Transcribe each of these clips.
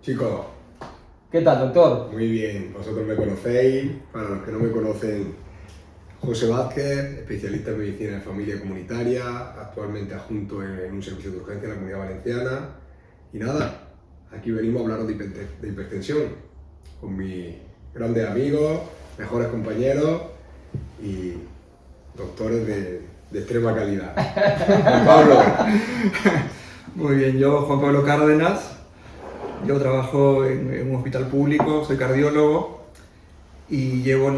Chicos, ¿Qué tal, doctor? muy bien, vosotros me conocéis, para los que no me conocen, José Vázquez, especialista en medicina de familia comunitaria, actualmente adjunto en un servicio de urgencia en la Comunidad Valenciana. Y nada, aquí venimos a hablaros de hipertensión, con mis grandes amigos, mejores compañeros y doctores de extrema calidad. Juan Pablo. Muy bien, yo Juan Pablo Cárdenas, yo trabajo en un hospital público, soy cardiólogo y llevo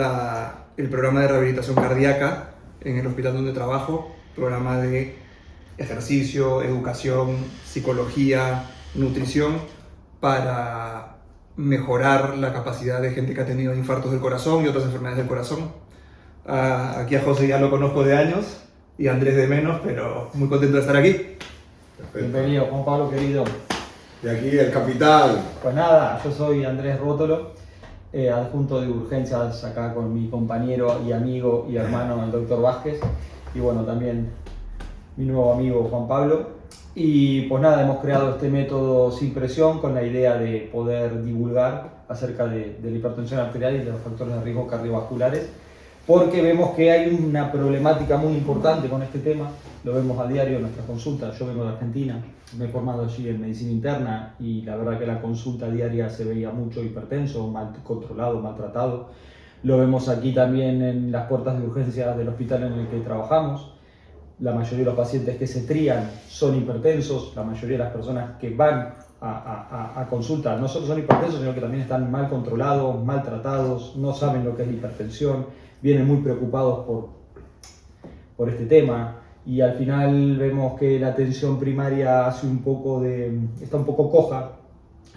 el programa de rehabilitación cardíaca en el hospital donde trabajo, programa de ejercicio, educación, psicología, nutrición, para mejorar la capacidad de gente que ha tenido infartos del corazón y otras enfermedades del corazón. Aquí a José ya lo conozco de años y a Andrés de menos, pero muy contento de estar aquí. Perfecto. Bienvenido, Juan Pablo, querido. Y aquí el capitán. Pues nada, yo soy Andrés Rótolo, adjunto de urgencias acá con mi compañero y amigo y hermano, el doctor Vázquez, y bueno, también mi nuevo amigo Juan Pablo. Y pues nada, hemos creado este método sin presión con la idea de poder divulgar acerca de la hipertensión arterial y de los factores de riesgo cardiovasculares, porque vemos que hay una problemática muy importante con este tema, lo vemos a diario en nuestras consultas. Yo vengo de Argentina, me he formado allí en medicina interna y la verdad que la consulta diaria se veía mucho hipertenso, mal controlado, maltratado. Lo vemos aquí también en las puertas de urgencias del hospital en el que trabajamos. La mayoría de los pacientes que se trían son hipertensos, la mayoría de las personas que van a consulta no solo son hipertensos, sino que también están mal controlados, maltratados, no saben lo que es la hipertensión, vienen muy preocupados por este tema y al final vemos que la atención primaria está un poco coja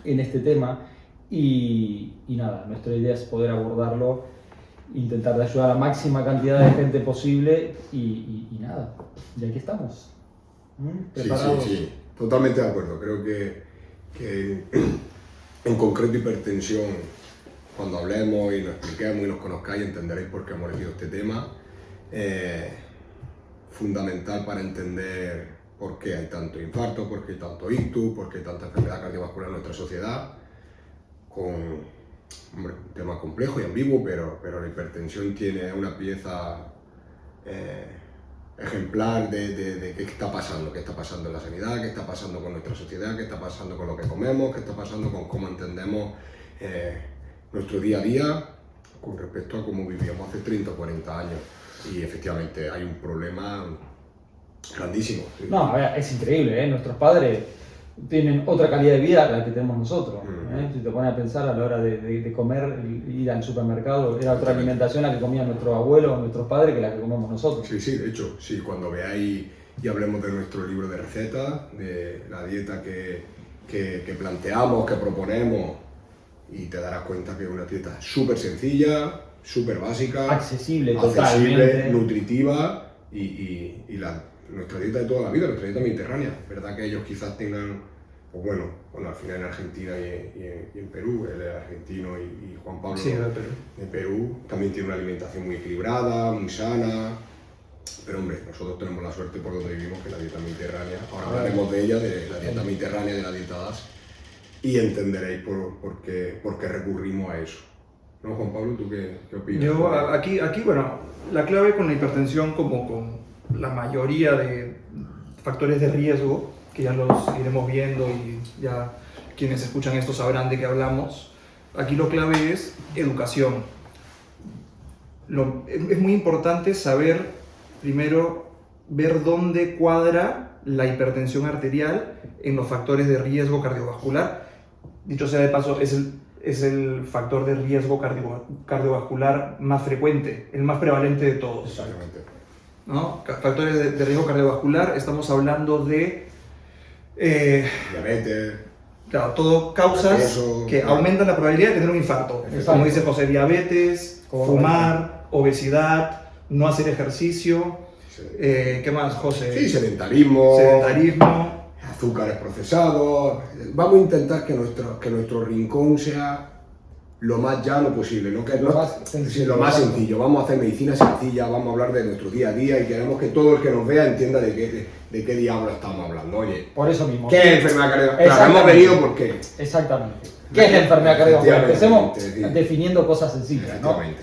en este tema y nada, nuestra idea es poder abordarlo, intentar de ayudar a la máxima cantidad de gente posible y nada, y aquí estamos. ¿Preparados? Sí, totalmente de acuerdo. Creo que en concreto hipertensión, cuando hablemos y lo expliquemos y nos conozcáis, entenderéis por qué hemos elegido este tema. Fundamental para entender por qué hay tanto infarto, por qué hay tanto ictus, por qué hay tanta enfermedad cardiovascular en nuestra sociedad, con un tema complejo y ambiguo, pero la hipertensión tiene una pieza ejemplar de qué está pasando en la sanidad, qué está pasando con nuestra sociedad, qué está pasando con lo que comemos, qué está pasando con cómo entendemos nuestro día a día con respecto a cómo vivíamos hace 30 o 40 años. Y efectivamente hay un problema grandísimo. No, a ver, es increíble, ¿eh? Nuestros padres tienen otra calidad de vida que la que tenemos nosotros. Si te pones a pensar a la hora de comer, ir al supermercado, era otra alimentación la que comían nuestros abuelos, nuestros padres, que la que comemos nosotros. Sí, de hecho, sí, cuando veáis y hablemos de nuestro libro de recetas, de la dieta que planteamos, que proponemos, y te darás cuenta que es una dieta súper sencilla, súper básica, accesible, totalmente nutritiva y nuestra dieta de toda la vida, nuestra dieta mediterránea. Verdad que ellos quizás tengan, pues bueno, al final en Argentina y en Perú, él es argentino y Juan Pablo Sí, de Perú, también tiene una alimentación muy equilibrada, muy sana. Pero hombre, nosotros tenemos la suerte por donde vivimos, que la dieta mediterránea, ahora hablaremos de ella, de la dieta mediterránea, de la dieta DAS, y entenderéis por qué recurrimos a eso. ¿No, Juan Pablo? ¿Tú qué opinas? Yo aquí, bueno, la clave con la hipertensión, como con la mayoría de factores de riesgo, que ya los iremos viendo y ya quienes escuchan esto sabrán de qué hablamos, aquí lo clave es educación. Es muy importante saber, primero, ver dónde cuadra la hipertensión arterial en los factores de riesgo cardiovascular. Dicho sea de paso, es el factor de riesgo cardiovascular más frecuente, el más prevalente de todos. Exactamente. ¿No? Factores de riesgo cardiovascular, estamos hablando de diabetes, claro, todo causas que aumentan la probabilidad de tener un infarto. Como dice José, diabetes, fumar, obesidad, no hacer ejercicio. Sí. ¿Qué más, José? Sí, sedentarismo, azúcares procesados. Vamos a intentar que nuestro rincón sea lo más llano posible, ¿no? Que es Lo más sencillo, lo más exacto. sencillo. Vamos a hacer medicina sencilla, vamos a hablar de nuestro día a día y queremos que todo el que nos vea entienda de qué diablo estamos hablando. Oye, Por eso mismo. ¿qué es enfermedad cardiovascular? Claro, hemos Exactamente. venido porque... Exactamente. ¿Qué es la enfermedad cardiovascular? Empecemos Efectivamente. definiendo cosas sencillas, ¿no? Efectivamente.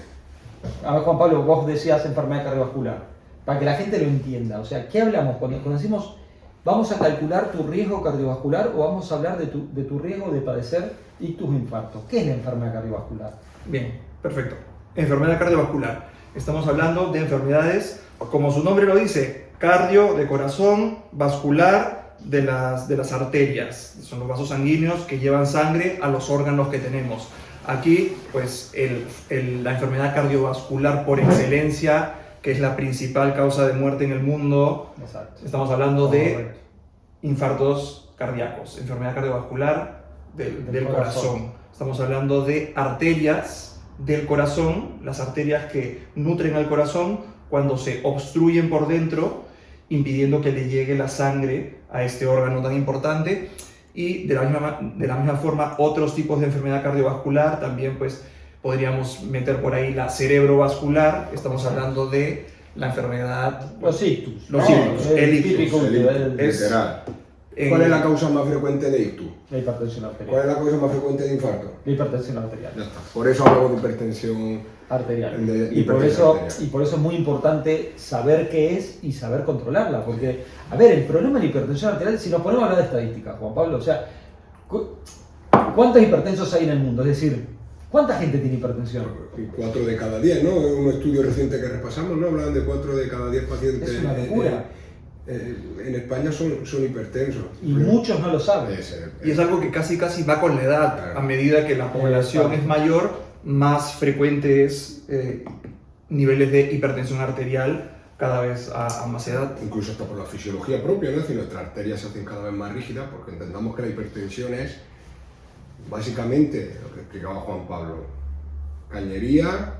A ver, Juan Pablo, vos decías enfermedad cardiovascular. Para que la gente lo entienda. O sea, ¿qué hablamos cuando decimos vamos a calcular tu riesgo cardiovascular o vamos a hablar de tu riesgo de padecer ictus o infarto? ¿Qué es la enfermedad cardiovascular? Bien, perfecto. Enfermedad cardiovascular. Estamos hablando de enfermedades, como su nombre lo dice, cardio, de corazón, vascular, de las arterias. Son los vasos sanguíneos que llevan sangre a los órganos que tenemos. Aquí, pues, la enfermedad cardiovascular por excelencia, que es la principal causa de muerte en el mundo. Exacto. Estamos hablando de Correcto. infartos cardíacos, enfermedad cardiovascular del corazón. corazón. Estamos hablando de arterias del corazón, las arterias que nutren al corazón cuando se obstruyen por dentro, impidiendo que le llegue la sangre a este órgano tan importante. Y de la misma forma, otros tipos de enfermedad cardiovascular también, pues, podríamos meter por ahí la cerebrovascular. Estamos hablando de la enfermedad... Los ictus. Los ¿no? ictus, el ictus, típico el ictus, ictus, es- literal. en- ¿Cuál es la causa más frecuente de ictus? la hipertensión ¿Cuál arterial. es la causa más frecuente de infarto? La hipertensión arterial. Ya está. Por eso hablamos de hipertensión. Arterial. De Y por, hipertensión eso, arterial. y por eso es muy importante saber qué es y saber controlarla. Porque, a ver, el problema de la hipertensión arterial, si nos ponemos a hablar de estadísticas, Juan Pablo, o sea, ¿cuántos hipertensos hay en el mundo? Es decir, ¿cuánta gente tiene hipertensión? 4 de cada 10, ¿no? Un estudio reciente que repasamos, ¿no? Hablaban de 4 de cada 10 pacientes. Es una locura. En España son hipertensos. Y muchos no lo saben. Y es algo que casi va con la edad. Claro. A medida que la población Exacto. es mayor, más frecuente es niveles de hipertensión arterial cada vez a más edad. Incluso hasta por la fisiología propia, ¿no? Es decir, nuestras arterias se hacen cada vez más rígidas porque entendamos que la hipertensión es básicamente lo que explicaba Juan Pablo: cañería,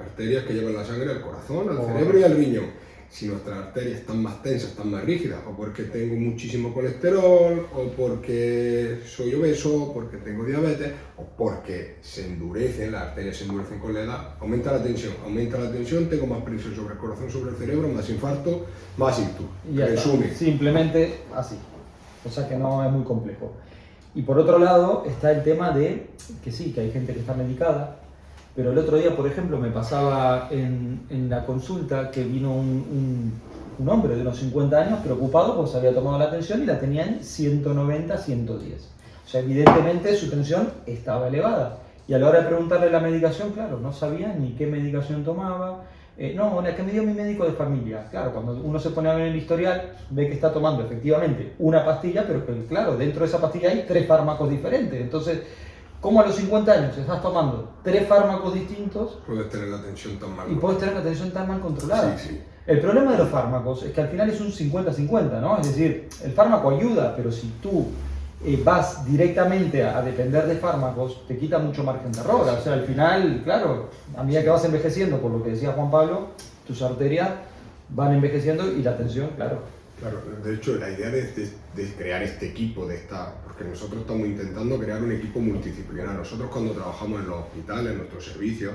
arterias que llevan la sangre al corazón, al cerebro y al riñón. Si nuestras arterias están más tensas, están más rígidas, o porque tengo muchísimo colesterol, o porque soy obeso, o porque tengo diabetes, o porque se endurecen, las arterias se endurecen con la edad, aumenta la tensión, tengo más presión sobre el corazón, sobre el cerebro, más infarto, más ictus. Y ya está. Resumen. Simplemente así. O sea que no es muy complejo. Y por otro lado está el tema de que sí, que hay gente que está medicada, pero el otro día, por ejemplo, me pasaba en la consulta que vino un hombre de unos 50 años preocupado porque se había tomado la tensión y la tenía en 190, 110. O sea, evidentemente su tensión estaba elevada. Y a la hora de preguntarle la medicación, claro, no sabía ni qué medicación tomaba. No, la que me dio mi médico de familia. Claro, cuando uno se pone a ver el historial, ve que está tomando efectivamente una pastilla, pero que, claro, dentro de esa pastilla hay 3 fármacos diferentes. Entonces, ¿cómo a los 50 años estás tomando 3 fármacos distintos Puedes tener la tensión tan mal. y puedes tener la tensión tan mal controlada? Sí, sí. El problema de los fármacos es que al final es un 50-50, ¿no? Es decir, el fármaco ayuda, pero si tú vas directamente a depender de fármacos, te quita mucho margen de error. O sea, al final, claro, a medida que vas envejeciendo, por lo que decía Juan Pablo, tus arterias van envejeciendo y la tensión, claro. Claro, de hecho, la idea de crear este equipo, porque nosotros estamos intentando crear un equipo multidisciplinar. Nosotros cuando trabajamos en los hospitales, en nuestros servicios,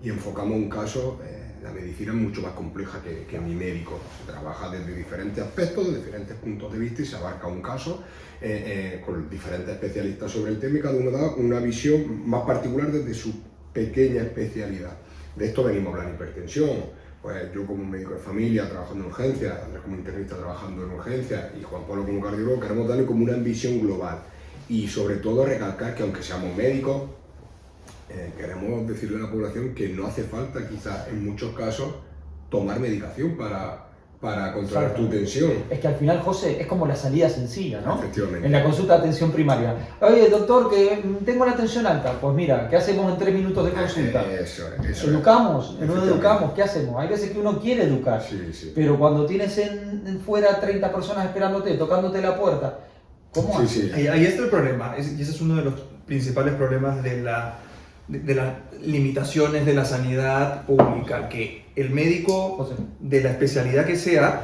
y enfocamos un caso, la medicina es mucho más compleja que mi médico. Se trabaja desde diferentes aspectos, de diferentes puntos de vista y se abarca un caso con diferentes especialistas sobre el tema y cada uno da una visión más particular desde su pequeña especialidad. De esto venimos a hablar: hipertensión. Pues yo como médico de familia trabajando en urgencias, Andrés como internista trabajando en urgencias y Juan Pablo como cardiólogo, queremos darle como una visión global y sobre todo recalcar que aunque seamos médicos, queremos decirle a la población que no hace falta quizás en muchos casos tomar medicación para controlar tu tensión. Es que al final, José, es como la salida sencilla, ¿no? Efectivamente. En la consulta de atención primaria. Oye, doctor, que tengo la tensión alta. Pues mira, ¿qué hacemos en 3 minutos de consulta? Eso es. ¿Educamos? ¿No Efectivamente. educamos? ¿Qué hacemos? Hay veces que uno quiere educar, Sí, sí. pero cuando tienes en fuera 30 personas esperándote, tocándote la puerta, ¿cómo Sí, haces? sí. Ahí está el problema, y ese es uno de los principales problemas de las limitaciones de la sanidad pública, que el médico José. de la especialidad que sea,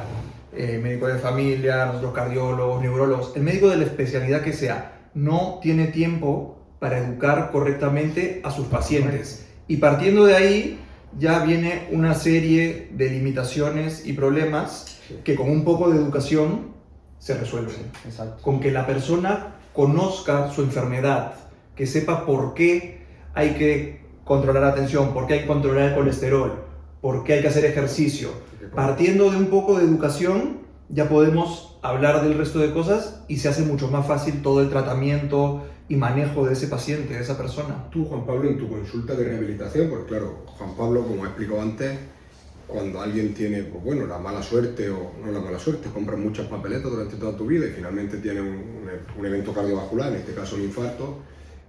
médico de familia, nosotros cardiólogos, neurólogos, el médico de la especialidad que sea, no tiene tiempo para educar correctamente a sus pacientes. Y partiendo de ahí ya viene una serie de limitaciones y problemas que con un poco de educación se resuelven. Exacto. Con que la persona conozca su enfermedad, que sepa por qué hay que controlar la tensión, por qué hay que controlar el colesterol, por qué hay que hacer ejercicio. Partiendo de un poco de educación, ya podemos hablar del resto de cosas y se hace mucho más fácil todo el tratamiento y manejo de ese paciente, de esa persona. Tú, Juan Pablo, en tu consulta de rehabilitación, porque claro, Juan Pablo, como he explicado antes, cuando alguien tiene, pues bueno, la mala suerte o no la mala suerte, compras muchas papeletas durante toda tu vida y finalmente tiene un evento cardiovascular, en este caso un infarto,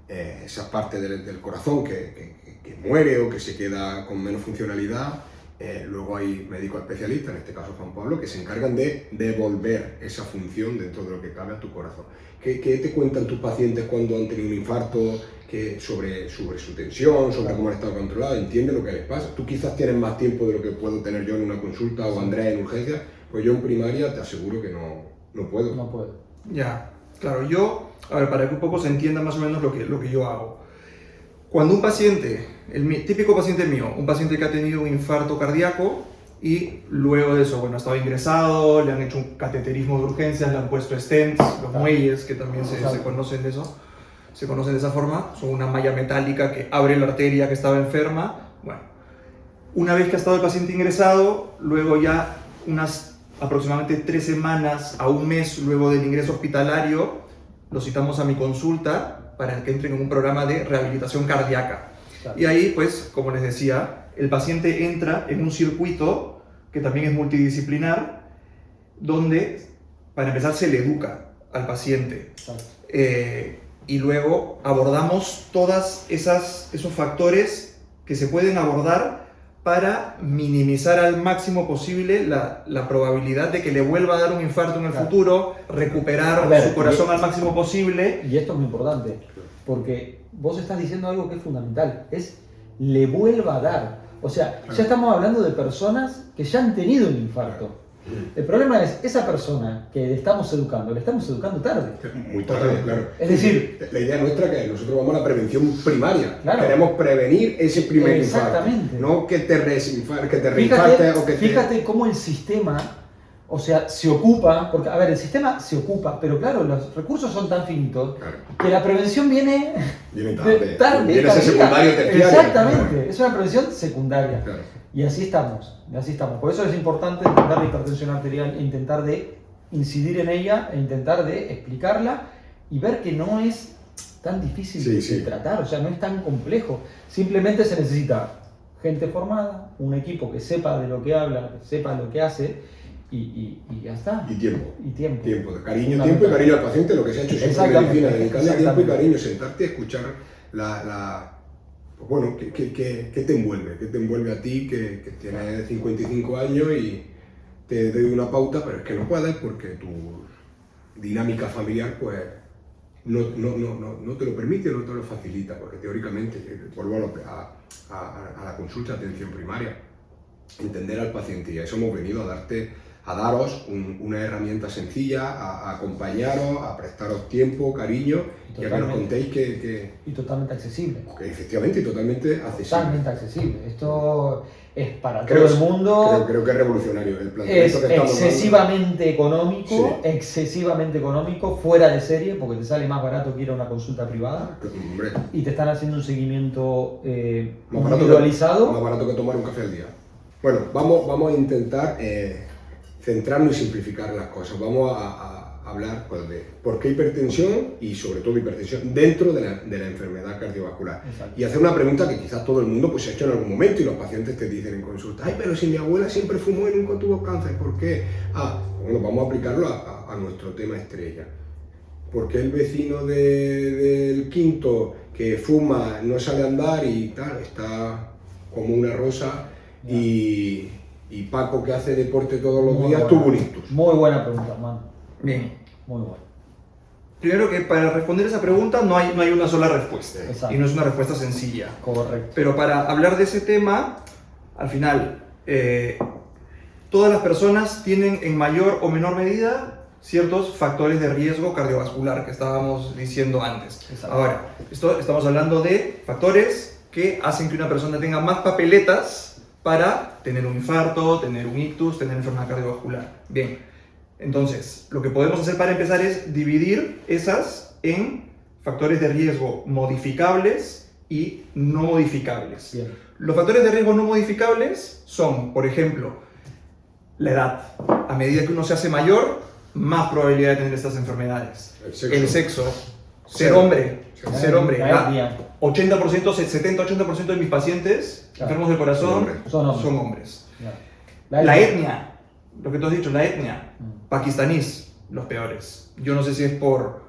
esa parte del corazón que muere o que se queda con menos funcionalidad. Luego hay médicos especialistas, en este caso Juan Pablo, que se encargan de devolver esa función dentro de lo que cabe a tu corazón. ¿Qué te cuentan tus pacientes cuando han tenido un infarto sobre su tensión, sobre cómo han estado controlados? ¿Entienden lo que les pasa? Tú quizás tienes más tiempo de lo que puedo tener yo en una consulta o Andrés en urgencia, pues yo en primaria te aseguro que no puedo. No puedo. Ya, claro, a ver, para que un poco se entienda más o menos lo que yo hago. Cuando un paciente, el típico paciente mío, un paciente que ha tenido un infarto cardíaco y luego de eso, bueno, ha estado ingresado, le han hecho un cateterismo de urgencias, le han puesto stents, los muelles, que también se conocen de eso, se conocen de esa forma, son una malla metálica que abre la arteria que estaba enferma. Bueno, una vez que ha estado el paciente ingresado, luego ya unas aproximadamente 3 semanas a un mes luego del ingreso hospitalario, lo citamos a mi consulta para que entren en un programa de rehabilitación cardíaca. Claro. Y ahí, pues, como les decía, el paciente entra en un circuito que también es multidisciplinar, donde, para empezar, se le educa al paciente. Y luego abordamos todos esos factores que se pueden abordar para minimizar al máximo posible la probabilidad de que le vuelva a dar un infarto en el futuro, recuperar su corazón al máximo posible. Y esto es muy importante, porque vos estás diciendo algo que es fundamental, es le vuelva a dar. O sea, ya estamos hablando de personas que ya han tenido un infarto. El problema es, esa persona que le estamos educando tarde. Muy tarde, claro. Es decir, la idea nuestra es que nosotros vamos a la prevención primaria. Claro. Queremos prevenir ese primer infarto. Exactamente. No que te reinfartes o que Fíjate cómo el sistema, o sea, se ocupa, porque, a ver, el sistema se ocupa, pero claro, los recursos son tan finitos que la prevención viene tarde. Viene ese secundario terciario. Exactamente, es una prevención secundaria. Claro. Y así estamos. Por eso es importante intentar la hipertensión arterial e intentar de incidir en ella, e intentar de explicarla y ver que no es tan difícil de tratar, o sea, no es tan complejo. Simplemente se necesita gente formada, un equipo que sepa de lo que habla, que sepa lo que hace y ya está. Y tiempo. Tiempo. Cariño y cariño al paciente, lo que se ha hecho siempre en medicina, dedicarle tiempo y cariño, sentarte a escuchar bueno, ¿qué te envuelve? ¿Qué te envuelve a ti que tienes 55 años y te doy una pauta, pero es que no puedes porque tu dinámica familiar pues no te lo permite, no te lo facilita, porque teóricamente, vuelvo a la consulta de atención primaria, entender al paciente, y a eso hemos venido a daros una herramienta sencilla, a acompañaros, a prestaros tiempo, cariño, y a que nos contéis y totalmente accesible. Que efectivamente, totalmente accesible. Totalmente accesible. Esto es para todo el mundo. Creo que es revolucionario el planteamiento es que estamos excesivamente económico, fuera de serie, porque te sale más barato que ir a una consulta privada. Hombre, y te están haciendo un seguimiento individualizado. Más barato que tomar un café al día. Bueno, vamos a intentar centrarnos y simplificar las cosas. Vamos a hablar pues, de por qué hipertensión y sobre todo hipertensión dentro de la enfermedad cardiovascular. Exacto. Y hacer una pregunta que quizás todo el mundo pues, se ha hecho en algún momento y los pacientes te dicen en consulta: ay, pero si mi abuela siempre fumó y nunca tuvo cáncer, ¿por qué? Bueno, vamos a aplicarlo a nuestro tema estrella. ¿Por qué el vecino del quinto que fuma no sale a andar y tal, está como una rosa? Y Paco, que hace deporte todos los días, tuvo un ictus? Muy buena pregunta, hermano. Bien. Muy buena. Primero que para responder esa pregunta no hay una sola respuesta. Exacto. Y no es una respuesta sencilla. Correcto. Pero para hablar de ese tema, al final, todas las personas tienen en mayor o menor medida ciertos factores de riesgo cardiovascular que estábamos diciendo antes. Exacto. Ahora, estamos hablando de factores que hacen que una persona tenga más papeletas para tener un infarto, tener un ictus, tener enfermedad cardiovascular. Bien, entonces, lo que podemos hacer para empezar es dividir esas en factores de riesgo modificables y no modificables. Bien. Los factores de riesgo no modificables son, por ejemplo, la edad. A medida que uno se hace mayor, más probabilidad de tener estas enfermedades. El sexo. Ser hombre. Ser hombre. La etnia. 80%, 70-80% de mis pacientes enfermos del corazón Son hombres. son hombres. Claro. La etnia, lo que tú has dicho, la etnia, Mm. pakistaníes, los peores. Yo no sé si es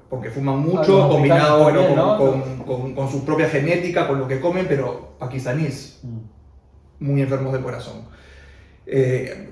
porque fuman Los mucho, combinado africanos bueno, también, con su propia genética, con lo que comen, pero pakistaníes, Mm. muy enfermos del corazón.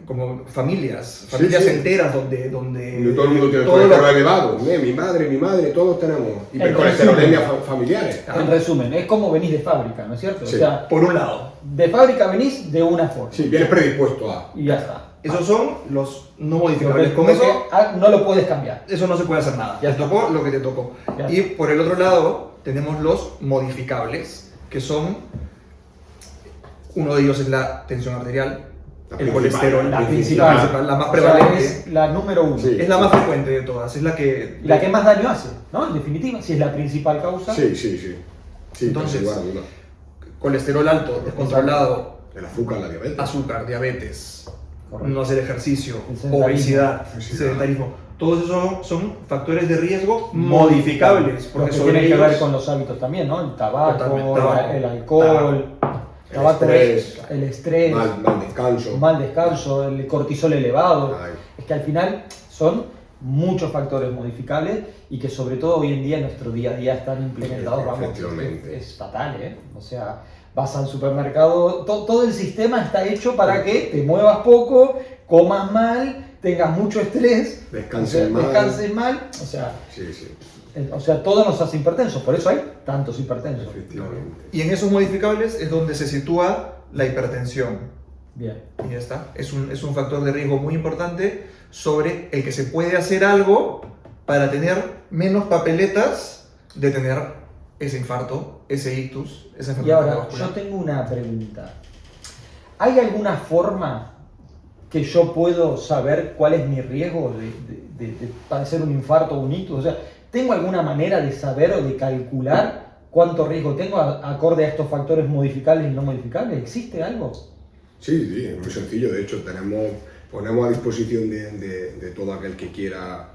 Como familias enteras donde Todo el mundo tiene todo colesterol lo- elevado. Mi madre, todos tenemos hipercolesterolemia familiares. En resumen, es como venís de fábrica, ¿no es cierto? Sí. O sea, Por un lado, de fábrica venís de una forma. Sí, vienes predispuesto a. Y ya está. esos son los no Lo modificables. que- Con lo eso que no lo puedes cambiar. eso no se puede hacer nada. Ya Te está. tocó lo que te tocó. Ya Y está. por el otro lado tenemos los modificables, que son, uno de ellos es la tensión arterial, La el principal, colesterol, la la principal. la más O sea, prevalente, es la número uno. Sí. es la más frecuente de todas, es la que... Y la que más daño hace, ¿no? En definitiva, si es la principal causa. Sí. Sí, Entonces, sin lugar a duda. Colesterol alto, descontrolado, El azúcar, la diabetes. azúcar, diabetes, Correcto. no hacer ejercicio, El sedentarismo. obesidad, Obesidad. sedentarismo. Todos esos son factores de riesgo modificables, Los porque que sobre tienen que ellos... ver con los hábitos también, ¿no? El tabaco, Totalmente, tabaco. el alcohol, El tabaco estrés. el estrés, Mal descanso. mal descanso, el cortisol elevado. Ay. Es que al final son muchos factores modificables y que sobre todo hoy en día en nuestro día a día están implementados, vamos, Efectivamente. es fatal, ¿eh? O sea, vas al supermercado, todo el sistema está hecho para que te muevas poco, comas mal, tengas mucho estrés, Descanses mal. descanses mal, Sí. o sea, todo nos hace hipertensos, por eso hay tantos hipertensos. Efectivamente. Y en esos modificables es donde se sitúa la hipertensión. Bien. Y ya está. Es un factor de riesgo muy importante sobre el que se puede hacer algo para tener menos papeletas de tener ese infarto, ese ictus, esa Y enfermedad ahora, yo cardiovascular. tengo una pregunta. ¿Hay alguna forma que yo puedo saber cuál es mi riesgo de padecer un infarto o un ictus? O sea, ¿tengo alguna manera de saber o de calcular cuánto riesgo tengo acorde a estos factores modificables y no modificables? ¿Existe algo? Sí, es muy sencillo. De hecho, ponemos a disposición de todo aquel que quiera,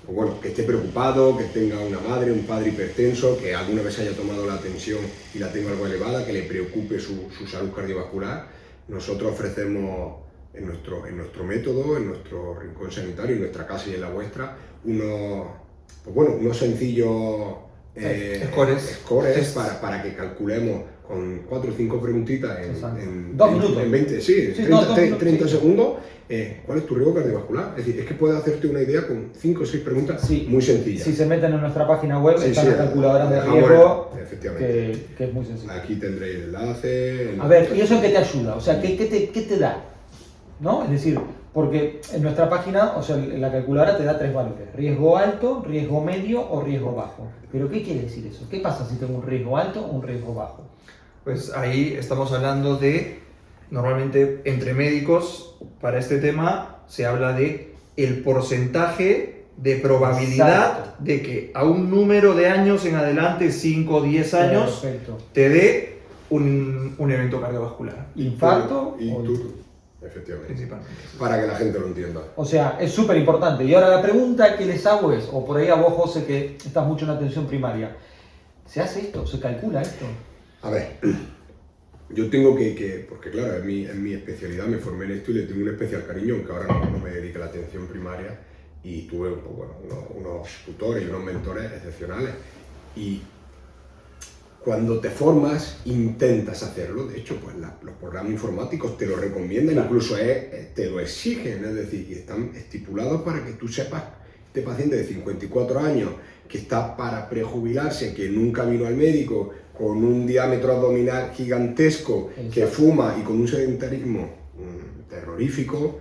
o bueno, que esté preocupado, que tenga una madre, un padre hipertenso, que alguna vez haya tomado la tensión y la tenga algo elevada, que le preocupe su salud cardiovascular. Nosotros ofrecemos en nuestro método, en nuestro rincón sanitario, en nuestra casa y en la vuestra, unos sencillos scores para que calculemos con 4 o 5 preguntitas en 2 minutos. en 20, sí, Sí, 30 sí. segundos, cuál es tu riesgo cardiovascular. Es decir, es que puedes hacerte una idea con 5 o 6 preguntas Sí. muy sencillas. Si se meten en nuestra página web, Sí, están sí, las calculadoras de dejamos riesgo, efectivamente. que es muy sencillo. Aquí tendréis el enlace. A ver, ¿y eso en qué te ayuda? O sea, ¿qué te da? ¿No? Es decir, porque en nuestra página, o sea, la calculadora te da 3 valores: riesgo alto, riesgo medio o riesgo bajo. ¿Pero qué quiere decir eso? ¿Qué pasa si tengo un riesgo alto o un riesgo bajo? Pues ahí estamos hablando de, normalmente entre médicos, para este tema se habla de el porcentaje de probabilidad Exacto. de que a un número de años en adelante, 5 o 10 años, Perfecto. te dé un evento cardiovascular, ¿Infarto? Y o tú, efectivamente. principalmente. Para que la gente lo entienda. O sea, es súper importante. Y ahora la pregunta que les hago es, o por ahí a vos, José, que estás mucho en atención primaria, ¿se hace esto? ¿Se calcula esto? A ver, yo tengo porque claro, es mi especialidad, me formé en esto y le tengo un especial cariño, aunque ahora no me dedique a la atención primaria, y tuve unos tutores y unos mentores excepcionales. Y cuando te formas, intentas hacerlo. De hecho, pues los programas informáticos te lo recomiendan, Claro. incluso te lo exigen, es decir, y están estipulados para que tú sepas, este paciente de 54 años que está para prejubilarse, que nunca vino al médico, con un diámetro abdominal gigantesco, que Exacto. fuma y con un sedentarismo terrorífico,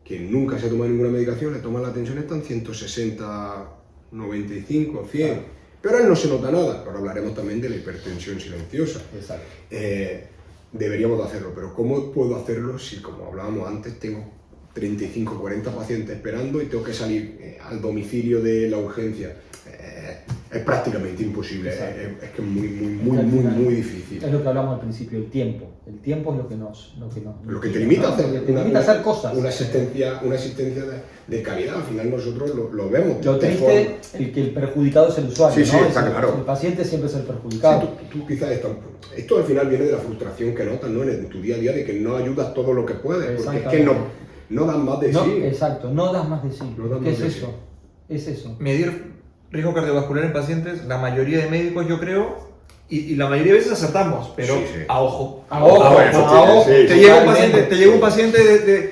que nunca se ha tomado ninguna medicación, le toman la tensión, está en 160, 95, 100. Pero a él no se nota nada. Ahora hablaremos también de la hipertensión silenciosa. Exacto. Deberíamos de hacerlo, pero ¿cómo puedo hacerlo si, como hablábamos antes, tengo 35, 40 pacientes esperando y tengo que salir al domicilio de la urgencia? Es prácticamente imposible, es que es muy difícil. Es lo que hablamos al principio, el tiempo. El tiempo es lo que te limita a hacer, te limita a hacer cosas. Una asistencia de calidad, al final nosotros lo vemos. Lo triste es que el perjudicado es el usuario, sí, ¿no? Está claro. El paciente siempre es el perjudicado. Sí, tú quizás esto al final viene de la frustración que notas, ¿no? En tu día a día, de que no ayudas todo lo que puedes, porque es que no das más de sí. Exacto, no das más de sí. ¿Qué es eso? Es eso. Medir riesgo cardiovascular en pacientes, la mayoría de médicos, yo creo, y la mayoría de veces acertamos, pero a ojo. A ojo. Te llega un paciente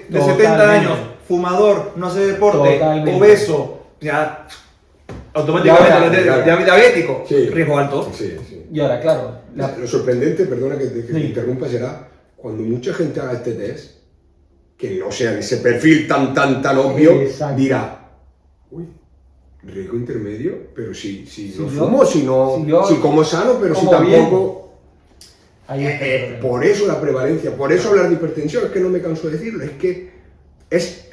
de 70 años, fumador, no hace deporte, obeso, ya automáticamente diabético, riesgo alto. Y ahora, claro. Lo sorprendente, perdona que te interrumpa, será cuando mucha gente haga este test, que no sea en ese perfil tan obvio, dirá, uy, riesgo intermedio, pero si no fumo, si como sano, pero si tampoco. Por eso la prevalencia, por eso hablar de hipertensión, es que no me canso de decirlo, es que es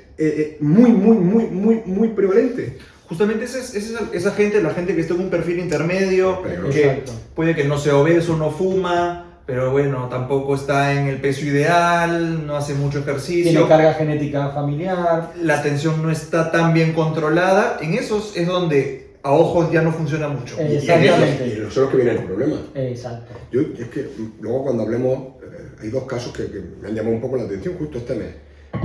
muy prevalente. Justamente esa gente, la gente que está en un perfil intermedio, que puede que no sea obeso, no fuma, pero bueno, tampoco está en el peso ideal, no hace mucho ejercicio. Tiene carga genética familiar. La tensión no está tan bien controlada. En esos es donde a ojos ya no funciona mucho. Exactamente. Y eso es lo que viene el problema. Exacto. Es que luego cuando hablemos, hay dos casos que me han llamado un poco la atención justo este mes.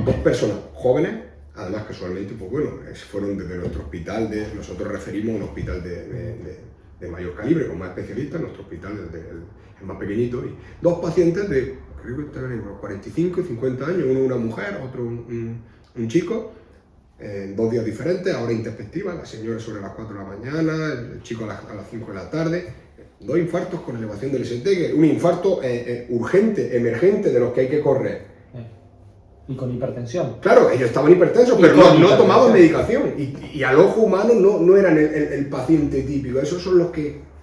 Dos personas jóvenes, además casualmente, pues bueno, fueron desde nuestro hospital, nosotros referimos a un hospital de mayor calibre, con más especialistas, nuestro hospital es más pequeñito, y dos pacientes de, creo que estaban unos 45 y 50 años, uno una mujer, otro un chico, en 2 días diferentes, a hora introspectiva, la señora sobre las 4 de la mañana, el chico a las 5 de la tarde, 2 infartos con elevación del ST, que un infarto urgente, emergente, de los que hay que correr. Y con hipertensión. Claro, ellos estaban hipertensos, pero no tomaban medicación. Y al ojo humano no eran el paciente típico. Esos son los que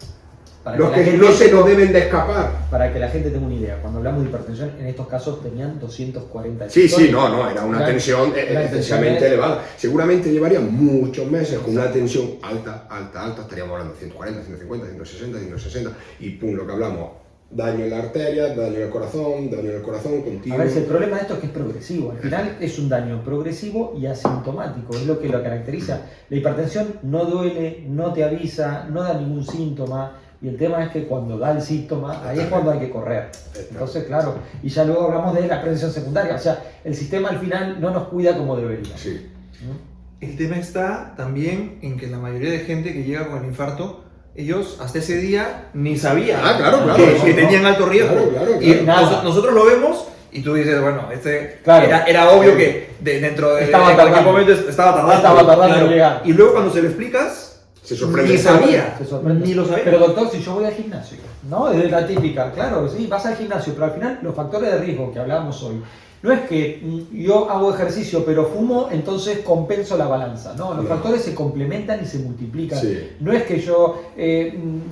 no se nos deben de escapar. Para que la gente tenga una idea, cuando hablamos de hipertensión, en estos casos tenían 240. Era una tensión excesivamente elevada. Seguramente llevarían muchos meses con una tensión alta, estaríamos hablando de 140, 150, 160, y pum, lo que hablamos. Daño en la arteria, daño en el corazón continuo. A ver, el problema de esto es que es progresivo. Al final es un daño progresivo y asintomático. Es lo que lo caracteriza. La hipertensión no duele, no te avisa, no da ningún síntoma. Y el tema es que cuando da el síntoma, ahí es cuando hay que correr. Entonces, claro, y ya luego hablamos de la prevención secundaria. O sea, el sistema al final no nos cuida como debería. Sí. El tema está también en que la mayoría de gente que llega con el infarto, ellos hasta ese día ni sabían que tenían alto riesgo. Y nosotros lo vemos y tú dices, bueno, era obvio que dentro de cualquier momento estaba tardando en llegar. Y luego cuando se lo explicas, se sorprende. Ni lo sabía. Pero doctor, si yo voy al gimnasio, ¿no? Es la típica, claro, sí, vas al gimnasio, pero al final los factores de riesgo que hablábamos hoy, no es que yo hago ejercicio pero fumo, entonces compenso la balanza. No, los factores se complementan y se multiplican. Sí. No es que yo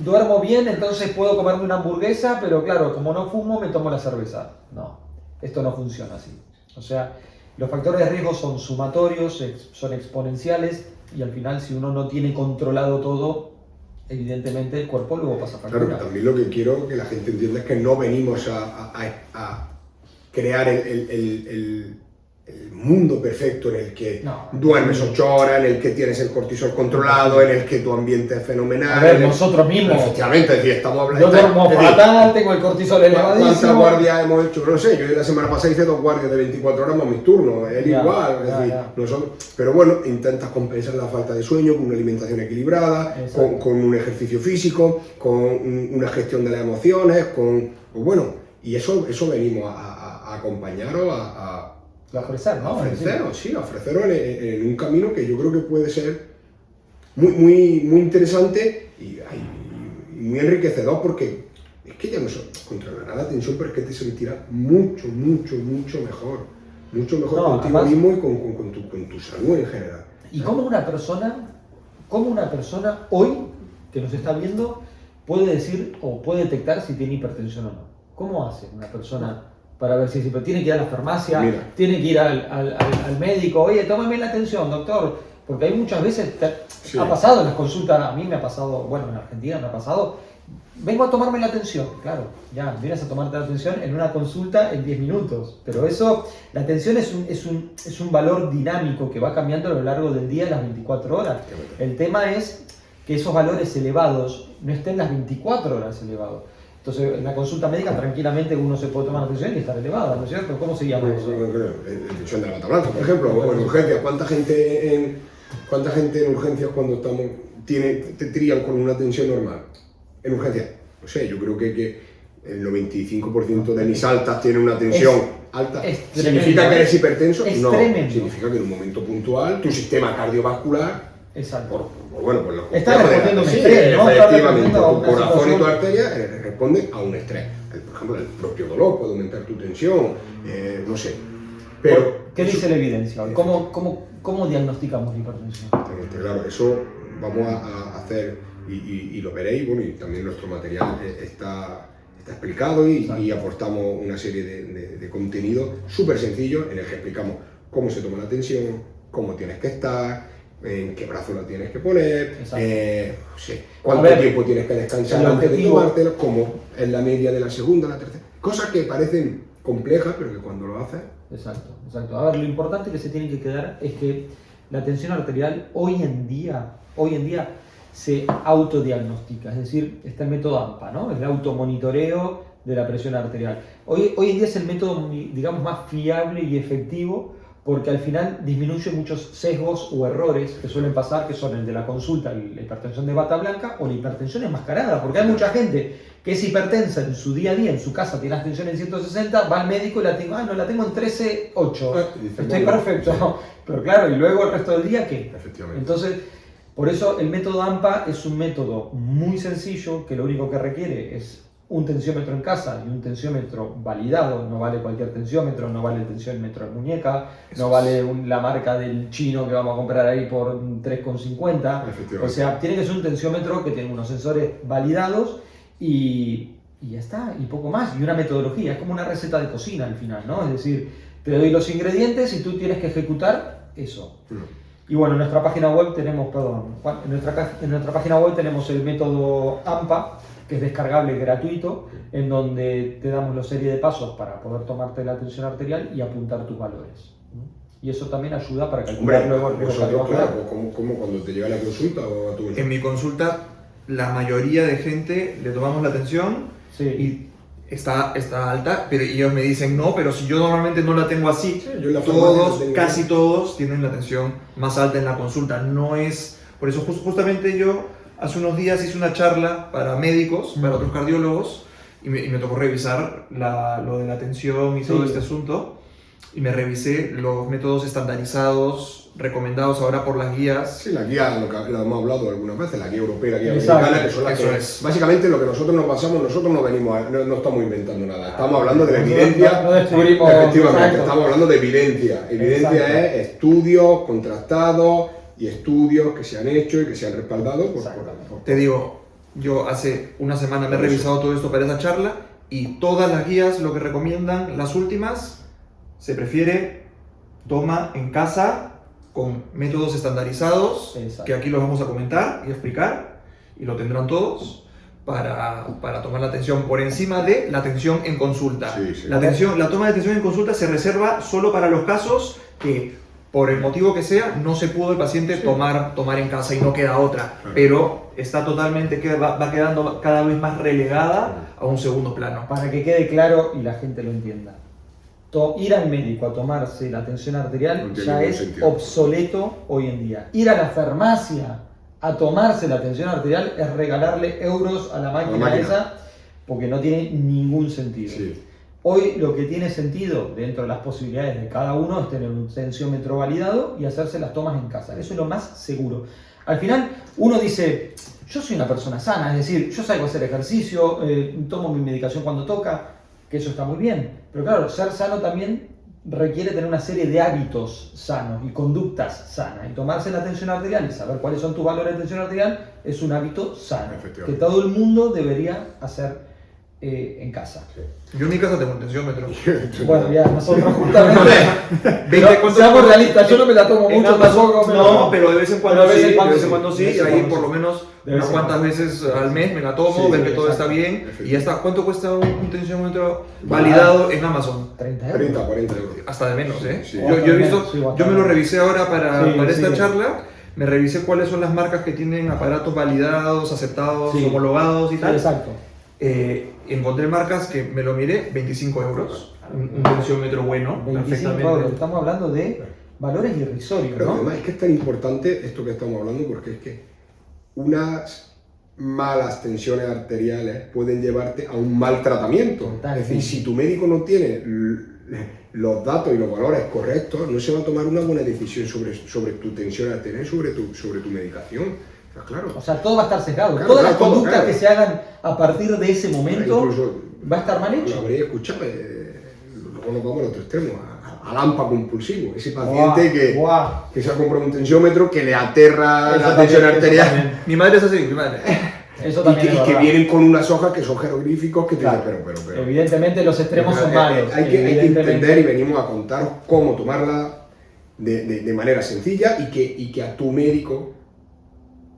duermo bien, entonces puedo comerme una hamburguesa, pero claro, como no fumo, me tomo la cerveza. No, esto no funciona así. O sea, los factores de riesgo son sumatorios, son exponenciales, y al final, si uno no tiene controlado todo, evidentemente el cuerpo luego pasa factura. Claro, también lo que quiero que la gente entienda es que no venimos a crear el mundo perfecto en el que duermes 8 horas, en el que tienes el cortisol controlado, en el que tu ambiente es fenomenal. A ver, nosotros mismos. Efectivamente, es decir, estamos hablando. Yo duermo fatal, tengo el cortisol elevadísimo. ¿Cuántas guardias hemos hecho? No sé, yo la semana pasada hice 2 guardias de 24 horas más mis turnos, él igual. Es decir, nosotros, pero bueno, intentas compensar la falta de sueño con una alimentación equilibrada, con un ejercicio físico, con una gestión de las emociones, y eso venimos a acompañaros, a ofrecer, ¿no? Ofreceros en un camino que yo creo que puede ser muy interesante y muy enriquecedor, porque es que ya no controlará la tensión, pero es que te sentirás mucho mejor. mucho mejor No, contigo además, mismo y con tu salud en general. y cómo una persona hoy que nos está viendo puede decir o puede detectar si tiene hipertensión o no. ¿Cómo hace una persona para ver si tiene que ir a la farmacia, Mira. tiene que ir al médico? Oye, tómame la atención, doctor. Porque hay muchas veces, Sí. ha pasado en las consultas, a mí me ha pasado, bueno, en Argentina me ha pasado, vengo a tomarme la atención. Claro, ya, vienes a tomarte la atención en una consulta en 10 minutos. Pero eso, la atención es un valor dinámico que va cambiando a lo largo del día, las 24 horas. El tema es que esos valores elevados no estén las 24 horas elevados. Entonces, en la consulta médica tranquilamente uno se puede tomar la atención y estar elevada, ¿no es cierto? ¿Cómo se llama eso? En tensión de la bata blanca, por ejemplo, o en urgencias. ¿Cuánta gente en urgencias cuando te trían con una tensión normal? En urgencias, no sé, yo creo que el 95% de mis altas tienen una tensión alta. ¿Significa que eres hipertenso? No, significa que en un momento puntual tu sistema cardiovascular, exacto, está respondiendo a un estrés, ¿no? Efectivamente, tu Una corazón y tu situación... arteria responden a un estrés. Por ejemplo, el propio dolor puede aumentar tu tensión, no sé. Pero ¿qué dice la evidencia hoy? ¿Cómo diagnosticamos la hipertensión? Claro, eso vamos a hacer y lo veréis, bueno, y también nuestro material está explicado y aportamos una serie de contenidos súper sencillos en el que explicamos cómo se toma la tensión, cómo tienes que estar, en qué brazo la tienes que poner, cuánto tiempo tienes que descansar antes de tomártelo, cómo es la media de la segunda, la tercera. Cosas que parecen complejas, pero que cuando lo haces... Exacto. A ver, lo importante que se tiene que quedar es que la tensión arterial hoy en día se autodiagnostica, es decir, está el método AMPA, ¿no? El automonitoreo de la presión arterial. Hoy en día es el método, digamos, más fiable y efectivo porque al final disminuye muchos sesgos o errores que suelen pasar, que son el de la consulta, la hipertensión de bata blanca o la hipertensión enmascarada, porque hay mucha gente que es hipertensa en su día a día, en su casa tiene la tensión en 160, va al médico y la tengo, no, la tengo en 13,8, estoy perfecto, pero claro, y luego el resto del día, ¿qué? Efectivamente. Entonces, por eso el método AMPA es un método muy sencillo, que lo único que requiere es un tensiómetro en casa y un tensiómetro validado, no vale cualquier tensiómetro, no vale el tensiómetro de muñeca, no vale la marca del chino que vamos a comprar ahí por 3,50, o sea, tiene que ser un tensiómetro que tiene unos sensores validados y ya está, y poco más, y una metodología, es como una receta de cocina al final, ¿no? Es decir, te doy los ingredientes y tú tienes que ejecutar eso. Y bueno, en nuestra página web tenemos, en nuestra página web tenemos el método AMPA, que es descargable gratuito, en donde te damos la serie de pasos para poder tomarte la tensión arterial y apuntar tus valores. Y eso también ayuda para calcular luego el riesgo cardiovascular. ¿Cómo cuando te llega la consulta o a tu... En mi consulta, la mayoría de gente le tomamos la tensión y está alta, pero ellos me dicen no, pero si yo normalmente no la tengo así, casi todos tienen la tensión más alta en la consulta. No es... Por eso justamente yo hace unos días hice una charla para médicos, para otros cardiólogos, y me tocó revisar lo de la tensión y todo este asunto, y me revisé los métodos estandarizados recomendados ahora por las guías. Sí, la guía, lo hemos hablado algunas veces, la guía europea, la guía americana, que son las que básicamente lo que nosotros nos basamos, nosotros no venimos, no estamos inventando nada, estamos hablando de la evidencia, efectivamente, estamos hablando de evidencia es estudios contrastados y estudios que se han hecho y que se han respaldado por... Te digo, yo hace una semana me he revisado todo esto para esa charla y todas las guías lo que recomiendan, las últimas, se prefiere toma en casa con métodos estandarizados, que aquí los vamos a comentar y explicar, y lo tendrán todos, para tomar la tensión por encima de la tensión en consulta. La toma de tensión en consulta se reserva solo para los casos que, por el motivo que sea, no se pudo el paciente tomar en casa y no queda otra, pero está totalmente, va quedando cada vez más relegada a un segundo plano. Para que quede claro y la gente lo entienda. Ir al médico a tomarse la tensión arterial ya es obsoleto hoy en día. Ir a la farmacia a tomarse la tensión arterial es regalarle euros a la máquina esa, porque no tiene ningún sentido. Hoy lo que tiene sentido dentro de las posibilidades de cada uno es tener un tensiómetro validado y hacerse las tomas en casa. Eso es lo más seguro. Al final uno dice, yo soy una persona sana, es decir, yo salgo a hacer ejercicio, tomo mi medicación cuando toca, que eso está muy bien. Pero claro, ser sano también requiere tener una serie de hábitos sanos y conductas sanas. Y tomarse la tensión arterial y saber cuáles son tus valores de tensión arterial es un hábito sano que todo el mundo debería hacer en casa. Sí. Yo en mi casa tengo un tensiómetro. Bueno, ya, nosotros justamente. ¿Cuánto- Seamos realistas, yo no me la tomo En mucho Amazon, tampoco. no, pero de vez en cuando pero de vez sí, en cuando de vez en sí. cuando sí, De vez y en ahí cuando por sí. lo menos De vez unas en cuantas cuando. veces al mes me la tomo, Sí, ver sí, que todo está exacto. bien y ya está. ¿Cuánto cuesta un tensiómetro validado en Amazon? 30 euros. 30, 40 euros. Hasta de menos, ¿eh? Sí. Yo he visto, Sí, yo me lo revisé ahora para Sí, esta sí. charla, me revisé cuáles son las marcas que tienen aparatos validados, aceptados, Sí. homologados y Sí, tal. exacto. Encontré marcas que me lo miré, 25 euros, un tensiómetro bueno, 25 perfectamente. euros. Estamos hablando de valores irrisorios, Pero ¿no? además es que es tan importante esto que estamos hablando porque es que unas malas tensiones arteriales pueden llevarte a un mal tratamiento. Totalmente. Es decir, si tu médico no tiene los datos y los valores correctos, no se va a tomar una buena decisión sobre tu tensión arterial, sobre tu medicación. Está claro. O sea, todo va a estar sesgado. Claro, Todas claro, las conductas claro. que se hagan a partir de ese momento Incluso va a estar mal lo hecho. habréis escuchado, luego nos vamos al otro extremo, al AMPA compulsivo. Ese paciente Buah. que se ha comprado un tensiómetro, que le aterra Eso la también, tensión eso arterial. también. Mi madre es así, mi madre. Eso Y también es que verdad. vienen con unas hojas que son jeroglíficos que te Claro. dicen, pero. Evidentemente los extremos son Pero, malos. hay que evidentemente. entender y venimos a contaros cómo tomarla de manera sencilla y que a tu médico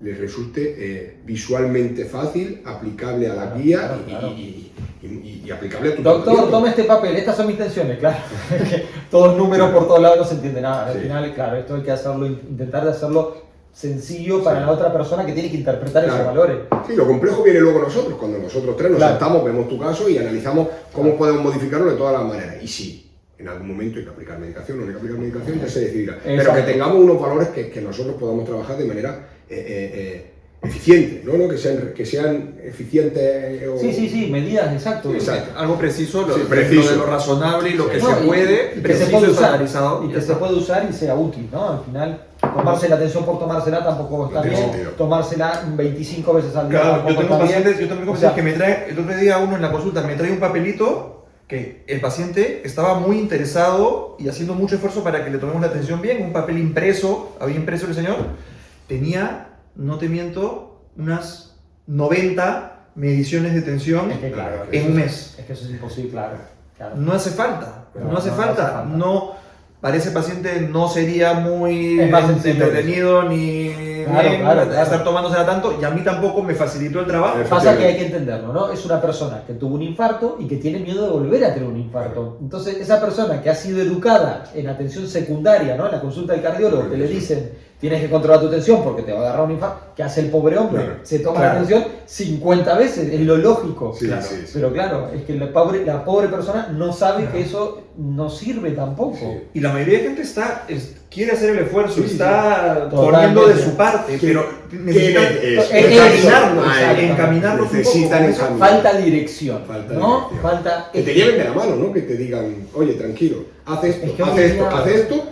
le resulte visualmente fácil, aplicable a la Claro, guía claro. y aplicable a tu Doctor, tratamiento. tome este papel, estas son mis tensiones, claro. Todos números por todos lados no se entiende nada. Al Sí. final, claro, esto hay que hacerlo, intentar de hacerlo sencillo para la otra persona que tiene que interpretar esos Claro. valores. Sí, lo complejo viene luego nosotros, cuando nosotros tres nos Claro. sentamos, vemos tu caso y analizamos cómo podemos modificarlo de todas las maneras. Y sí, en algún momento hay que aplicar medicación, no hay que aplicar medicación, ya se decidirá. Pero Exacto. que tengamos unos valores que nosotros podamos trabajar de manera eficiente, ¿no? Que sean eficientes. Sí, medidas, exacto. Sí, exacto. Algo preciso, Sí, lo preciso. de lo razonable y lo que No, se y- puede, y que preciso se puede y usar, estandarizado. y ya que se está. puede usar y sea útil, ¿no? Al final, tomarse la atención por tomársela tampoco está No tiene bien. sentido. Tomársela 25 veces al día Claro, tampoco yo tengo está bien. pacientes, O sea, que me trae, el otro día uno en la consulta me trae un papelito que el paciente estaba muy interesado y haciendo mucho esfuerzo para que le tomemos la atención bien, un papel impreso, había impreso el señor, tenía, no te miento, unas 90 mediciones de tensión es que, claro, en un mes. Es que eso es imposible, claro. No hace falta, No, no hace no falta. hace falta. No, para ese paciente no sería muy Es más sencillo. entretenido ni Claro, bien claro. estar tomándosela tanto y a mí tampoco me facilitó el trabajo. Pasa que hay que entenderlo, ¿no? Es una persona que tuvo un infarto y que tiene miedo de volver a tener un infarto. Entonces, esa persona que ha sido educada en atención secundaria, ¿no? En la consulta del cardiólogo, que le dicen tienes que controlar tu tensión porque te va a agarrar un infarto, ¿qué hace el pobre hombre? Claro. Se toma Claro. la tensión 50 veces, es lo lógico. Sí, Claro. sí, sí. Pero claro, es que la pobre persona no sabe que eso no sirve tampoco. Sí. Y la mayoría de gente quiere hacer el esfuerzo, Sí, sí, está sí. poniendo de Totalmente. su parte, Que- pero que necesitan es- encaminarlo, Ahí, encaminarlo un poco. necesitan con eso. encaminar. Falta dirección, Falta ¿no? dirección. Falta Que te lleven de la mano, ¿no? Que te digan, oye, tranquilo, haz esto, Es que haz hoy en esto, día- haz esto,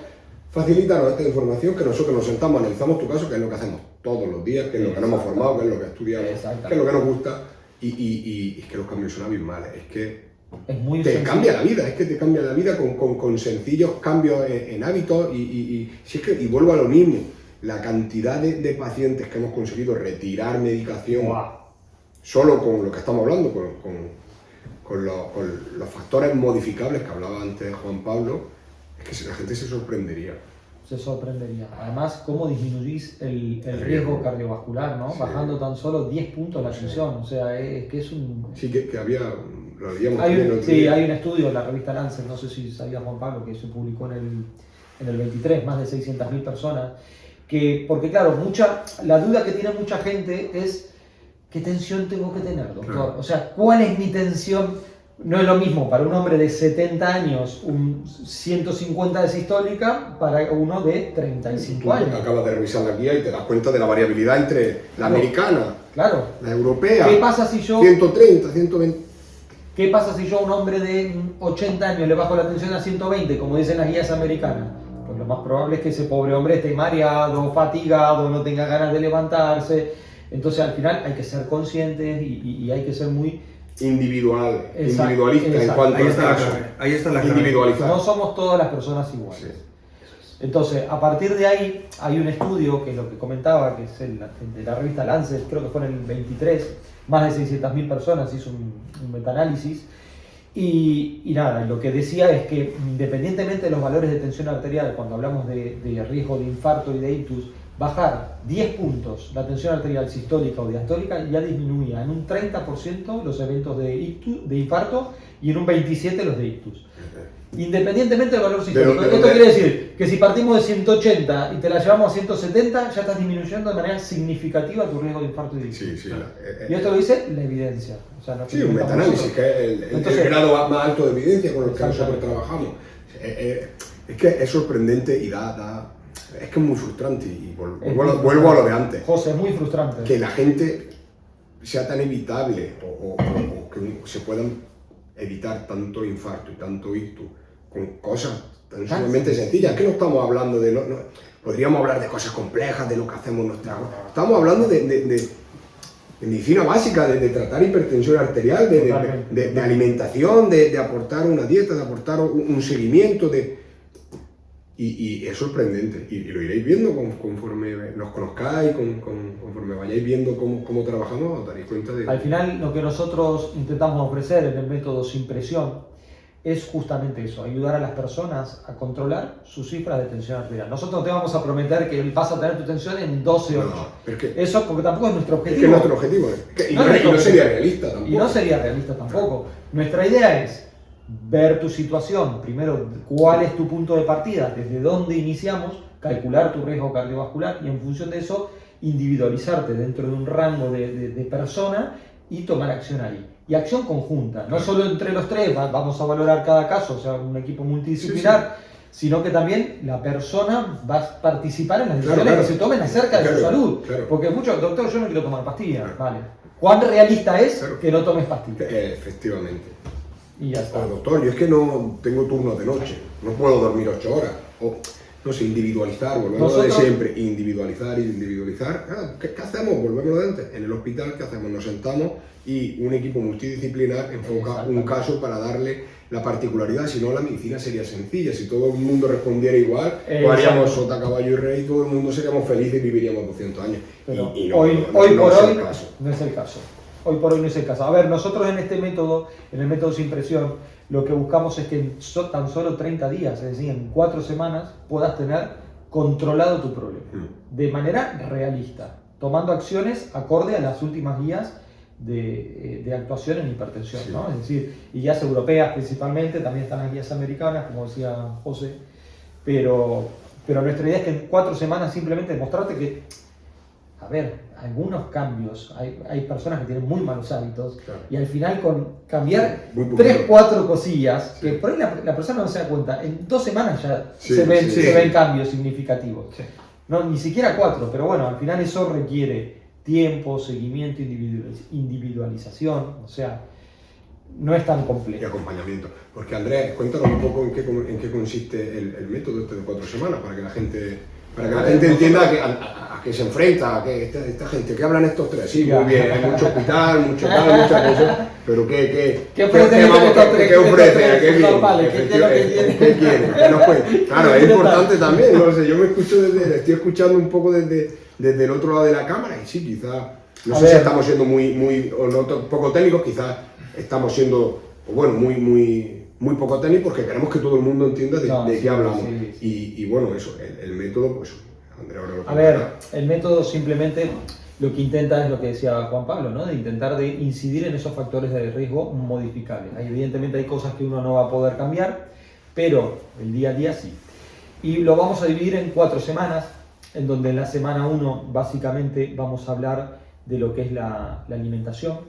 facilítanos esta información que nosotros nos sentamos, analizamos tu caso, que es lo que hacemos todos los días, que es lo que nos hemos formado, que es lo que estudiamos, Exactamente. que es lo que nos gusta, y es que los cambios son abismales, es que es muy te sencillo. cambia la vida, es que te cambia la vida con sencillos cambios en hábitos, si es que, y vuelvo a lo mismo, la cantidad de pacientes que hemos conseguido retirar medicación, Guau. solo con lo que estamos hablando, con los factores modificables que hablaba antes Juan Pablo, es que la gente se sorprendería. Se sorprendería. Además, cómo disminuís el riesgo cardiovascular, ¿no? Sí. Bajando tan solo 10 puntos la Sí. tensión. O sea, es que es un... Sí, que había, lo leíamos Hay también el un, otro sí, día. hay un estudio en la revista Lancet, no sé si sabía Juan Pablo, que se publicó en el 23, más de 600.000 personas, porque claro, la duda que tiene mucha gente es ¿qué tensión tengo que tener, doctor? Claro. O sea, ¿cuál es mi tensión? No es lo mismo para un hombre de 70 años, un 150 de sistólica, para uno de 35 Tú años. acabas de revisar la guía y te das cuenta de la variabilidad entre la Claro. americana, Claro. la europea, ¿Qué pasa si yo... 130, 120. ¿Qué pasa si yo a un hombre de 80 años le bajo la tensión a 120, como dicen las guías americanas? Pues lo más probable es que ese pobre hombre esté mareado, fatigado, no tenga ganas de levantarse. Entonces al final hay que ser conscientes y hay que ser muy individualista en cuanto Ahí al está la caso. clave. Ahí está la clave. Individualizar. No somos todas las personas iguales. Sí. Entonces, a partir de ahí, hay un estudio, que es lo que comentaba, que es de la revista Lancet, creo que fue en el 23, más de 600.000 personas, hizo un metaanálisis. Y nada, lo que decía es que independientemente de los valores de tensión arterial, cuando hablamos de riesgo de infarto y de ictus, bajar 10 puntos la tensión arterial sistólica o diastólica ya disminuía en un 30% los eventos de infarto y en un 27% los de ictus. Independientemente del valor sistólico. Esto quiere decir que si partimos de 180 y te la llevamos a 170, ya estás disminuyendo de manera significativa tu riesgo de infarto y de ictus. Sí, Y esto lo dice la evidencia. O sea, no sí, un metaanálisis, que es el grado más alto de evidencia con el que nosotros trabajamos. Es que es sorprendente y es que es muy frustrante. Y vuelvo a lo de antes. José, es muy frustrante. Que la gente sea tan evitable o que se puedan evitar tanto infarto y tanto ictus con cosas tan sumamente sencillas. Que no estamos hablando de... podríamos hablar de cosas complejas, de lo que hacemos estamos hablando de medicina básica, de tratar hipertensión arterial, de alimentación, de aportar una dieta, de aportar un seguimiento, y es sorprendente. Y lo iréis viendo conforme nos conozcáis, conforme vayáis viendo cómo trabajamos, os daréis cuenta de... Al final, lo que nosotros intentamos ofrecer en el método sin presión es justamente eso, ayudar a las personas a controlar sus cifras de tensión arterial. Nosotros no te vamos a prometer que vas a tener tu tensión en 12/8. Eso porque tampoco es nuestro objetivo. Es que es nuestro objetivo. Y no sería realista tampoco. Y no sería realista tampoco. Nuestra idea es ver tu situación, primero cuál es tu punto de partida, desde dónde iniciamos, calcular tu riesgo cardiovascular y en función de eso individualizarte dentro de un rango de persona y tomar acción ahí. Y acción conjunta, no solo entre los tres, vamos a valorar cada caso, o sea, un equipo multidisciplinar, sino que también la persona va a participar en las decisiones que se tomen acerca de su salud. Porque muchos, doctor, yo no quiero tomar pastillas, vale. ¿Cuán realista es que no tomes pastillas? Efectivamente. Y ya está. Doctor, yo es que no tengo turnos de noche, no puedo dormir 8 horas. O, no sé, individualizar, volvemos a lo de siempre, individualizar. ¿Qué hacemos? Volvemos a lo de antes. En el hospital, ¿qué hacemos? Nos sentamos y un equipo multidisciplinar enfoca un caso para darle la particularidad. Si no, la medicina sería sencilla. Si todo el mundo respondiera igual, haríamos sota, caballo y rey, todo el mundo seríamos felices y viviríamos 200 años. Pero y hoy no es el caso. Hoy por hoy no es el caso. A ver, nosotros en este método, en el método sin presión, lo que buscamos es que en tan solo 30 días, es decir, en 4 semanas, puedas tener controlado tu problema. De manera realista, tomando acciones acorde a las últimas guías de actuación en hipertensión, ¿no? Es decir, y guías europeas principalmente, también están las guías americanas, como decía José, pero nuestra idea es que en 4 semanas simplemente demostrarte que, a ver, algunos cambios, hay personas que tienen muy malos hábitos, y al final con cambiar 3-4 cosillas, que por ahí la persona no se da cuenta, en 2 semanas ya se ven cambios significativos. No, ni siquiera 4, pero bueno, al final eso requiere tiempo, seguimiento, individualización, o sea, no es tan complejo. Y acompañamiento. Porque Andrés, cuéntanos un poco en qué consiste el método este de 4 semanas, para que la gente entienda a qué se enfrenta, a que esta gente, ¿qué hablan estos tres? Sí, muy bien, hay mucho hospital, muchas cosas, pero ¿qué ofrecen? ¿Qué quieren? Claro, es importante también, no sé, yo me escucho estoy escuchando un poco desde el otro lado de la cámara, y sí, quizás, no sé si estamos siendo muy o no, poco técnicos, quizás estamos siendo, bueno, muy poco técnicos, porque queremos que todo el mundo entienda de qué hablamos. Y bueno, eso, el método, pues, André ahora lo comenta. A ver, el método simplemente lo que intenta es lo que decía Juan Pablo, ¿no? De intentar de incidir en esos factores de riesgo modificables. Evidentemente hay cosas que uno no va a poder cambiar, pero el día a día sí. Y lo vamos a dividir en 4 semanas, en donde en la semana 1 básicamente vamos a hablar de lo que es la alimentación,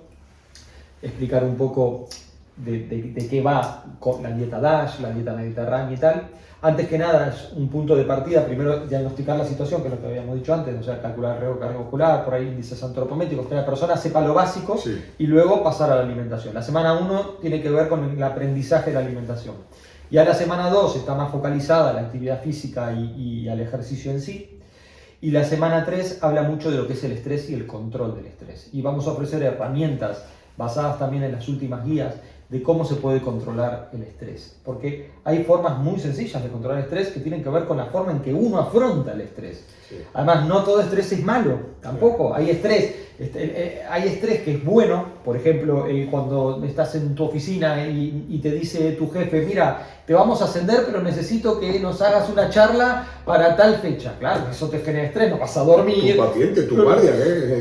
explicar un poco de qué va con la dieta DASH, la dieta mediterránea y tal. Antes que nada es un punto de partida, primero diagnosticar la situación, que es lo que habíamos dicho antes, o sea, calcular el riesgo cardiovascular, por ahí índices antropométricos, que la persona sepa lo básico, y luego pasar a la alimentación. La semana 1 tiene que ver con el aprendizaje de la alimentación. Ya la semana 2 está más focalizada a la actividad física y al ejercicio en sí. Y la semana 3 habla mucho de lo que es el estrés y el control del estrés. Y vamos a ofrecer herramientas basadas también en las últimas guías de cómo se puede controlar el estrés. Porque hay formas muy sencillas de controlar el estrés que tienen que ver con la forma en que uno afronta el estrés. Sí. Además, no todo estrés es malo, tampoco. Hay estrés que es bueno. Por ejemplo, cuando estás en tu oficina y te dice tu jefe, mira, te vamos a ascender, pero necesito que nos hagas una charla para tal fecha. Claro, eso te genera estrés, no vas a dormir. Tu paciente, tu guardia.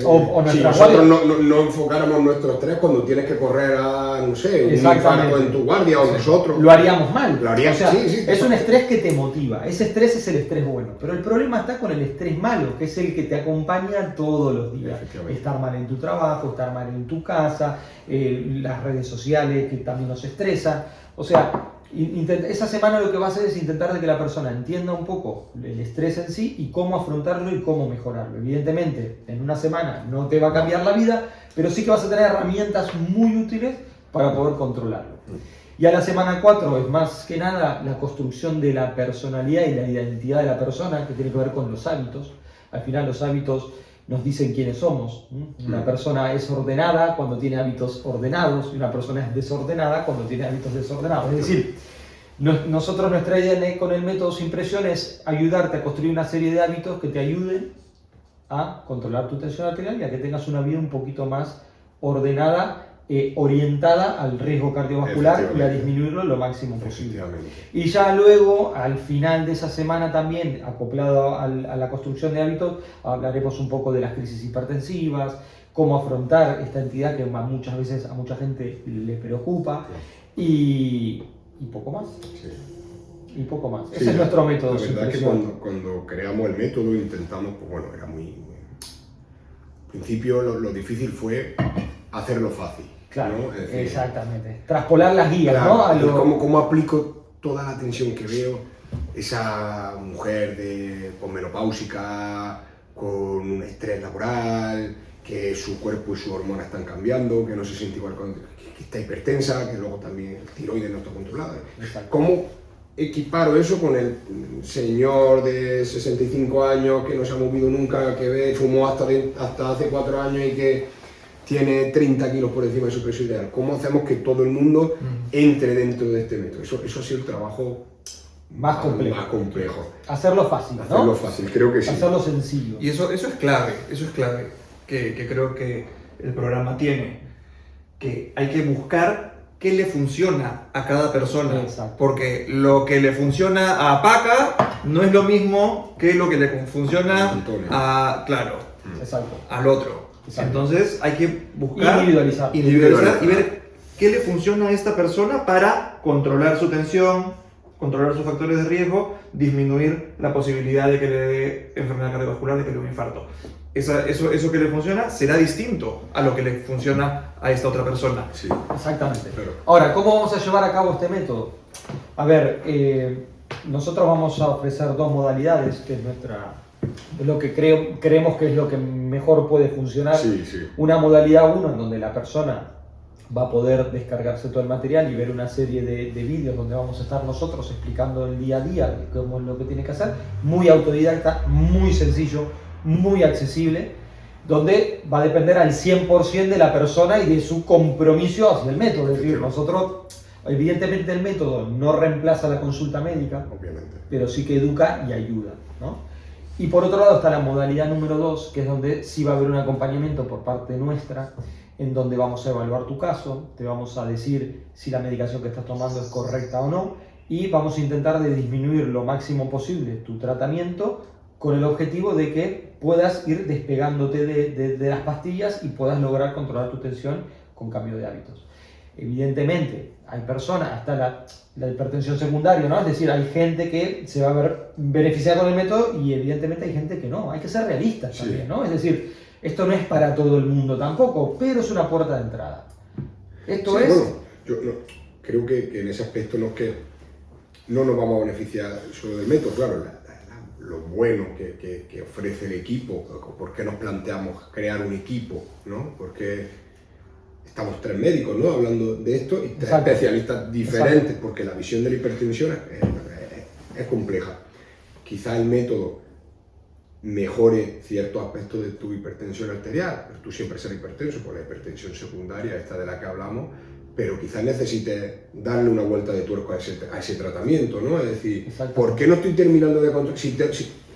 O si nosotros no enfocáramos nuestro estrés cuando tienes que correr a, no sé, un infarto en tu guardia o nosotros. Lo haríamos mal. Lo haríamos, o sea, sí, es un estrés que te motiva. Ese estrés es el estrés bueno. Pero el problema está con el estrés malo, que es el que te acompaña todos los días. Estar mal en tu trabajo, estar mal en tu casa, las redes sociales que también nos estresan. O sea, esa semana lo que va a hacer es intentar de que la persona entienda un poco el estrés en sí y cómo afrontarlo y cómo mejorarlo. Evidentemente, en una semana no te va a cambiar la vida, pero sí que vas a tener herramientas muy útiles para poder controlarlo. Y a la semana 4 es más que nada la construcción de la personalidad y la identidad de la persona, que tiene que ver con los hábitos. Al final los hábitos nos dicen quiénes somos. Una persona es ordenada cuando tiene hábitos ordenados y una persona es desordenada cuando tiene hábitos desordenados. Es decir, nosotros nuestra idea con el método Sin Presión es ayudarte a construir una serie de hábitos que te ayuden a controlar tu tensión arterial y a que tengas una vida un poquito más ordenada, orientada al riesgo cardiovascular y a disminuirlo lo máximo posible. Y ya luego, al final de esa semana también, acoplado a la construcción de hábitos, hablaremos un poco de las crisis hipertensivas, cómo afrontar esta entidad que muchas veces a mucha gente le preocupa y poco más. Sí. Y poco más. Ese es nuestro método. La verdad es que cuando creamos el método intentamos, pues bueno, era muy... Al principio lo difícil fue hacerlo fácil. Claro, ¿no? Es decir, traspolar traspolar las guías, claro, ¿no? ¿Cómo aplico toda la tensión que veo? Esa mujer de posmenopáusica con un estrés laboral, que su cuerpo y su hormona están cambiando, que no se siente igual que está hipertensa, que luego también el tiroides no está controlado. Exacto. ¿Cómo equiparo eso con el señor de 65 años que no se ha movido nunca, que fumó hasta hace 4 años y que tiene 30 kilos por encima de su peso ideal? ¿Cómo hacemos que todo el mundo entre dentro de este método? Eso ha sido el trabajo más complejo. Hacerlo fácil, ¿no? Hacerlo fácil, creo que sí. Hacerlo sencillo. Y eso es clave, que creo que el programa tiene, que hay que buscar qué le funciona a cada persona. Exacto. Porque lo que le funciona a Paca no es lo mismo que lo que le funciona a, claro, exacto, al otro. Exacto. Entonces hay que buscar, individualizar y ver qué le funciona a esta persona para controlar su tensión, controlar sus factores de riesgo, disminuir la posibilidad de que le dé enfermedad cardiovascular, de que le dé un infarto. Eso que le funciona será distinto a lo que le funciona a esta otra persona. Sí. Exactamente. Claro. Ahora, ¿cómo vamos a llevar a cabo este método? A ver, nosotros vamos a ofrecer 2 modalidades, que es lo que creemos que es lo que mejor puede funcionar. Sí, sí. Una modalidad 1 en donde la persona va a poder descargarse todo el material y ver una serie de vídeos donde vamos a estar nosotros explicando el día a día cómo es lo que tiene que hacer, muy autodidacta, muy sencillo, muy accesible, donde va a depender al 100% de la persona y de su compromiso hacia el método. Es decir, nosotros, evidentemente el método no reemplaza la consulta médica, obviamente, pero sí que educa y ayuda, ¿no? Y por otro lado está la modalidad número 2, que es donde sí va a haber un acompañamiento por parte nuestra, en donde vamos a evaluar tu caso, te vamos a decir si la medicación que estás tomando es correcta o no, y vamos a intentar de disminuir lo máximo posible tu tratamiento con el objetivo de que puedas ir despegándote de las pastillas y puedas lograr controlar tu tensión con cambio de hábitos. Evidentemente, hay personas, hasta la hipertensión secundaria, ¿no? Es decir, hay gente que se va a ver beneficiada con el método y evidentemente hay gente que no. Hay que ser realistas también, ¿no? Es decir, esto no es para todo el mundo tampoco, pero es una puerta de entrada. Esto es... Bueno, yo creo que en ese aspecto no nos vamos a beneficiar solo del método, claro, lo bueno que ofrece el equipo, por qué nos planteamos crear un equipo, ¿no? Porque estamos 3 médicos, ¿no? Hablando de esto y 3 especialistas diferentes, porque la visión de la hipertensión es compleja. Quizá el método mejore ciertos aspectos de tu hipertensión arterial. Pero tú siempre serás hipertenso por la hipertensión secundaria, esta de la que hablamos, pero quizás necesites darle una vuelta de tuerca a ese tratamiento, ¿no? Es decir, ¿por qué no estoy terminando de controlar? Si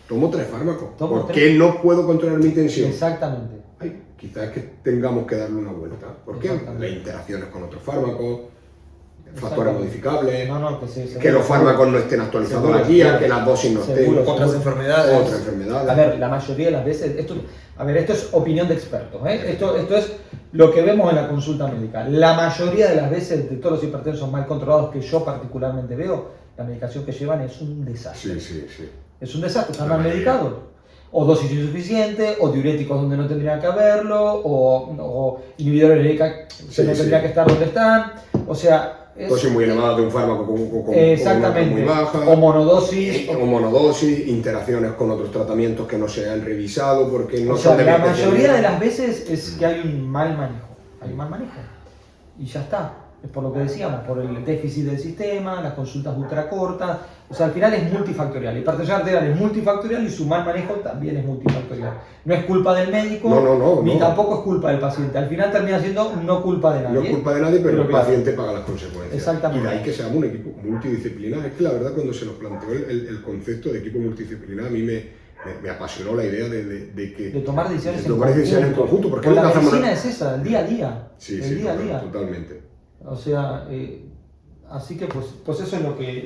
tomo 3 fármacos, ¿por qué no puedo controlar mi tensión? Exactamente. Ay, quizás es que tengamos que darle una vuelta. ¿Por qué? Las interacciones con otros fármacos, factores modificables, que los fármacos no estén actualizados a la guía, que las dosis no estén, otras enfermedades. A ver, la mayoría de las veces, esto es opinión de expertos, ¿eh? Esto es lo que vemos en la consulta médica. La mayoría de las veces, de todos los hipertensos mal controlados que yo particularmente veo, la medicación que llevan es un desastre. Sí. Es un desastre, están mal medicados. O dosis insuficiente, o diuréticos donde no tendría que haberlo, o inhibidores de ECA que no tendría que estar donde están. O sea, dosis muy elevada de un fármaco con exactamente, muy baja, o monodosis, interacciones con otros tratamientos que no se han revisado porque no son de la mayoría de las veces es que hay un mal manejo, y ya está. Es por lo que decíamos, por el déficit del sistema, las consultas ultracortas. O sea, al final es multifactorial. La hipertensión arterial es multifactorial y su mal manejo también es multifactorial. No es culpa del médico, ni tampoco es culpa del paciente. Al final termina siendo no culpa de nadie. No es culpa de nadie, pero el paciente paga las consecuencias. Exactamente. Y de ahí que seamos un equipo multidisciplinar. Es que la verdad, cuando se nos planteó el concepto de equipo multidisciplinar, a mí me apasionó la idea de tomar decisiones en conjunto. Porque la medicina es esa, el día a día. Día a día. Totalmente. O sea, así que pues eso es lo que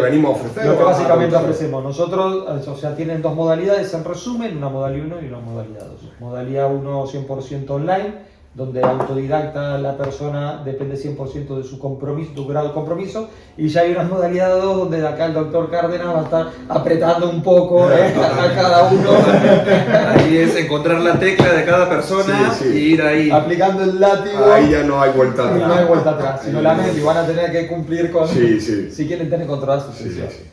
venimos a ofrecer. Lo que básicamente ofrecemos. Nosotros, o sea, tienen 2 modalidades en resumen, una modalidad 1 y una modalidad 2. Modalidad 1 100% online, donde autodidacta la persona depende 100% de su compromiso, tu grado de compromiso, y ya hay una modalidad 2 donde acá el doctor Cárdenas va a estar apretando un poco a cada uno. Ahí es encontrar la tecla de cada persona y ir ahí. Aplicando el látigo. Ahí ya no hay vuelta atrás. No hay vuelta atrás, sino la mente, y van a tener que cumplir con... Si quieren tener controlada su tensión. Sí.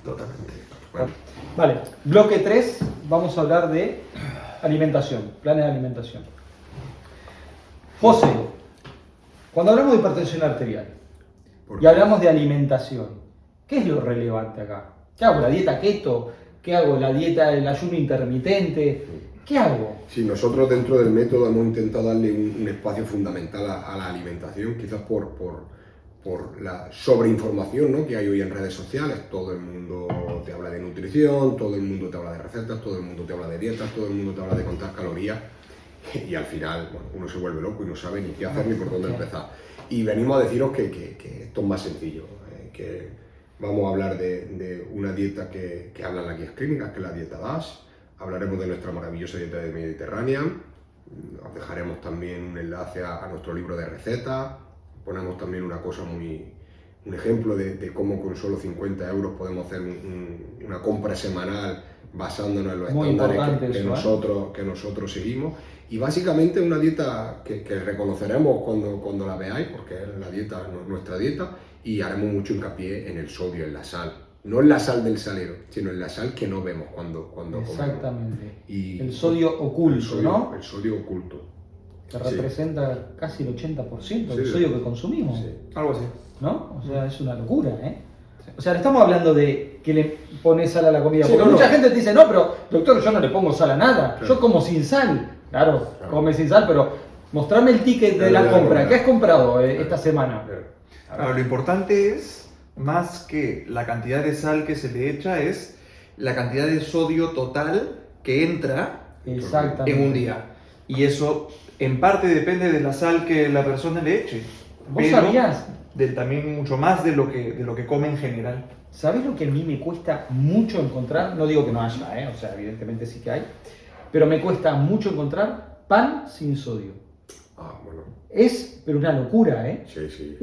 Totalmente. Bueno. Vale, bloque 3, vamos a hablar de alimentación, planes de alimentación. José, cuando hablamos de hipertensión arterial y hablamos de alimentación, ¿qué es lo relevante acá? ¿Qué hago? ¿La dieta keto? ¿Qué hago? ¿La dieta del ayuno intermitente? ¿Qué hago? Sí, nosotros dentro del método hemos intentado darle un espacio fundamental a la alimentación, quizás por la sobreinformación, ¿no?, que hay hoy en redes sociales. Todo el mundo te habla de nutrición, todo el mundo te habla de recetas, todo el mundo te habla de dietas, todo el mundo te habla de contar calorías. Y al final, uno se vuelve loco y no sabe ni qué hacer ni por dónde empezar. Y venimos a deciros que esto es más sencillo, que vamos a hablar de una dieta que habla en las guías clínicas, que es la dieta DASH. Hablaremos de nuestra maravillosa dieta de Mediterránea. Os dejaremos también un enlace a nuestro libro de recetas. Ponemos también un ejemplo de cómo con solo 50 euros podemos hacer una compra semanal basándonos en los estándares que nosotros seguimos. Y básicamente una dieta que reconoceremos cuando la veáis, porque es la dieta, nuestra dieta, y haremos mucho hincapié en el sodio, en la sal. No en la sal del salero, sino en la sal que no vemos cuando Exactamente. Y el sodio oculto, ¿no? El sodio oculto. Que representa casi el 80% del sodio que consumimos. Sí. Algo así. ¿No? O sea, es una locura, ¿eh? O sea, le estamos hablando de que le pones sal a la comida. Porque mucha gente te dice, no, pero doctor, yo no le pongo sal a nada. Claro. Yo como sin sal. Claro, come sin sal, pero mostrame el ticket de la compra. ¿Qué has comprado esta semana? Ahora, lo importante es, más que la cantidad de sal que se le echa, es la cantidad de sodio total que entra en un día. Y eso, en parte, depende de la sal que la persona le eche. ¿Vos sabías? También mucho más de lo que come en general. ¿Sabés lo que a mí me cuesta mucho encontrar? No digo que no haya, o sea, evidentemente sí que hay. Pero me cuesta mucho encontrar pan sin sodio. Bueno. Es, pero una locura, ¿eh? Sí.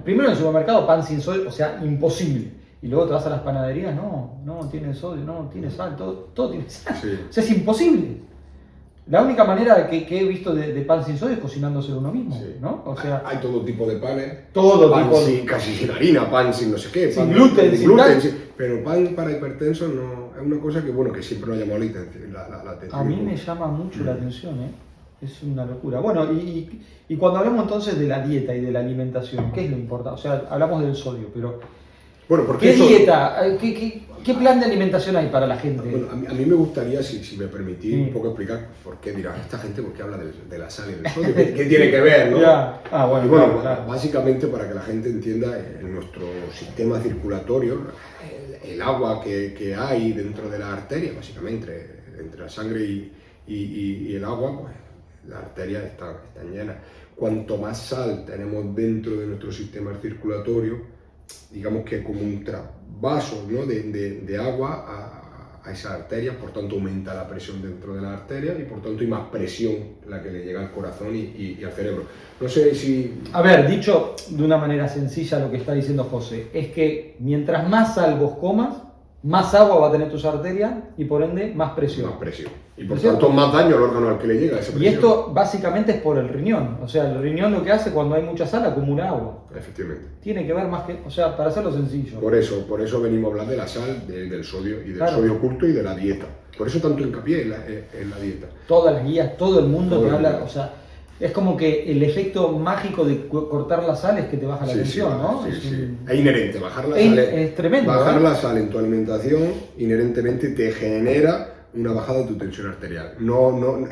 Primero en el supermercado, pan sin sodio, o sea, imposible. Y luego te vas a las panaderías, no tiene sodio, no tiene sal, todo tiene sal. Sí. O sea, es imposible. La única manera que he visto de pan sin sodio es cocinándoselo uno mismo, ¿no? O sea, hay todo tipo de panes. Pan casi sin harina, pan sin no sé qué. Sin gluten. Pero pan para hipertensos no, es una cosa que siempre nos ha llamado la atención. A mí me llama mucho la atención, ¿eh? Es una locura. Bueno, y cuando hablamos entonces de la dieta y de la alimentación, ¿qué es lo importante? O sea, hablamos del sodio, pero Bueno, porque ¿Qué eso... dieta? ¿Qué plan de alimentación hay para la gente? Bueno, a mí me gustaría, si me permitís, un poco explicar por qué dirá esta gente, por qué habla de la sal y del sodio, qué tiene que ver, ¿no? Ya. Ah, bueno, Y bueno, claro. básicamente para que la gente entienda, en nuestro sistema circulatorio, el agua que hay dentro de la arteria, básicamente entre la sangre y el agua, pues las arterias están llenas. Cuanto más sal tenemos dentro de nuestro sistema circulatorio, digamos que como un trasvaso, ¿no? de agua a esas arterias, por tanto aumenta la presión dentro de las arterias y por tanto hay más presión la que le llega al corazón y al cerebro. No sé si... A ver, dicho de una manera sencilla lo que está diciendo José, es que mientras más sal vos comas, más agua va a tener tus arterias y por ende más presión. Más presión. Y por ¿Es cierto? tanto más daño al órgano al que le llega esa presión. Y esto básicamente es por el riñón. O sea, el riñón lo que hace cuando hay mucha sal acumula agua. Efectivamente. Tiene que ver más que... O sea, para hacerlo sencillo. Por eso venimos a hablar de la sal, del sodio y del Claro. sodio oculto y de la dieta. Por eso tanto hincapié en la dieta. Todas las guías, todo el mundo Todo te el habla... mundo. O sea, es como que el efecto mágico de cortar la sal es que te baja la Sí, tensión, sí, ¿no? sí, Es sí. un- Es inherente, bajar la Es- sal es tremendo, Bajar ¿eh? la sal en tu alimentación inherentemente te genera una bajada de tu tensión arterial.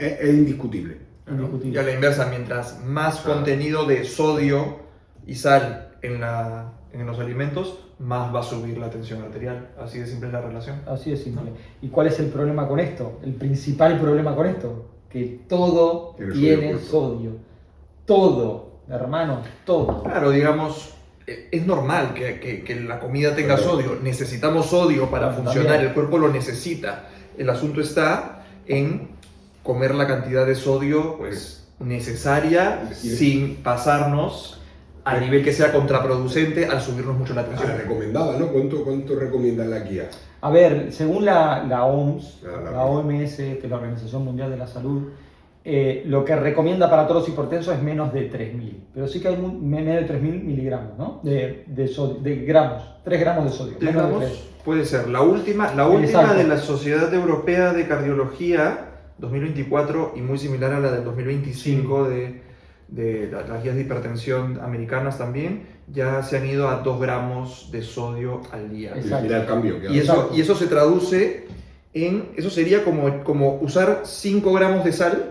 Es indiscutible. Indiscutible. Y a la inversa, mientras más Claro. contenido de sodio y sal en los alimentos, más va a subir la tensión arterial. Así de simple es la relación. Así de simple. ¿Y cuál es el problema con esto? El principal problema con esto, que todo Tiene tiene sodio sodio. Todo, hermano, todo. Claro, digamos, es normal que la comida tenga Claro. sodio. Necesitamos sodio para Claro, funcionar, también. el cuerpo lo necesita. El asunto está en comer la cantidad de sodio pues, necesaria Y- sin pasarnos a nivel que sea contraproducente al subirnos mucho la tensión. La recomendada, ¿no? ¿Cuánto recomiendan la guía? A ver, según la OMS, La- la OMS, que es la Organización Mundial de la Salud, lo que recomienda para todos los hipertensos es menos de 3.000. Pero sí que hay menos de 3.000 miligramos, ¿no? De gramos, 3 gramos de sodio. menos de Digamos, 3. puede ser la última Exacto. de la Sociedad Europea de Cardiología 2024 y muy similar a la del 2025 de las guías de hipertensión americanas también, ya se han ido a 2 gramos de sodio al día. Exacto. Mira el cambio que Y hace. eso se traduce en, eso sería como usar 5 gramos de sal,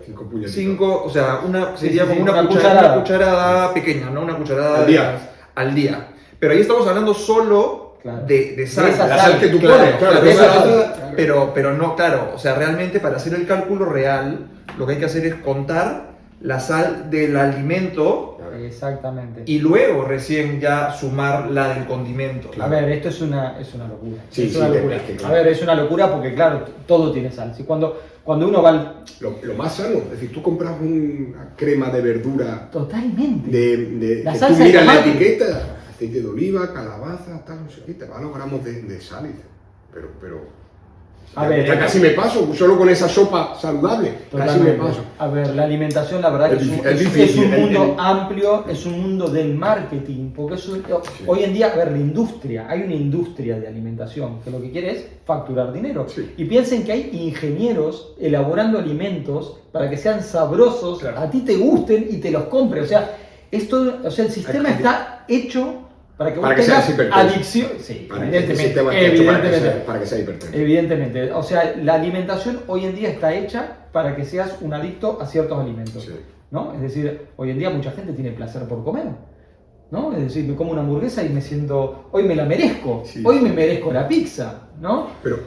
5 puñetitos. 5, o sea, sería sí, como una una cucharada. cucharada pequeña, ¿no? Una cucharada Al día. al día. Pero ahí estamos hablando solo Claro. de sal. De esa La sal que tú Claro, pones, claro. de esa esa sal, sal, pero no, claro, o sea, realmente para hacer el cálculo real, lo que hay que hacer es contar la sal del alimento Exactamente. y luego recién ya sumar la del condimento. A ver, esto es una locura. Sí, es sí, una te- locura. es que A claro. ver, es una locura porque, claro, todo tiene sal. Si cuando uno va al... Lo más sano, es decir, tú compras una crema de verdura Totalmente. que La tú salsa de miras la tomate. etiqueta, aceite de oliva, calabaza, tal, no sé qué, te va a los gramos de sal y dices, pero A ver, ya casi me paso, solo con esa sopa saludable, casi me Totalmente. paso. A ver, la alimentación, la verdad, Es que es difícil, un mundo el- amplio, es un mundo del marketing, porque hoy en día, a ver, la industria, hay una industria de alimentación que lo que quiere es facturar dinero. Sí. Y piensen que hay ingenieros elaborando alimentos para que sean sabrosos, Claro. a ti te gusten y te los compres. O sea, el sistema Hay- está hecho para que vos Para que seas tengas hipertenso. adicción. Sí, Para que evidentemente. el sistema esté hecho Evidentemente. para que sea hipertenso. Evidentemente, o sea, la alimentación hoy en día está hecha para que seas un adicto a ciertos alimentos, Sí. ¿no? Es decir, hoy en día mucha gente tiene placer por comer, ¿no? Es decir, me como una hamburguesa y me siento, hoy me la merezco, Sí, hoy sí. me merezco la pizza, ¿no? Pero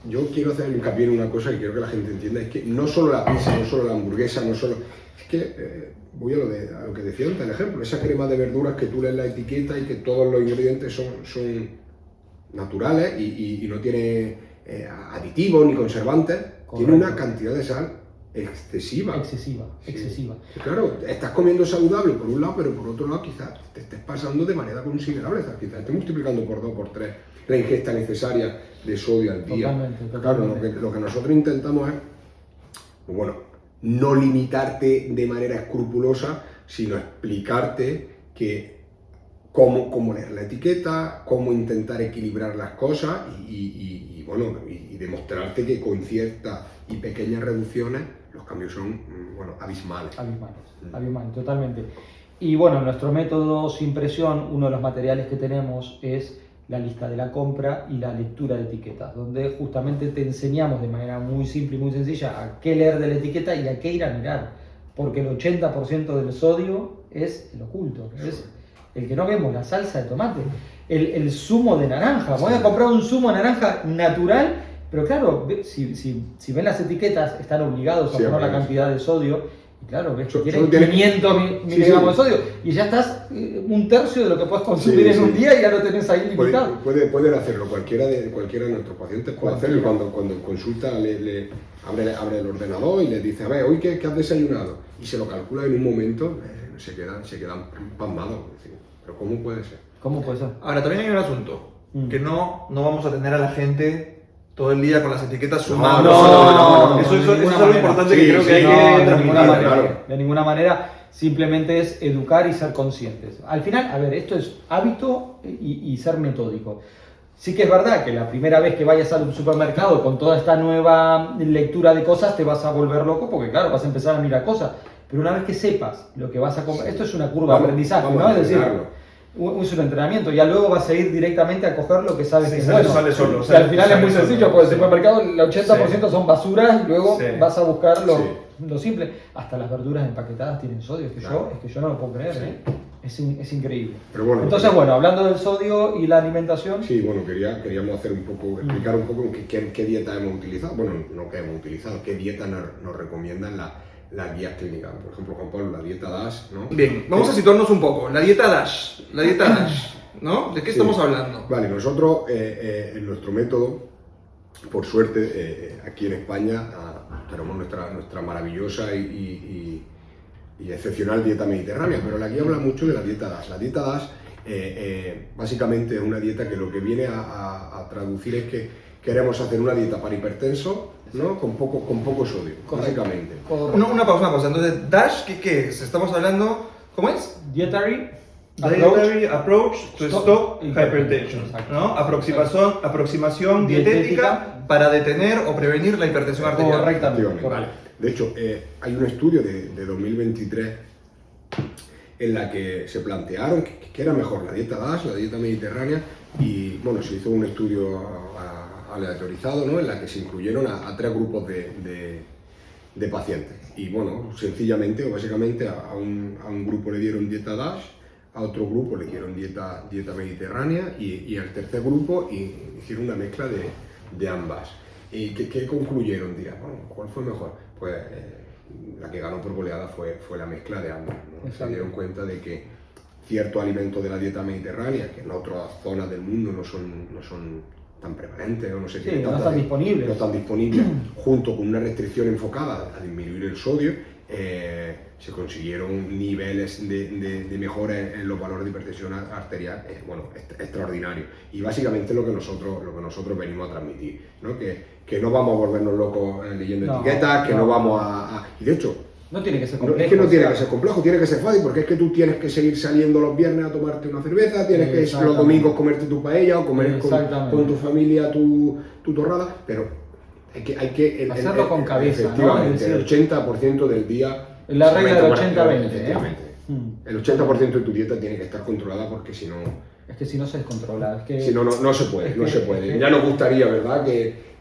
yo quiero hacer hincapié en una cosa que quiero que la gente entienda, es que no solo la pizza, no solo la hamburguesa, no solo... Es que voy a lo que decía antes, el ejemplo, esa crema de verduras que tú lees la etiqueta y que todos los ingredientes son naturales y no tiene aditivos ni conservantes, tiene una cantidad de sal excesiva. Excesiva, Sí. excesiva. Claro, estás comiendo saludable por un lado, pero por otro lado quizás te estés pasando de manera considerable, o sea, quizás estés multiplicando por 2, por 3 la ingesta necesaria de sodio al día. Totalmente, Claro, totalmente. lo que nosotros intentamos es, pues bueno, no limitarte de manera escrupulosa, sino explicarte que cómo leer la etiqueta, cómo intentar equilibrar las cosas y bueno, y demostrarte que con ciertas y pequeñas reducciones los cambios son, bueno, abismales. Abismales, abismales, totalmente. Y bueno, nuestro método sin presión, uno de los materiales que tenemos es la lista de la compra y la lectura de etiquetas, donde justamente te enseñamos de manera muy simple y muy sencilla a qué leer de la etiqueta y a qué ir a mirar, porque el 80% del sodio es el oculto, es el que no vemos, la salsa de tomate, el zumo de naranja. Voy a comprar un zumo de naranja natural, pero claro, si ven las etiquetas, están obligados a poner la cantidad de sodio. Y claro, ves que tiene 500 miligramos de sodio y ya estás un tercio de lo que puedes consumir en un día y ya lo tenés ahí limitado. Pueden hacerlo, cualquiera de nuestros pacientes puede hacerlo. Y cuando consulta abre el ordenador y le dice, a ver, hoy ¿qué has desayunado? Y se lo calcula en un momento, se quedan pasmados. Pero ¿cómo puede ser? ¿Cómo puede ser? Ahora, también hay un asunto, que no vamos a tener a la gente todo el día con las etiquetas sumando. No, eso es algo importante que creo que hay que transmitir. De ninguna manera, simplemente es educar y ser conscientes. Al final, a ver, esto es hábito y ser metódico. Sí que es verdad que la primera vez que vayas al supermercado con toda esta nueva lectura de cosas te vas a volver loco porque claro, vas a empezar a mirar cosas. Pero una vez que sepas lo que vas a comprar, esto es una curva de aprendizaje, ¿no? Es decir, es un entrenamiento, ya luego vas a ir directamente a coger lo que sabes que es bueno. Sale solo, o sea, al final es muy sencillo, porque en el supermercado el 80% son basuras y luego vas a buscar lo simple. Hasta las verduras empaquetadas tienen sodio, es que yo no lo puedo creer, ¿eh? Es increíble. Pero bueno, entonces, hablando del sodio y la alimentación... Sí, bueno, queríamos hacer explicar un poco qué dieta hemos utilizado. Bueno, no qué hemos utilizado, qué dieta nos recomiendan las guías clínicas. Por ejemplo, Juan Pablo, la dieta DASH, ¿no? Bien, vamos a situarnos un poco. La dieta DASH, ¿no? ¿De qué estamos hablando? Vale, nosotros en nuestro método, por suerte, aquí en España tenemos nuestra maravillosa y excepcional dieta mediterránea, pero la guía habla mucho de la dieta DASH. La dieta DASH básicamente es una dieta que lo que viene a traducir es que queremos hacer una dieta para hipertensos, ¿no? Con poco sodio, básicamente. Una pausa. Entonces, DASH, ¿qué es? Estamos hablando, ¿cómo es? Dietary Approach to Stop Hypertension, ¿no? Aproximación dietética para detener o prevenir la hipertensión arterial. Correctamente. Vale. De hecho, hay un estudio de 2023 en la que se plantearon que era mejor la dieta DASH, la dieta mediterránea, y bueno, se hizo un estudio aleatorizado, ¿no? En la que se incluyeron a 3 grupos de pacientes. Y bueno, sencillamente o básicamente a un grupo le dieron dieta DASH, a otro grupo le dieron dieta mediterránea y al tercer grupo hicieron una mezcla de ambas. ¿Y qué concluyeron? Dirán, bueno, ¿cuál fue mejor? Pues la que ganó por goleada fue la mezcla de ambas, ¿no? Se dieron cuenta de que ciertos alimentos de la dieta mediterránea, que en otras zonas del mundo no son tan prevalentes o no están disponibles, junto con una restricción enfocada a disminuir el sodio, se consiguieron niveles de mejora en los valores de hipertensión arterial extraordinarios. Y básicamente lo que nosotros venimos a transmitir, ¿no? Que no vamos a volvernos locos leyendo etiquetas, que no vamos y de hecho, no tiene que ser complejo. Es que no tiene que ser complejo, tiene que ser fácil, porque es que tú tienes que seguir saliendo los viernes a tomarte una cerveza, tienes que los domingos comerte tu paella o comer con tu familia tu torrada, pero hay que hacerlo con cabeza, efectivamente, ¿no? El 80% del día... La regla del 80-20, efectivamente. El 80% de tu dieta tiene que estar controlada porque si no... Es que si no se descontrola, es que... Si no, no se puede. Ya nos gustaría, ¿verdad?, que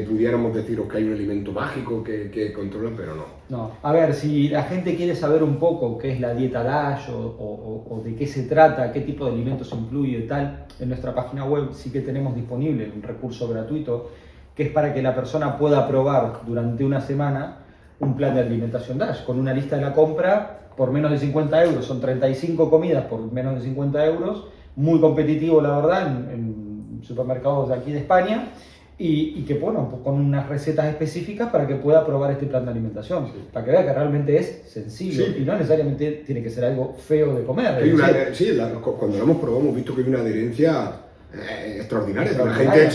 pudiéramos deciros que hay un alimento mágico que controla, pero no. No. A ver, si la gente quiere saber un poco qué es la dieta DASH o de qué se trata, qué tipo de alimentos incluye y tal, en nuestra página web sí que tenemos disponible un recurso gratuito que es para que la persona pueda probar durante una semana un plan de alimentación DASH con una lista de la compra por menos de 50 euros. Son 35 comidas por menos de 50 euros, muy competitivo la verdad en supermercados de aquí de España. Y que bueno, con unas recetas específicas para que pueda probar este plan de alimentación, para que vea que realmente es sencillo y no necesariamente tiene que ser algo feo de comer. Cuando lo hemos probado hemos visto que hay una adherencia extraordinaria. La gente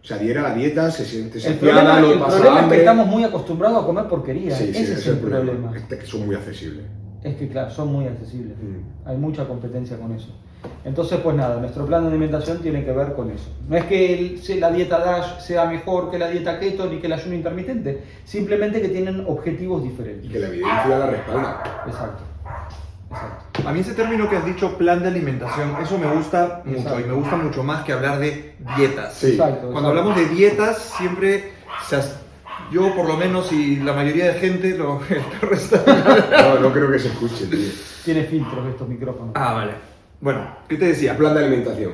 se adhiere a la dieta, se siente saciada, el problema es que estamos muy acostumbrados a comer porquería. Ese es el problema. Que son muy accesibles. Es que claro, son muy accesibles. Hay mucha competencia con eso. Entonces, pues nada, nuestro plan de alimentación tiene que ver con eso. No es que la dieta DASH sea mejor que la dieta keto ni que el ayuno intermitente, simplemente que tienen objetivos diferentes. Y que la evidencia la respalda. Exacto. Exacto. A mí ese término que has dicho, plan de alimentación, eso me gusta mucho. Exacto. Y me gusta mucho más que hablar de dietas. Sí. Exacto. Cuando hablamos de dietas, siempre, yo por lo menos y la mayoría de gente, el perro está... No creo que se escuche, tío. Tiene filtros estos micrófonos. Ah, vale. Bueno, ¿qué te decía? Plan de alimentación.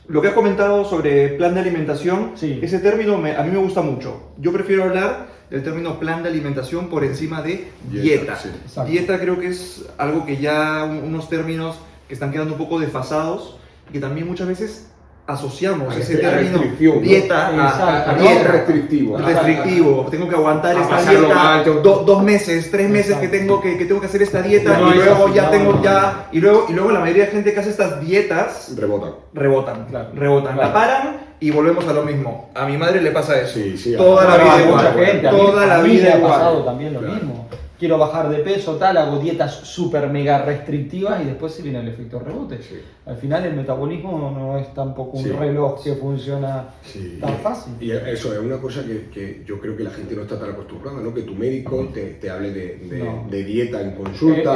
Lo que has comentado sobre plan de alimentación, Sí. ese término a mí me gusta mucho. Yo prefiero hablar del término plan de alimentación por encima de dieta. Sí. Exacto. Dieta creo que es algo que ya, unos términos que están quedando un poco desfasados y que también muchas veces asociamos ese término restricción, ¿no? dieta Exacto. a No es dieta. restrictivo. Restrictivo, tengo que aguantar A esta pasarlo dieta mal. 2 meses, 3 meses Exacto. que tengo que hacer esta dieta No y es luego así, ya no, tengo no, ya y luego la mayoría de gente que hace estas dietas Rebotan. rebotan, Claro. rebotan, Claro. la paran y volvemos a lo mismo. A mi madre le pasa eso. Sí, Toda la Bueno, vida a igual. mucha gente, Toda la a mí vida me ha igual. pasado también lo Claro. mismo. Quiero bajar de peso, tal, hago dietas súper mega restrictivas y después se viene el efecto rebote. Sí. Al final el metabolismo no es tampoco un Sí. reloj que funciona Sí. tan fácil. Y eso es una cosa que yo creo que la gente no está tan acostumbrada, ¿no? Que tu médico te hable No. de dieta en consulta.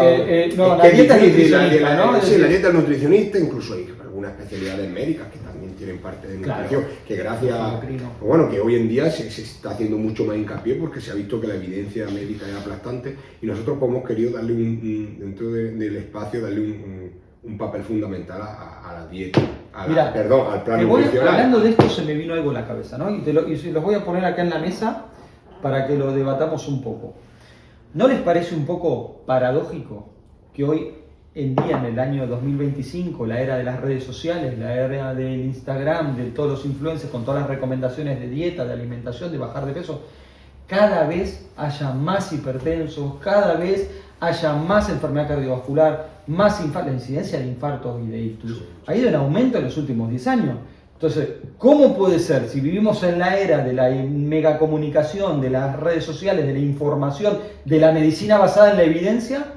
No, la que dieta es difícil, nutricionista, ¿no? Sí, la dieta es nutricionista, incluso hay algunas especialidades médicas que también tienen parte de Claro. nutrición, que gracias, Endocrino. bueno, que hoy en día se está haciendo mucho más hincapié porque se ha visto que la evidencia médica es aplastante y nosotros pues, hemos querido darle dentro del espacio, darle un papel fundamental a la dieta, Mira, al plan te voy, nutricional. hablando de esto se me vino algo a la cabeza, ¿no? Y se los voy a poner acá en la mesa para que lo debatamos un poco. ¿No les parece un poco paradójico que hoy en día, en el año 2025, la era de las redes sociales, la era del Instagram, de todos los influencers con todas las recomendaciones de dieta, de alimentación, de bajar de peso, cada vez haya más hipertensos, cada vez haya más enfermedad cardiovascular, más la incidencia de infartos y de ictus ha ido en aumento en los últimos 10 años. Entonces, ¿cómo puede ser si vivimos en la era de la megacomunicación, de las redes sociales, de la información, de la medicina basada en la evidencia?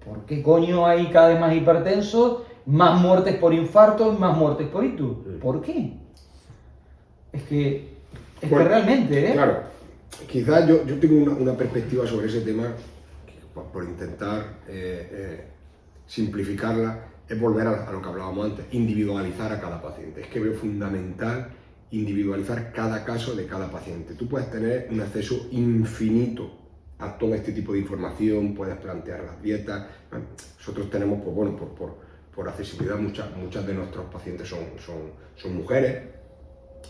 ¿Por qué coño hay cada vez más hipertensos, más muertes por infarto, más muertes por ictus? ¿Por qué? Es que Bueno, realmente, ¿eh? Claro, quizás yo tengo una perspectiva sobre ese tema, por intentar simplificarla, es volver a lo que hablábamos antes, individualizar a cada paciente. Es que veo fundamental individualizar cada caso de cada paciente. Tú puedes tener un acceso infinito a todo este tipo de información, puedes plantear las dietas. Nosotros tenemos, pues bueno, por accesibilidad, muchas de nuestros pacientes son mujeres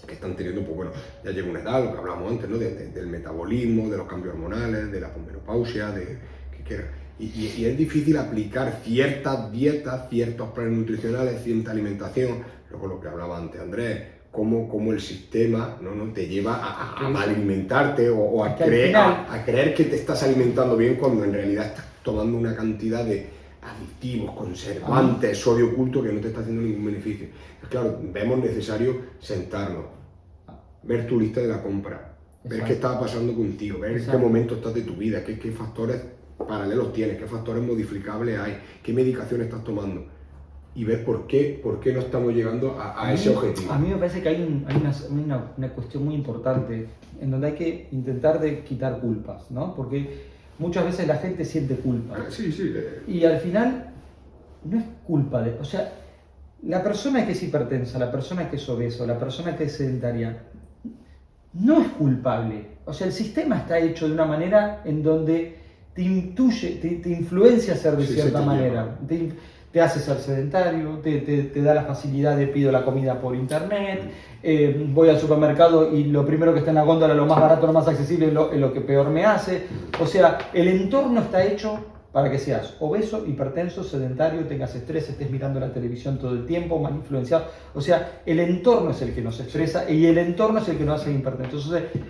que están teniendo, pues bueno, ya llega una edad, lo que hablábamos antes, ¿no? Del metabolismo, de los cambios hormonales, de la posmenopausia, y es difícil aplicar ciertas dietas, ciertos planes nutricionales, cierta alimentación, luego lo que hablaba antes Andrés, cómo el sistema no te lleva a malalimentarte o a creer que te estás alimentando bien cuando en realidad estás tomando una cantidad de aditivos, conservantes, sodio oculto que no te está haciendo ningún beneficio. Pues claro, vemos necesario sentarnos, ver tu lista de la compra, ver qué está pasando contigo, ver en qué momento estás de tu vida, qué factores paralelos tienes, qué factores modificables hay, qué medicación estás tomando y ver por qué no estamos llegando a ese objetivo. A mí me parece que hay una cuestión muy importante en donde hay que intentar de quitar culpas, ¿no? Porque muchas veces la gente siente culpa. Sí. Y al final no es culpa de... O sea, la persona que es hipertensa, la persona que es obeso, la persona que es sedentaria, no es culpable. O sea, el sistema está hecho de una manera en donde te influencia a ser de cierta manera. Te hace ser sedentario, te da la facilidad de pido la comida por internet, voy al supermercado y lo primero que está en la góndola, lo más barato, lo más accesible, es lo que peor me hace. O sea, el entorno está hecho para que seas obeso, hipertenso, sedentario, tengas estrés, estés mirando la televisión todo el tiempo, mal influenciado. O sea, el entorno es el que nos estresa y el entorno es el que nos hace hipertensos. Entonces,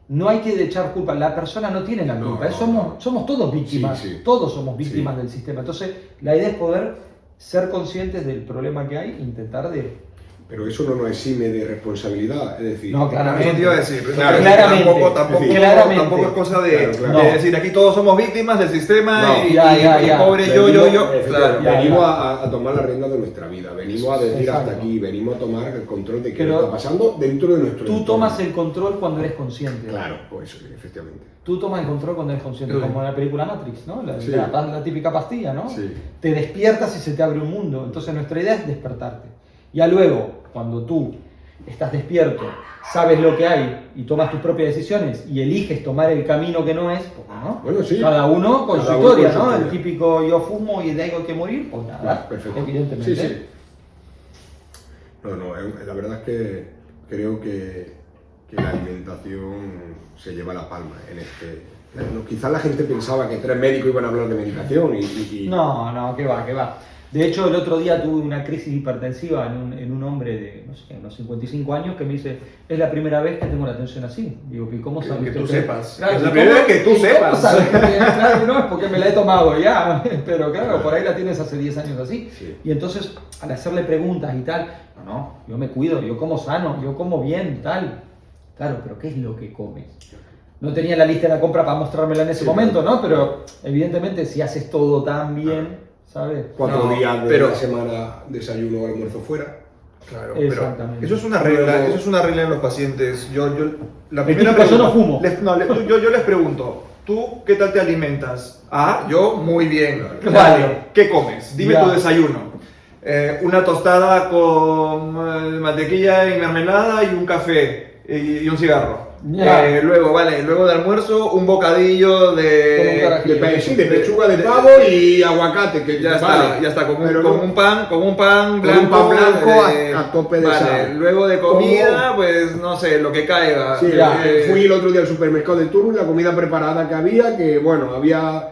no hay que echar culpa, la persona no tiene la culpa, somos todos víctimas, todos somos víctimas del sistema. Entonces, la idea es poder ser conscientes del problema que hay e intentar de pero eso no nos exime de responsabilidad, es decir... No, claramente. Eso te iba a decir. Claro, claramente. Tampoco es cosa de, Claro. de decir aquí todos somos víctimas del sistema No. y Ya. pobre yo. Claro. Venimos a tomar las riendas de nuestra vida, venimos a decir Exacto. hasta aquí, venimos a tomar el control de qué Pero está pasando dentro de nuestro Tú entorno. tomas el control cuando eres consciente. Claro, pues eso, efectivamente. Tú tomas el control cuando eres consciente, Sí. como en la película Matrix, ¿no? Sí. La típica pastilla, ¿no? Sí. Te despiertas y se te abre un mundo. Entonces nuestra idea es despertarte. Ya luego, cuando tú estás despierto, sabes lo que hay y tomas tus propias decisiones y eliges tomar el camino que no es, pues, ¿no? Bueno, sí. Cada uno con Cada su uno historia, con su ¿no? El historia. típico yo fumo y de ahí hay que morir, pues nada, Claro, perfecto. evidentemente. Sí, sí. No, la verdad es que creo que la alimentación se lleva la palma en este... No, quizás la gente pensaba que 3 médicos iban a hablar de medicación y... No, que va. De hecho, el otro día tuve una crisis hipertensiva en un hombre de, no sé, unos 55 años que me dice, es la primera vez que tengo la tensión así. Digo, ¿y cómo sabes? Que tú sepas. Claro, Es la ¿y primera cómo- vez que tú y cómo sepas. sabes? Claro, no, es porque me la he tomado ya, pero claro, por ahí la tienes hace 10 años así. Sí. Y entonces, al hacerle preguntas y tal, no, yo me cuido, yo como sano, yo como bien y tal. Claro, pero ¿qué es lo que comes? No tenía la lista de la compra para mostrármela en ese Sí, momento, ¿no? Pero evidentemente si haces todo tan bien, ¿sabes? 4 No, días de pero- la semana desayuno o almuerzo fuera. Claro, Exactamente. pero eso es una regla, eso es una regla en los pacientes. La El primera típico, yo no pregunta- fumo. yo les pregunto, ¿tú qué tal te alimentas? Ah, yo muy bien. Claro. Vale, ¿qué comes? Dime Ya. tu desayuno. Una tostada con mantequilla y mermelada y un café y un cigarro. Ya. Luego de almuerzo, un bocadillo Con un de... carajillo. De pechuga de pavo y aguacate, que Ya vale. está, ya está, Pero con no- un pan Con blanco. un pan blanco a tope de vale, sal. luego de comida, pues no sé, lo que caiga. Sí, Ya. fui el otro día al supermercado de turno y la comida preparada que había, que bueno, había...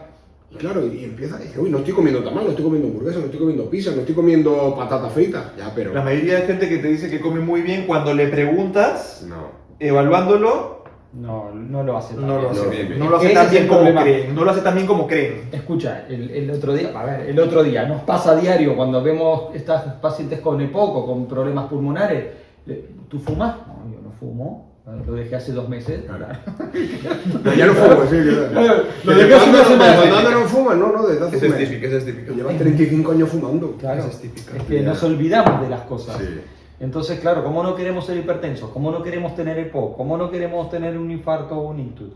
Y claro, y empieza, y dice, uy, no estoy comiendo tamal, no estoy comiendo hamburguesa, no estoy comiendo pizza, no estoy comiendo patatas fritas. Ya, pero... La mayoría de gente que te dice que come muy bien, cuando le preguntas, No. evaluándolo, No lo hace tan no lo bien. hace No, bien. bien. No lo hace Ese tan es bien el como problema. creen. No lo hace tan bien como creen. Escucha, el otro día, nos pasa a diario cuando vemos estas pacientes con EPOC o con problemas pulmonares. ¿Tú fumas? No, yo no fumo. Lo dejé hace 2 meses. No, ya no fumo, sí, claro. Lo dejé hace una semana. ¿Cuándo no fumas? No, desde hace Esa un es mes. típica, esa es típica. Llevas 35 años fumando. Claro, Esa es típica. es que nos olvidamos de las cosas. Sí. Entonces, claro, ¿cómo no queremos ser hipertensos? ¿Cómo no queremos tener EPOC? ¿Cómo no queremos tener un infarto o un ictus?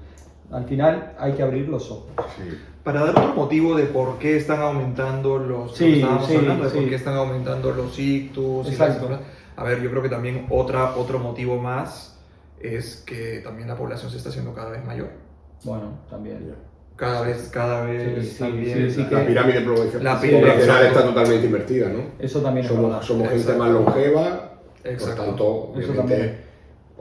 Al final hay que abrir los ojos. Sí. Para dar un motivo de por qué están aumentando los... Sí, lo que estábamos sí, hablando, de sí. por qué están aumentando los ictus y Exacto. las... A ver, yo creo que también otro motivo más es que también la población se está haciendo cada vez mayor. Bueno, también. Cada vez Sí, también... sí, La pirámide poblacional La pirámide. está totalmente invertida, ¿no? Eso también es verdad. Somos gente Exacto. más longeva, Exacto. por tanto, Eso obviamente,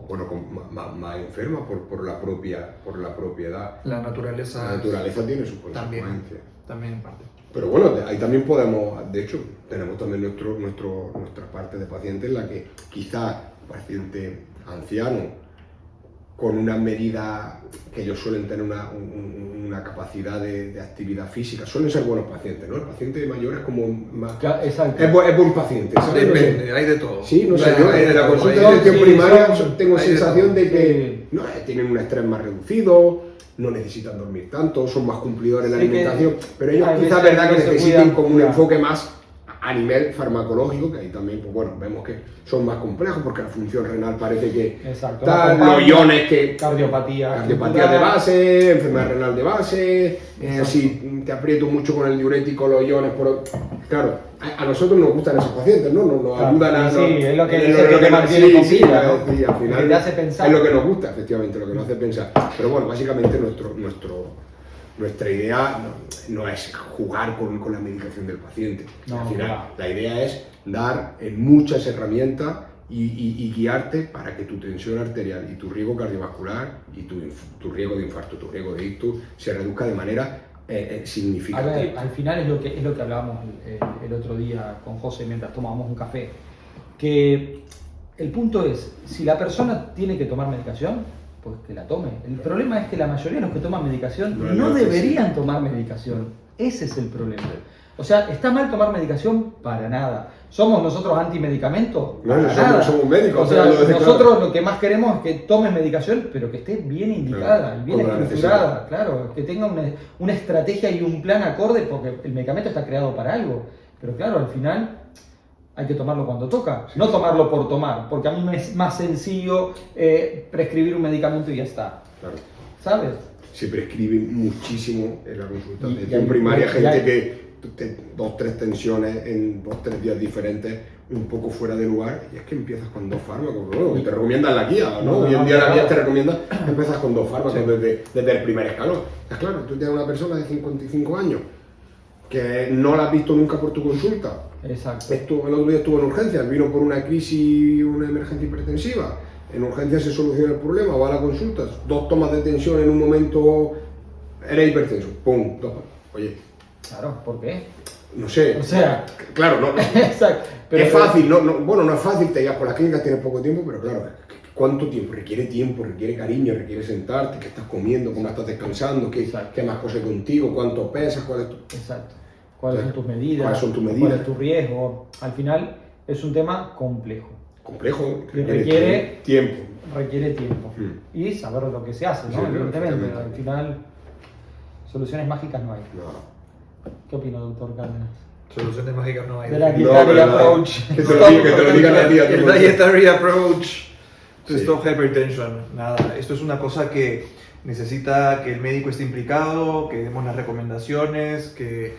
bueno, más enferma por la propia edad. La naturaleza... La naturaleza tiene sus También, consecuencias. también en parte. Pero bueno, ahí también podemos, de hecho, tenemos también nuestra parte de pacientes en la que quizás paciente anciano con una medida que ellos suelen tener una capacidad de actividad física, suelen ser buenos pacientes, ¿no? El paciente mayor es como más... Exacto. Es buen paciente, ¿sabes? No sé. Depende, hay de todo. Sí, no sé, Hay yo de en la todo, consulta hay de de atención sí, primaria son- tengo hay de sensación todo. de que no, tienen un estrés más reducido, no necesitan dormir tanto, son más cumplidores en la Sí, que alimentación, pero ellos hay quizás veces verdad que que se necesiten cuidan, como un ya. enfoque más a nivel farmacológico, que ahí también, pues bueno, vemos que son más complejos porque la función renal parece que Exacto. tal, La los iones que... Cardiopatía. Cardiopatía de base, enfermedad renal de base, Exacto. si te aprieto mucho con el diurético, los iones, claro, a nosotros nos gustan esos pacientes, ¿no? Nos Claro, ayudan a... sí, nos- es lo que es dice que te mantiene con vida, ¿no? sí, al Lo final que te hace pensar. es lo que nos gusta, efectivamente, lo que nos hace pensar. Pero bueno, básicamente nuestra idea no es jugar con la medicación del paciente. No, Al final, claro. la idea es dar muchas herramientas y guiarte para que tu tensión arterial y tu riesgo cardiovascular y tu riesgo de infarto, tu riesgo de ictus se reduzca de manera A significativa. ver, al final es lo que hablábamos el otro día con José mientras tomábamos un café. Que el punto es, si la persona tiene que tomar medicación, pues que la tome. El problema es que la mayoría de los que toman medicación No no la deberían tomar medicación. Ese es el problema. O sea, ¿está mal tomar medicación? Para nada. ¿Somos nosotros antimedicamentos? No, Para nada. somos médicos. O sea, nosotros claro. lo que más queremos es que tomes medicación, pero que esté bien indicada y bien Como la estructurada, claro, que tenga una estrategia y un plan acorde, porque el medicamento está creado para algo. Pero claro, al final hay que tomarlo cuando toca, no tomarlo por tomar, porque a mí me es más sencillo prescribir un medicamento y ya está. Claro. ¿Sabes? Se prescribe muchísimo en la consulta. Y Atención primaria, y gente hay- que 2-3 tensiones en 2-3 días diferentes, un poco fuera de lugar, y es que empiezas con 2 fármacos, ¿no? Que te recomiendan la guía, ¿no? Hoy en día la guía te recomienda que empiezas con 2 fármacos desde el primer escalón. Es claro, tú tienes una persona de 55 años que no la has visto nunca por tu consulta. Exacto. El otro día estuvo en urgencias, vino por una crisis, una emergencia hipertensiva. En urgencias se soluciona el problema, va a la consulta, 2 tomas de tensión en un momento, eres hipertenso, pum, 2. Oye, Claro, ¿por qué? no sé, O sea, claro, no, exacto. es fácil, bueno, no es fácil, te llegas por las clínicas, tienes poco tiempo, pero claro, ¿cuánto tiempo? Tiempo, requiere cariño, requiere sentarte, qué estás comiendo, cómo estás descansando, qué más cosas contigo, cuánto pesas, cuál es tu... Exacto. ¿Cuáles son tus medidas? ¿Cuáles son tus medidas? ¿Cuál es tu riesgo? Al final es un tema complejo. Complejo, Y requiere tiempo. Requiere tiempo. Y saber lo que se hace, ¿no? Sí, claro, Evidentemente. exactamente. Al final, soluciones mágicas no hay. No. ¿Qué opina, doctor Cárdenas? Soluciones mágicas no hay. De la No, dietary pero nada. approach. Que te lo digan a ti, a tu El mujer. dietary approach to Sí. stop hypertension. Nada, esto es una cosa que necesita que el médico esté implicado, que demos las recomendaciones, que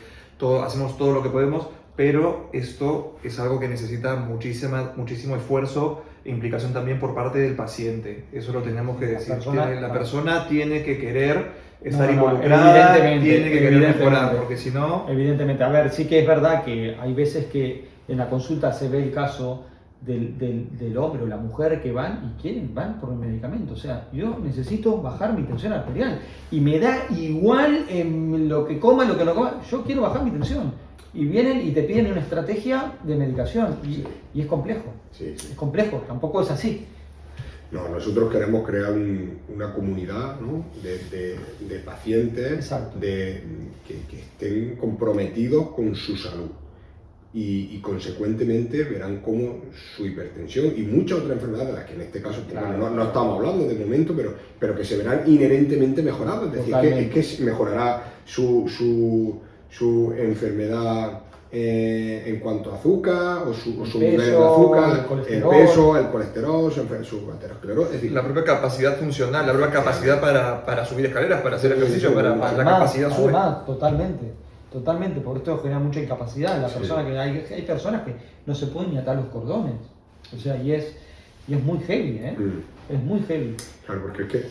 hacemos todo lo que podemos, pero esto es algo que necesita muchísimo esfuerzo e implicación también por parte del paciente. Eso lo tenemos que decir. La persona tiene que querer estar involucrada, tiene que querer mejorar, porque si no... Evidentemente. A ver, sí que es verdad que hay veces que en la consulta se ve el caso del hombre o la mujer que van y van por el medicamento. O sea, yo necesito bajar mi tensión arterial y me da igual en lo que coma, lo que no coma, yo quiero bajar mi tensión. Y vienen y te piden una estrategia de medicación y es complejo. Sí, sí. Es complejo, tampoco es así. No, nosotros queremos crear una comunidad, ¿no? de pacientes Exacto. que estén comprometidos con su salud y consecuentemente verán cómo su hipertensión y muchas otras enfermedades, de las que en este caso Claro. no estamos hablando de momento, pero que se verán inherentemente mejoradas. Es decir, que mejorará su enfermedad en cuanto a azúcar o su nivel de azúcar, el peso, el colesterol, su aterosclerosis. Es decir, La propia capacidad funcional, la propia capacidad para subir escaleras, para hacer ejercicio, sí, la además, capacidad sube. Además, totalmente, porque esto genera mucha incapacidad. Hay personas que no se pueden ni atar los cordones. O sea, y es muy heavy, ¿eh? Es muy heavy. Claro, porque es que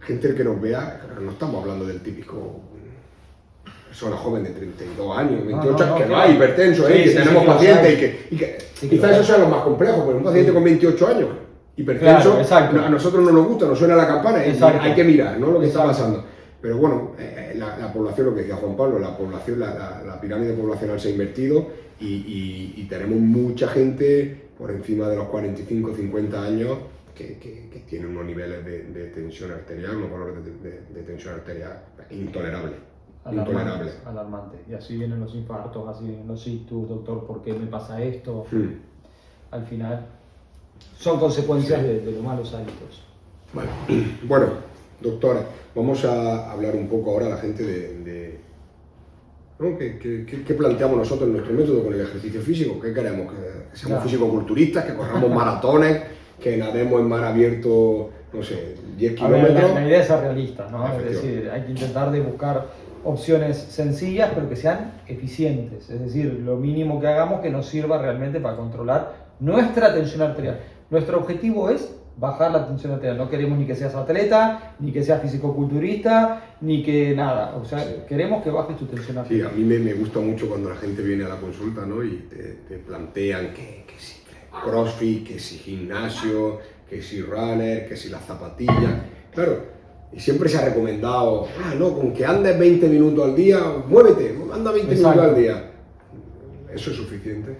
gente que nos vea, no estamos hablando del típico persona joven de 32 años, 28 años, que va hipertenso, que tenemos pacientes y que quizás eso sea lo más complejo, pero un paciente con 28 años hipertenso, Claro, a nosotros no nos gusta, nos suena la campana y hay que mirar, ¿no? Lo que está Exacto. pasando. Pero bueno, la población, lo que decía Juan Pablo, la población, la pirámide poblacional se ha invertido y tenemos mucha gente por encima de los 45, 50 años que tiene unos niveles de tensión arterial, unos valores de tensión arterial intolerables. Alarmante. Y así vienen los infartos, así vienen los ictus, doctor, ¿por qué me pasa esto? Al final son consecuencias de los malos hábitos. Bueno, doctora, vamos a hablar un poco ahora a la gente ¿no? ¿Qué planteamos nosotros en nuestro método con el ejercicio físico? ¿Qué queremos? ¿Que seamos fisicoculturistas, que corramos maratones, que nademos en mar abierto, no sé, 10 kilómetros? La idea es ser realista, ¿no? Es decir, hay que intentar de buscar opciones sencillas pero que sean eficientes, es decir, lo mínimo que hagamos que nos sirva realmente para controlar nuestra tensión arterial. Nuestro objetivo es bajar la tensión arterial, no queremos ni que seas atleta, ni que seas fisicoculturista, ni que nada, o sea, queremos que bajes tu tensión arterial. Sí, a mí me gusta mucho cuando la gente viene a la consulta, ¿no? Y te plantean que si crossfit, que si gimnasio, que si runner, que si las zapatillas, claro. Y siempre se ha recomendado, no, con que andes 20 minutos al día, muévete, anda 20 minutos al día. ¿Eso es suficiente?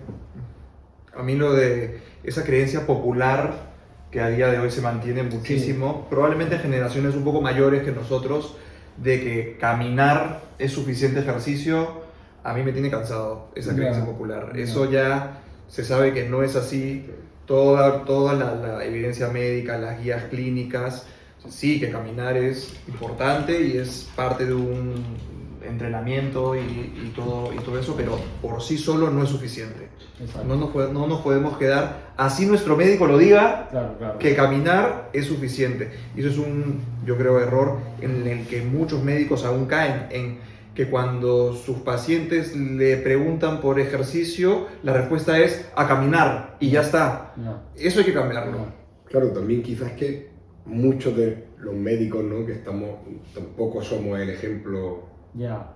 A mí lo de esa creencia popular que a día de hoy se mantiene muchísimo, probablemente en generaciones un poco mayores que nosotros, de que caminar es suficiente ejercicio, a mí me tiene cansado esa Ya. creencia popular. Ya. Eso ya se sabe que no es así. Toda la evidencia médica, las guías clínicas, sí que caminar es importante y es parte de un entrenamiento y todo eso, pero por sí solo no es suficiente. Exacto. No nos podemos quedar, así nuestro médico lo diga, Claro, claro. que caminar es suficiente. Y eso es un, yo creo, error en el que muchos médicos aún caen, en que cuando sus pacientes le preguntan por ejercicio, la respuesta es a caminar y ya está. No. Eso hay que cambiarlo. No. Claro, también quizás que muchos de los médicos, ¿no? Que tampoco somos el ejemplo Ya,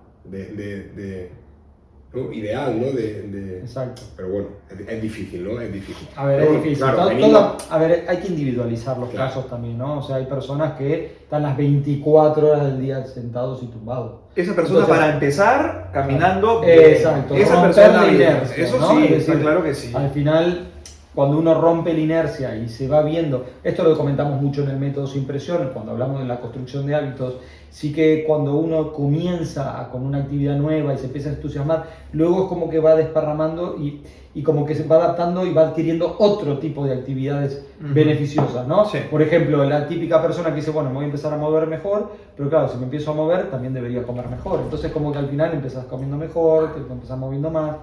¿no? Ideal, ¿no? exacto. Pero bueno, es difícil, ¿no? Es difícil. A ver, Pero es bueno, difícil. claro, Todo- venimos- a ver, hay que individualizar los Claro. casos también, ¿no? O sea, hay personas que están las 24 horas del día sentados y tumbados. Esa persona, Entonces- para empezar, caminando, Exacto, esa romper persona la bien. inercia, Eso ¿no? sí, Es está decir, claro que sí. Al final, cuando uno rompe la inercia y se va viendo, esto lo comentamos mucho en el método sin presión, cuando hablamos de la construcción de hábitos, sí que cuando uno comienza con una actividad nueva y se empieza a entusiasmar, luego es como que va desparramando y como que se va adaptando y va adquiriendo otro tipo de actividades Ujú. beneficiosas, ¿no? Sí. Por ejemplo, la típica persona que dice, bueno, me voy a empezar a mover mejor, pero claro, si me empiezo a mover, también debería comer mejor. Entonces como que al final empezás comiendo mejor, te empezás moviendo más.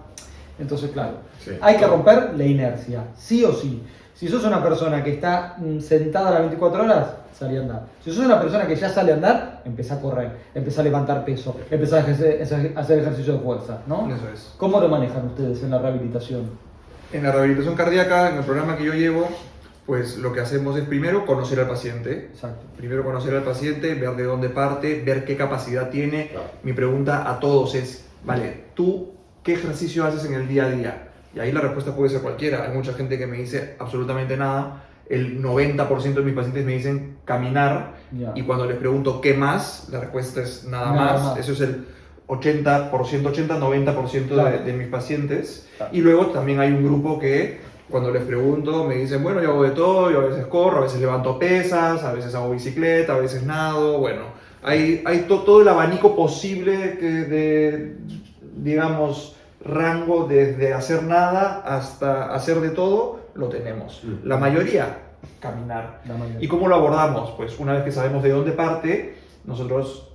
Entonces, claro, Sí. hay que romper la inercia, sí o sí. Si sos una persona que está sentada las 24 horas, salí a andar. Si sos una persona que ya sale a andar, empezá a correr, empezá a levantar peso, empezá a hacer ejercicio de fuerza, ¿no? Eso es. ¿Cómo lo manejan ustedes en la rehabilitación? En la rehabilitación cardíaca, en el programa que yo llevo, pues lo que hacemos es primero conocer al paciente. Exacto. Primero conocer al paciente, ver de dónde parte, ver qué capacidad tiene. Claro. Mi pregunta a todos es, vale, ¿tú qué ejercicio haces en el día a día? Y ahí la respuesta puede ser cualquiera. Hay mucha gente que me dice absolutamente nada. El 90% de mis pacientes me dicen caminar. Ya. Y cuando les pregunto qué más, la respuesta es nada, Nada más. más. Eso es el 80-90% Claro. de mis pacientes. Claro. Y luego también hay un grupo que cuando les pregunto me dicen, bueno, yo hago de todo, yo a veces corro, a veces levanto pesas, a veces hago bicicleta, a veces nado, bueno, hay todo el abanico posible de, digamos, rango desde hacer nada hasta hacer de todo, lo tenemos. Mm. La mayoría, caminar. La mayoría. ¿Y cómo lo abordamos? Pues una vez que sabemos de dónde parte, nosotros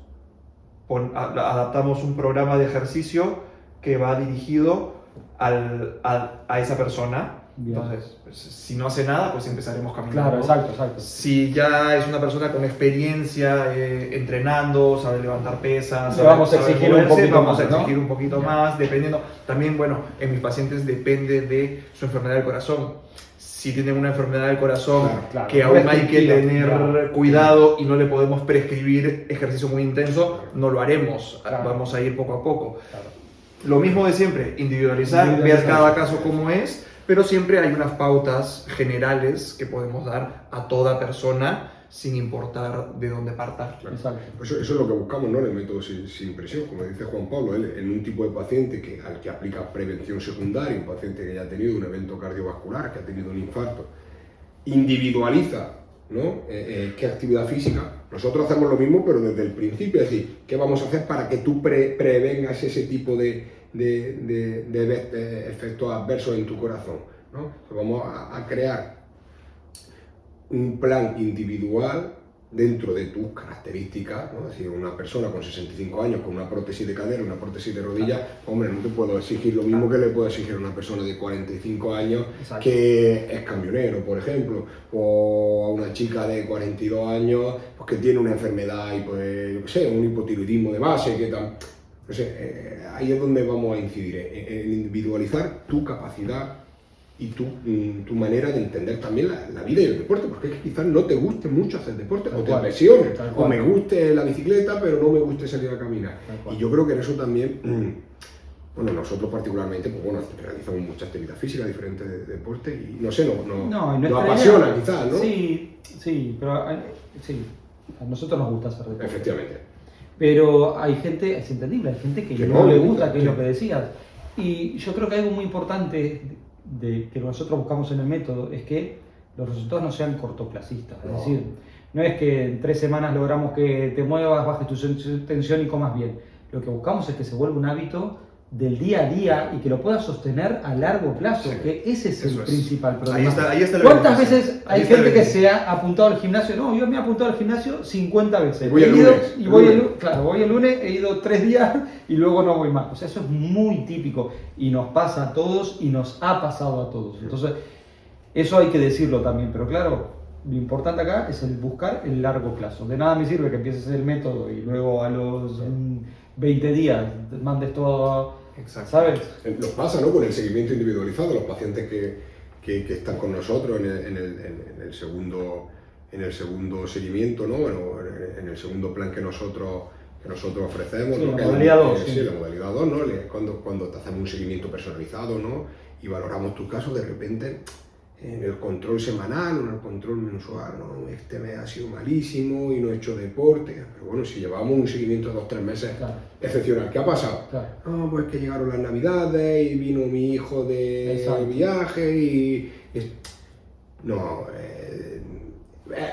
adaptamos un programa de ejercicio que va dirigido a esa persona. Bien. Entonces, pues, si no hace nada, pues empezaremos caminando. Claro, exacto, exacto. Si ya es una persona con experiencia entrenando, sabe levantar pesas, Le vamos a sabe exigir un moverse, poquito vamos más, a ¿no? exigir un poquito más, dependiendo. También, bueno, en mis pacientes depende de su enfermedad del corazón. Si tienen una enfermedad del corazón Claro, claro. que aún hay que Restrictiva, tener claro. cuidado y no le podemos prescribir ejercicio muy intenso, no lo haremos. Claro. Vamos a ir poco a poco. Claro. Lo mismo de siempre, individualizar, ver Individualizar. cada caso como es, pero siempre hay unas pautas generales que podemos dar a toda persona sin importar de dónde parta. Exacto. Pues eso es lo que buscamos, ¿no? En el método sin presión, como dice Juan Pablo, él, en un tipo de paciente al que aplica prevención secundaria, un paciente que ya ha tenido un evento cardiovascular, que ha tenido un infarto, individualiza, ¿no? ¿Qué actividad física? Nosotros hacemos lo mismo, pero desde el principio, es decir, ¿qué vamos a hacer para que tú prevengas ese tipo de efectos adversos en tu corazón, ¿no? Pues vamos a crear un plan individual dentro de tus características, ¿no? Es decir, una persona con 65 años con una prótesis de cadera, una prótesis de rodilla, hombre, no te puedo exigir lo mismo que le puedo exigir a una persona de 45 años Exacto. que es camionero, por ejemplo, o a una chica de 42 años pues, que tiene una enfermedad y pues, yo qué sé, un hipotiroidismo de base, que no sé, ahí es donde vamos a incidir, en individualizar tu capacidad y tu manera de entender también la vida y el deporte, porque es que quizás no te guste mucho hacer deporte, Tal o te cual, apasiones, tal o cual. me guste la bicicleta, pero no me guste salir a caminar. Tal cual. Y yo creo que en eso también, bueno, nosotros particularmente, pues bueno, realizamos mucha actividad física, diferentes deportes, y no sé, No, y nos nuestra apasiona idea- quizás, ¿no? Sí, sí, pero sí, a nosotros nos gusta hacer deporte. Efectivamente. Pero hay gente, es entendible, hay gente que Que no no le le gusta, gusta, que es sí. lo que decías. Y yo creo que algo muy importante que nosotros buscamos en el método es que los resultados no sean cortoplacistas. No. Es decir, no es que en 3 semanas logramos que te muevas, bajes tu tensión y comas bien. Lo que buscamos es que se vuelva un hábito del día a día y que lo puedas sostener a largo plazo, Sí, que ese es el eso es. principal problema. Ahí está el ¿Cuántas beneficio. veces Ahí hay está el gente que beneficio. se ha apuntado al gimnasio? No, yo me he apuntado al gimnasio 50 veces. Voy el He ido- lunes, y el voy lunes. claro, voy el lunes, he ido 3 días y luego no voy más. O sea, eso es muy típico y nos pasa a todos y nos ha pasado a todos. Entonces, eso hay que decirlo también, pero claro, lo importante acá es el buscar el largo plazo. De nada me sirve que empieces el método y luego a los 20 días mandes todo, Exacto. ¿sabes? Nos pasa, ¿no? Con el seguimiento individualizado, los pacientes que están con nosotros en el segundo seguimiento, ¿no? Bueno, en el segundo plan que nosotros ofrecemos, Sí, ¿no? la Que es modalidad 2, sí, sí. la modalidad 2, ¿no? Cuando te hacemos un seguimiento personalizado, ¿no? Y valoramos tu caso, de repente en el control semanal o en el control mensual, ¿no? Este mes ha sido malísimo y no he hecho deporte, pero bueno, si llevamos un seguimiento de 2-3 meses Claro. excepcional, ¿qué ha pasado? Claro. No, pues que llegaron las navidades y vino mi hijo de Exacto. viaje y... No,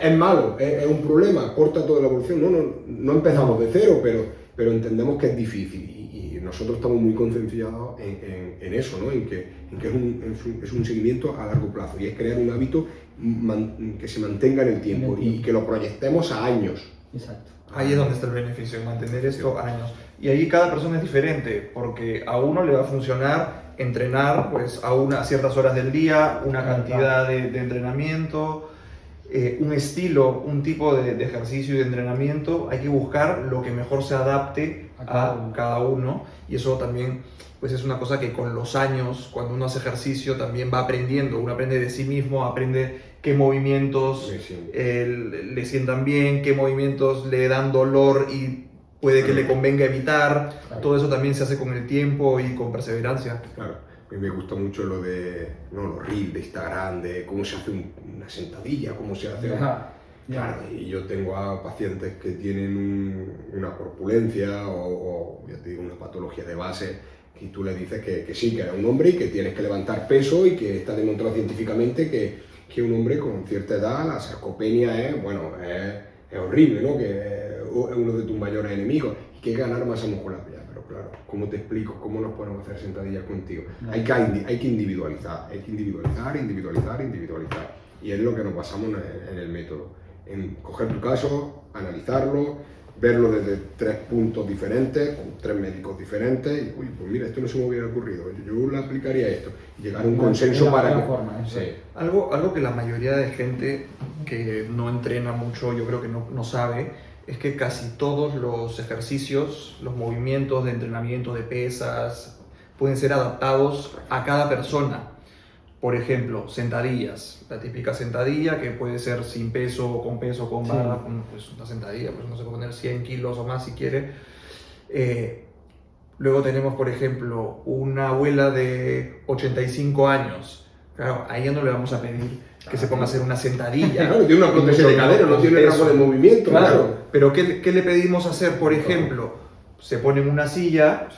es malo, es un problema, corta toda la evolución. No empezamos de cero, pero entendemos que es difícil y nosotros estamos muy concienciados en eso, ¿no? En que es un seguimiento a largo plazo y es crear un hábito que se mantenga en el tiempo y que lo proyectemos a años. Exacto. Ahí es donde está el beneficio, en mantener esto años. Y ahí cada persona es diferente, porque a uno le va a funcionar entrenar pues, a ciertas horas del día, una cantidad de entrenamiento, un estilo, un tipo de ejercicio y de entrenamiento. Hay que buscar lo que mejor se adapte a cada uno. Y eso también pues, es una cosa que con los años, cuando uno hace ejercicio, también va aprendiendo. Uno aprende de sí mismo, aprende qué movimientos le sientan bien, qué movimientos le dan dolor y puede que le convenga evitar. Claro. Todo eso también se hace con el tiempo y con perseverancia. Claro, a mí me gusta mucho lo de los reels de Instagram, de cómo se hace una sentadilla, cómo se hace... Claro, y yo tengo a pacientes que tienen una corpulencia o ya te digo, una patología de base, y tú le dices que sí, que eres un hombre y que tienes que levantar peso y que está demostrado científicamente que un hombre con cierta edad, la sarcopenia es horrible, ¿no? Que es uno de tus mayores enemigos y que ganar masa muscular. Ya, pero claro, ¿cómo te explico? ¿Cómo nos podemos hacer sentadillas contigo? No. Hay que individualizar, individualizar. Y es lo que nos basamos en el método, en coger tu caso, analizarlo, verlo desde 3 puntos diferentes, con 3 médicos diferentes, y uy, pues mira, esto no se me hubiera ocurrido, yo le aplicaría esto, y llegar a un consenso para que... Sí. Algo que la mayoría de gente que no entrena mucho, yo creo que no sabe, es que casi todos los ejercicios, los movimientos de entrenamiento de pesas, pueden ser adaptados a cada persona. Por ejemplo, sentadillas, la típica sentadilla que puede ser sin peso, con barra, pues una sentadilla, pues uno se puede poner 100 kilos o más si quiere. Luego tenemos, por ejemplo, una abuela de 85 años. Claro, a ella no le vamos a pedir que se ponga a hacer una sentadilla. Claro, tiene una prótesis de cadera, no tiene rango de movimiento. Claro, pero ¿qué le pedimos hacer? Por ejemplo, se pone en una silla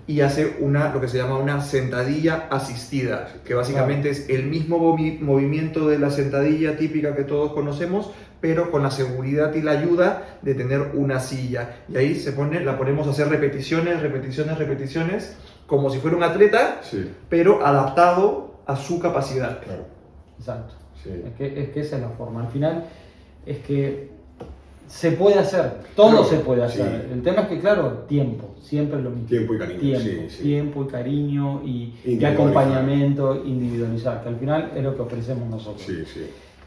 y hace lo que se llama una sentadilla asistida, que básicamente es el mismo movimiento de la sentadilla típica que todos conocemos, pero con la seguridad y la ayuda de tener una silla. Y ahí la ponemos a hacer repeticiones, como si fuera un atleta, pero adaptado a su capacidad. Claro. Exacto. Sí. Es que esa es la forma. Al final es que se puede hacer, todo se puede hacer. Sí. El tema es que, claro, tiempo, siempre es lo mismo. Tiempo y cariño. Tiempo y cariño y acompañamiento, individualizar, que al final es lo que ofrecemos nosotros.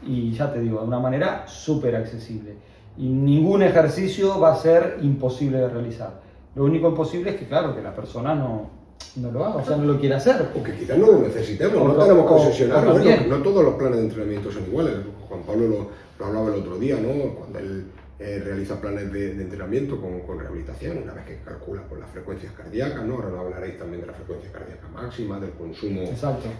Y ya te digo, de una manera súper accesible. Y ningún ejercicio va a ser imposible de realizar. Lo único imposible es que, claro, que la persona no lo haga, o sea, no lo quiere hacer. O que quizás no lo necesitemos, no tenemos que obsesionar. Bueno, no todos los planes de entrenamiento son iguales. Juan Pablo lo hablaba el otro día, ¿no? Cuando él realiza planes de entrenamiento con rehabilitación, una vez que calcula por las frecuencias cardíacas, ¿no? Ahora lo hablaréis también de la frecuencia cardíaca máxima, del consumo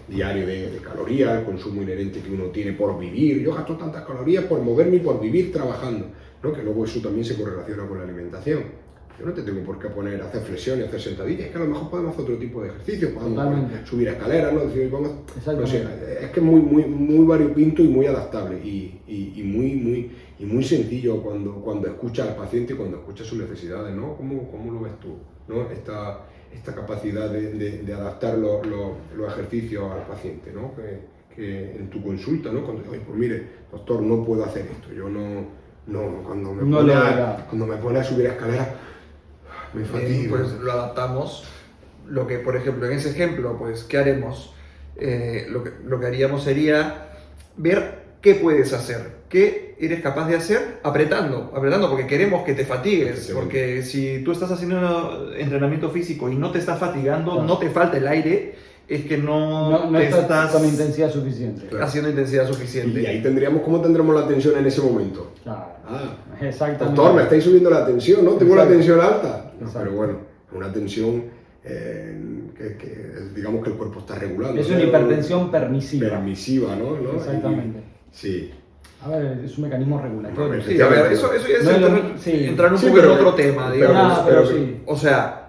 diario de calorías, el consumo inherente que uno tiene por vivir. Yo gasto tantas calorías por moverme y por vivir trabajando, ¿no? Que luego eso también se correlaciona con la alimentación. Yo no te tengo por qué poner a hacer flexiones, a hacer sentadillas, es que a lo mejor podemos hacer otro tipo de ejercicios, podemos subir escaleras, ¿no? Decir, no sé, es que es muy variopinto y muy adaptable y muy sencillo cuando escuchas al paciente y cuando escuchas sus necesidades, ¿no? ¿Cómo lo ves tú? ¿No? esta capacidad de adaptar los ejercicios al paciente, ¿no? Que en tu consulta, ¿no? Cuando, oye, pues mire, doctor, no puedo hacer esto, yo cuando me pone a subir escaleras, me fatigo. Pues lo adaptamos. Lo que, por ejemplo, en ese ejemplo, pues, ¿qué haremos? Lo que haríamos sería ver qué puedes hacer, qué eres capaz de hacer apretando, porque queremos que te fatigues, porque si tú estás haciendo entrenamiento físico y no te estás fatigando, no te falta el aire, es que no estás con intensidad suficiente. Haciendo intensidad suficiente. Y ahí ¿cómo tendremos la tensión en ese momento? Claro. Exactamente. Doctor, me estáis subiendo la tensión, ¿no? Tengo la tensión alta. No, pero bueno, una tensión que digamos que el cuerpo está regulando. Es una hipertensión permisiva. Permisiva, ¿no? Exactamente. Sí. A ver, es un mecanismo regulatorio. Sí, a ver, eso ya es entrar un poco en otro tema, digamos. Pero sí. O sea,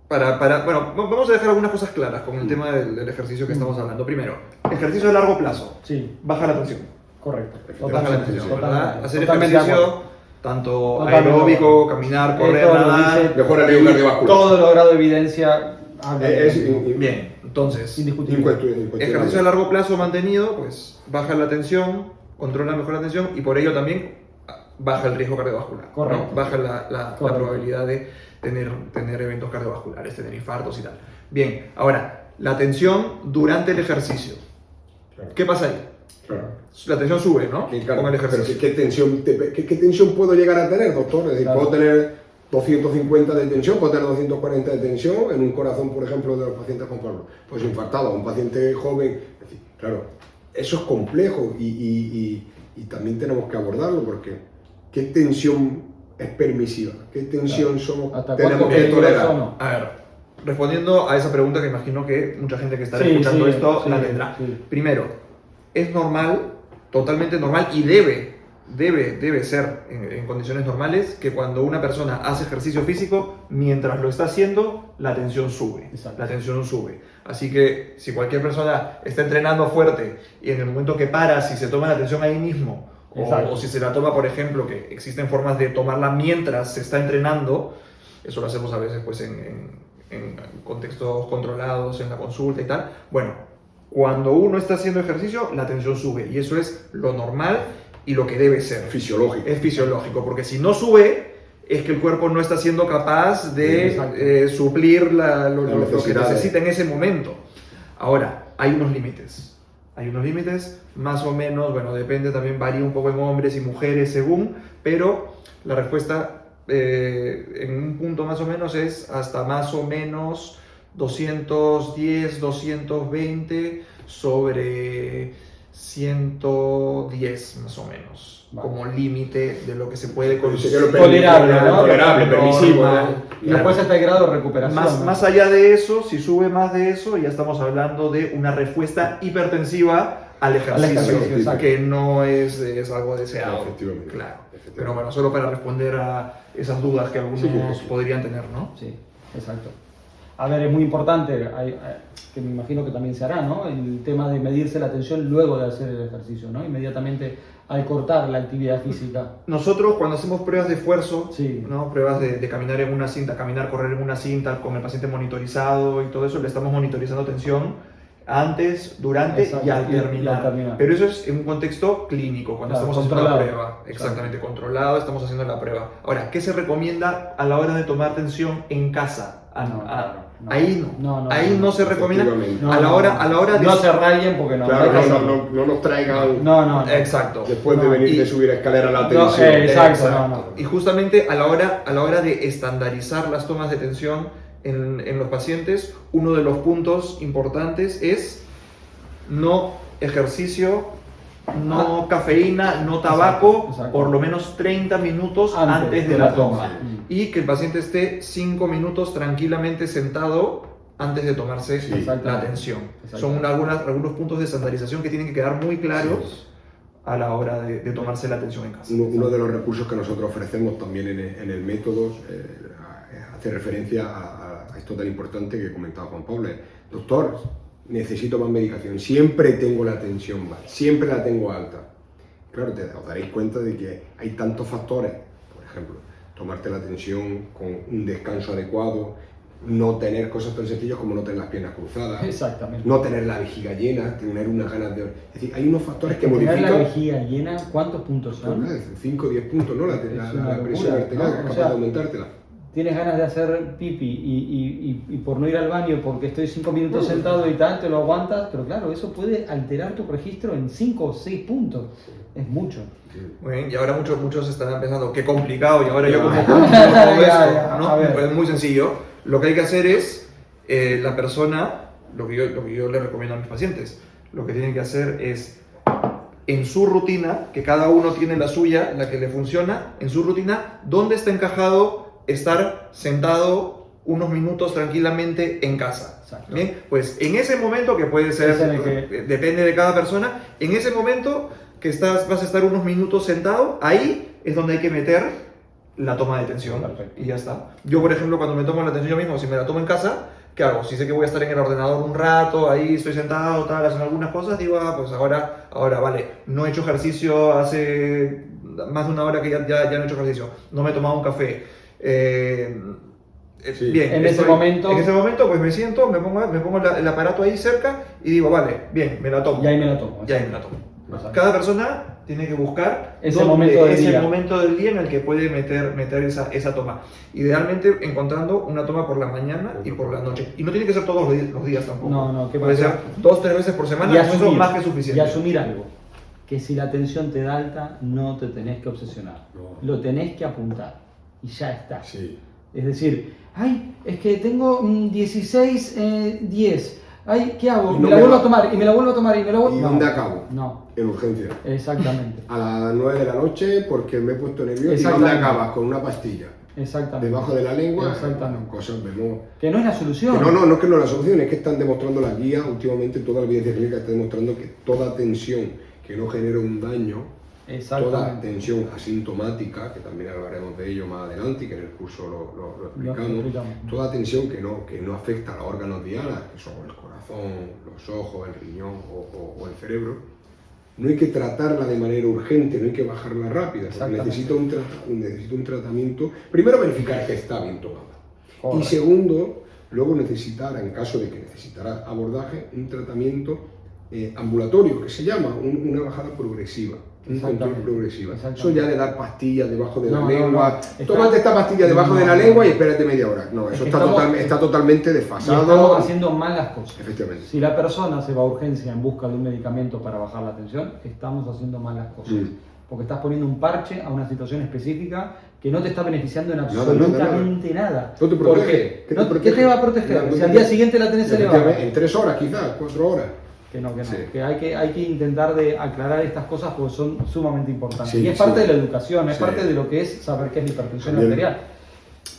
bueno, vamos a dejar algunas cosas claras con el tema del ejercicio que estamos hablando. Primero, ejercicio a largo plazo. Sí. Baja la tensión. Correcto. Baja la tensión, ¿verdad? Hacer Totalmente ejercicio, tanto aeróbico, caminar, correr, nadar. Mejora el riesgo cardiovascular. Todo logrado evidencia. Bien, entonces, indiscutible. Ejercicio a largo plazo mantenido, pues baja la tensión, controla mejor la tensión y por ello también baja el riesgo cardiovascular. Correcto. ¿No? Baja la probabilidad de tener eventos cardiovasculares, tener infartos y tal. Bien, ahora, la tensión durante el ejercicio. Claro. ¿Qué pasa ahí? Claro. La tensión sube, ¿no? Claro, con el ejercicio. ¿Qué tensión puedo llegar a tener, doctor? Es decir, claro. Puedo tener 250 de tensión, puedo tener 240 de tensión en un corazón, por ejemplo, de los pacientes con Pablo. Pues infartado, un paciente joven. Es decir, claro, eso es complejo y también tenemos que abordarlo porque ¿qué tensión es permisiva? ¿Qué tensión tenemos que tolerar? A ver, respondiendo a esa pregunta que imagino que mucha gente que está escuchando esto la tendrá. Sí. Primero, es normal, totalmente normal y debe ser en condiciones normales que cuando una persona hace ejercicio físico, mientras lo está haciendo, la tensión sube. Exacto. La tensión sube. Así que si cualquier persona está entrenando fuerte y en el momento que para, si se toma la tensión ahí mismo, o si se la toma, por ejemplo, que existen formas de tomarla mientras se está entrenando, eso lo hacemos a veces pues, en contextos controlados, en la consulta y tal. Bueno, cuando uno está haciendo ejercicio, la tensión sube y eso es lo normal y lo que debe ser. Fisiológico. Es fisiológico, porque si no sube, es que el cuerpo no está siendo capaz de suplir lo que necesita en ese momento. Ahora, hay unos límites. Hay unos límites, más o menos, bueno, depende, también varía un poco en hombres y mujeres según, pero la respuesta en un punto más o menos es hasta más o menos 210, 220 sobre 110 más o menos, como límite de lo que se puede tolerable, ¿no? Tolerable, permisivo. Y después está el grado de recuperación. Más allá de eso, si sube más de eso, ya estamos hablando de una respuesta hipertensiva al ejercicio, que no es algo deseado. Efectivamente. Claro. Pero bueno, solo para responder a esas dudas que algunos podrían tener, ¿no? Sí, exacto. A ver, es muy importante, que me imagino que también se hará, ¿no? El tema de medirse la tensión luego de hacer el ejercicio, ¿no? Inmediatamente al cortar la actividad física. Nosotros cuando hacemos pruebas de esfuerzo, ¿no? Pruebas de caminar en una cinta, correr en una cinta con el paciente monitorizado y todo eso, le estamos monitorizando tensión antes, durante y al terminar. Pero eso es en un contexto clínico, cuando estamos haciendo la prueba. Exactamente, controlado, estamos haciendo la prueba. Ahora, ¿qué se recomienda a la hora de tomar tensión en casa? Ahí no se recomienda. A la hora de... No se rayen porque no. Claro, no nos traigan. No. Exacto. Después de venir de subir escalera a la tensión. Exacto. Y justamente a la hora de estandarizar las tomas de tensión en los pacientes, uno de los puntos importantes es no ejercicio, no cafeína, no tabaco, por lo menos 30 minutos antes de la toma. Y que el paciente esté 5 minutos tranquilamente sentado antes de tomarse la tensión. Son algunos puntos de estandarización que tienen que quedar muy claros a la hora de tomarse la tensión en casa. Uno de los recursos que nosotros ofrecemos también en el método hace referencia a esto tan importante que comentaba Juan Pablo. Doctor, necesito más medicación, siempre tengo la tensión baja, siempre la tengo alta. Claro, os daréis cuenta de que hay tantos factores, por ejemplo, tomarte la tensión con un descanso adecuado, no tener cosas tan sencillas como no tener las piernas cruzadas, Exactamente. no tener la vejiga llena, tener unas ganas de... Es decir, hay unos factores que Tener modifican... la vejiga llena, ¿cuántos puntos son? 5 o 10 puntos, ¿no? La una presión locura, arterial, ¿no? que es O capaz sea, de aumentártela. Tienes ganas de hacer pipi y por no ir al baño porque estoy 5 minutos sentado y tal, te lo aguantas, pero claro, eso puede alterar tu registro en 5 o 6 puntos. Es mucho. Muy bien, y ahora muchos estarán pensando, qué complicado, y ahora yo como Ya, ¿no? a ver. Es muy sencillo. Lo que hay que hacer es, la persona, lo que yo le recomiendo a mis pacientes, lo que tienen que hacer es, en su rutina, que cada uno tiene la suya, la que le funciona, en su rutina, ¿dónde está encajado estar sentado unos minutos tranquilamente en casa? Exacto. Bien, pues en ese momento, que puede ser, Es en el que- depende de cada persona, en ese momento que vas a estar unos minutos sentado, ahí es donde hay que meter la toma de tensión. Perfecto. Y ya está. Yo, por ejemplo, cuando me tomo la tensión yo mismo, si me la tomo en casa, ¿qué hago? Si sé que voy a estar en el ordenador un rato, ahí estoy sentado, tal, haciendo algunas cosas, digo, pues ahora vale, no he hecho ejercicio hace más de una hora que ya no he hecho ejercicio, no me he tomado un café. Sí. Bien, En ese momento pues me siento, me pongo el aparato ahí cerca y digo, vale, bien, me la tomo. Y ahí me la tomo. Y ahí me la tomo. Exacto. Cada persona tiene que buscar Ese dónde momento del es día. el momento del día en el que puede meter esa toma. Idealmente encontrando una toma por la mañana y por la noche. Y no tiene que ser todos los días tampoco. No, ¿qué puede ser pasa? 2 o 3 veces por semana, Y con eso asumir, más que suficiente. y asumir algo, que si la tensión te da alta, no te tenés que obsesionar. No. Lo tenés que apuntar. Y ya está. Sí. Es decir, ay, es que tengo 16, 10. Ay, ¿qué hago? Y Me no la me vuelvo va. a tomar, y me la vuelvo a tomar, y me la vuelvo ¿Y no. dónde acabo? No, En urgencia. exactamente. A las 9 de la noche porque me he puesto nervioso. ¿Y Exactamente. dónde acabas? Con una pastilla. Exactamente. Debajo de la lengua, Exactamente. cosas vemos. Que no es la solución. Que no es que no es la solución, es que están demostrando las guías, últimamente toda la evidencia clínica está demostrando que toda tensión que no genera un daño, toda Exactamente. tensión asintomática, que también hablaremos de ello más adelante y que en el curso lo explicamos, toda tensión que no afecta a los órganos dianas, que son el corazón, los ojos, el riñón o el cerebro, no hay que tratarla de manera urgente, no hay que bajarla rápida, porque necesita un tratamiento, primero verificar que está bien tomada, Correcto. y segundo, luego necesitar, en caso de que necesitara abordaje, un tratamiento ambulatorio, que se llama una bajada progresiva, un control progresivo. Eso ya de dar pastillas debajo de la lengua, tómate esta pastilla debajo de la lengua y espérate media hora. No, eso está totalmente desfasado. Y estamos haciendo mal las cosas. Efectivamente. Si la persona se va a urgencia en busca de un medicamento para bajar la tensión, estamos haciendo mal las cosas. Porque estás poniendo un parche a una situación específica que no te está beneficiando en absolutamente nada. No te protege. ¿Qué te va a proteger? Si al día siguiente la tenés elevada. En 3 horas quizás, 4 horas. Que no. Sí. Que hay que intentar de aclarar estas cosas porque son sumamente importantes. Sí, y es parte sí. de la educación, es Sí. parte de lo que es saber qué es la hipertensión También arterial.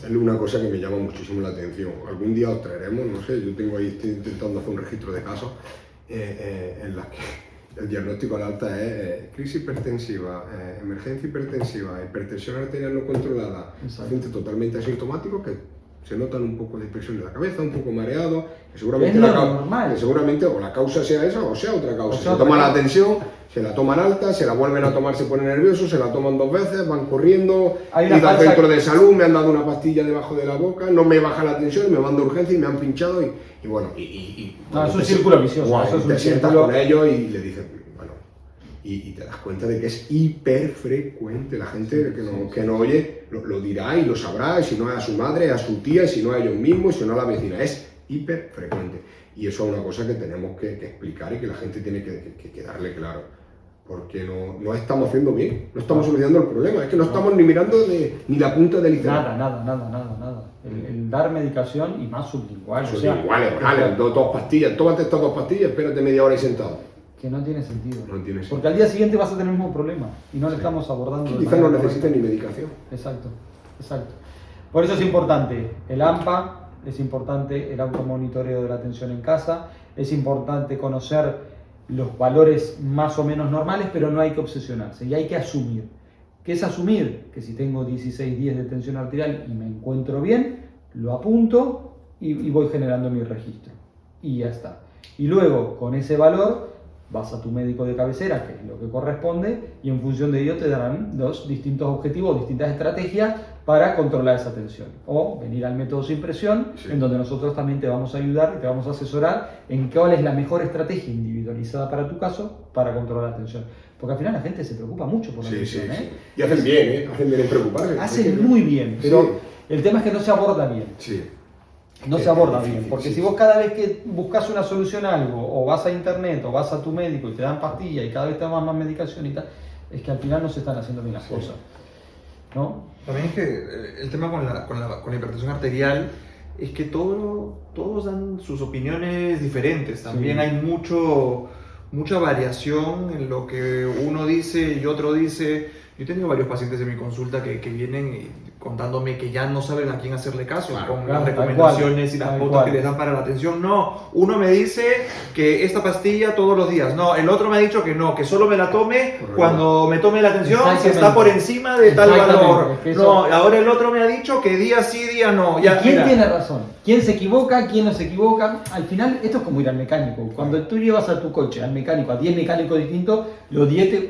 Es una cosa que me llama muchísimo la atención. Algún día os traeremos, no sé, yo estoy intentando hacer un registro de casos en las que el diagnóstico al alta es crisis hipertensiva, emergencia hipertensiva, hipertensión arterial no controlada, pacientes totalmente asintomáticos que se notan un poco de presión en la cabeza, un poco mareado, que seguramente, Es lo normal. que seguramente o la causa sea esa o sea otra causa. O sea, Se toman la tensión, se la toman alta, se la vuelven a tomar, se ponen nerviosos, se la toman 2 veces, van corriendo, Hay una ir al falsa- centro de salud, me han dado una pastilla debajo de la boca, no me baja la tensión, me mando a urgencia y me han pinchado y bueno, No, es un círculo vicioso, guau, eso es un te sientas círculo- con ellos y le dices, bueno, y te das cuenta de que es hiperfrecuente. La gente que no oye lo dirá y lo sabrá, y si no es a su madre, a su tía, y si no a ellos mismos, y si no a la vecina, es hiperfrecuente. Y eso es una cosa que tenemos que explicar y que la gente tiene que darle claro. Porque no estamos haciendo bien, no estamos solucionando el problema, es que no estamos ni mirando ni la punta del iceberg. Nada. El dar medicación y más sublingual. Eso o sea, es igual, orales, dos pastillas, tómate estas 2 pastillas, espérate media hora ahí sentado. que no tiene sentido. No tiene sentido. Porque al día siguiente vas a tener el mismo problema y no le estamos abordando. de Quizás no manera necesita correcta. ni medicación. Exacto. Por eso es importante el AMPA, es importante el automonitoreo de la tensión en casa, es importante conocer los valores más o menos normales, pero no hay que obsesionarse y hay que asumir. ¿Qué es asumir? Que si tengo 16-10 de tensión arterial y me encuentro bien, lo apunto y voy generando mi registro. Y ya está. Y luego, con ese valor, vas a tu médico de cabecera, que es lo que corresponde, y en función de ello te darán los distintos objetivos, distintas estrategias para controlar esa tensión. O venir al método sin presión, Sí. en donde nosotros también te vamos a ayudar y te vamos a asesorar en cuál es la mejor estrategia individualizada para tu caso para controlar la tensión. Porque al final la gente se preocupa mucho por la Sí, tensión. sí, sí. Y hacen bien, ¿eh? Hacen bien en preocuparse. Hacen muy bien, pero Sí. el tema es que no se aborda bien. Sí. No Es se aborda difícil, bien, porque sí, si sí. vos cada vez que buscas una solución a algo, o vas a internet, o vas a tu médico y te dan pastillas y cada vez te dan más medicación y tal, es que al final no se están haciendo bien las Sí. cosas. ¿No? También es que el tema con la hipertensión arterial es que todos dan sus opiniones diferentes. También Sí. hay mucha variación en lo que uno dice y otro dice. Yo he tenido varios pacientes en mi consulta que vienen contándome que ya no saben a quién hacerle caso Claro, con claro, las tal recomendaciones cual, y las tal pautas cual. que les dan para la atención. No, uno me dice que esta pastilla todos los días. No, el otro me ha dicho que no, que solo me la tome Correcto. cuando me tome la atención si Exactamente. está por encima de tal Exactamente, valor. es que eso- No, ahora el otro me ha dicho que día sí, día no. Ya, ¿Y quién mira. tiene razón? ¿Quién se equivoca? ¿Quién no se equivoca? Al final, esto es como ir al mecánico. Cuando tú llevas a tu coche, al mecánico, a 10 mecánicos distintos,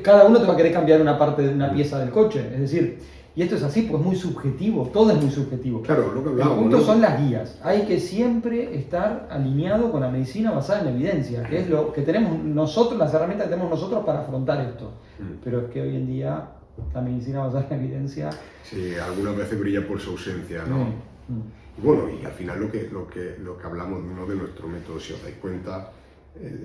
cada uno te va a querer cambiar una parte de una pieza del coche. Es decir, y esto es así, pues es muy subjetivo, todo es muy subjetivo. Claro, lo que El hablábamos, punto ¿no? son las guías. Hay que siempre estar alineado con la medicina basada en la evidencia, que es lo que tenemos nosotros, las herramientas que tenemos nosotros para afrontar esto. Pero es que hoy en día la medicina basada en la evidencia... Sí, algunas veces brilla por su ausencia, ¿no? mm. Y bueno, y al final lo que hablamos, ¿no?, de nuestro método, si os dais cuenta,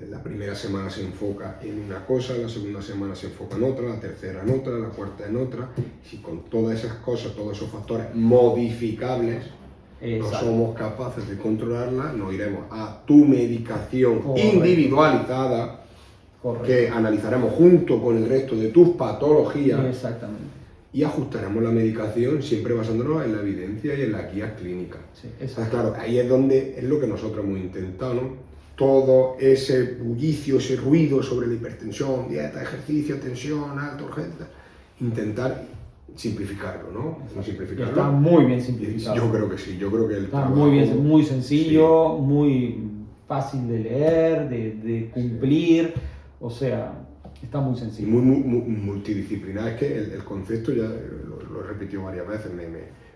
la primera semana se enfoca en una cosa, la segunda semana se enfoca en otra, la tercera en otra, la cuarta en otra. Si con todas esas cosas, todos esos factores modificables, no Exacto. somos capaces de controlarlas, nos iremos a tu medicación Correcto. individualizada, Correcto. que analizaremos junto con el resto de tus patologías. Exactamente. Y ajustaremos la medicación siempre basándonos en la evidencia y en las guías clínicas. Sí, Entonces, claro, ahí es donde es lo que nosotros hemos intentado, ¿no? Todo ese bullicio, ese ruido sobre la hipertensión, dieta, ejercicio, tensión, alta urgencia, intentar simplificarlo, ¿no? Simplificarlo. Está muy bien Y simplificado. yo creo que sí, yo creo que el Está trabajo... muy bien, muy sencillo, muy fácil de leer, de cumplir, o sea, está muy Y sencillo. muy multidisciplinar. Es que el concepto, ya lo he repetido varias veces,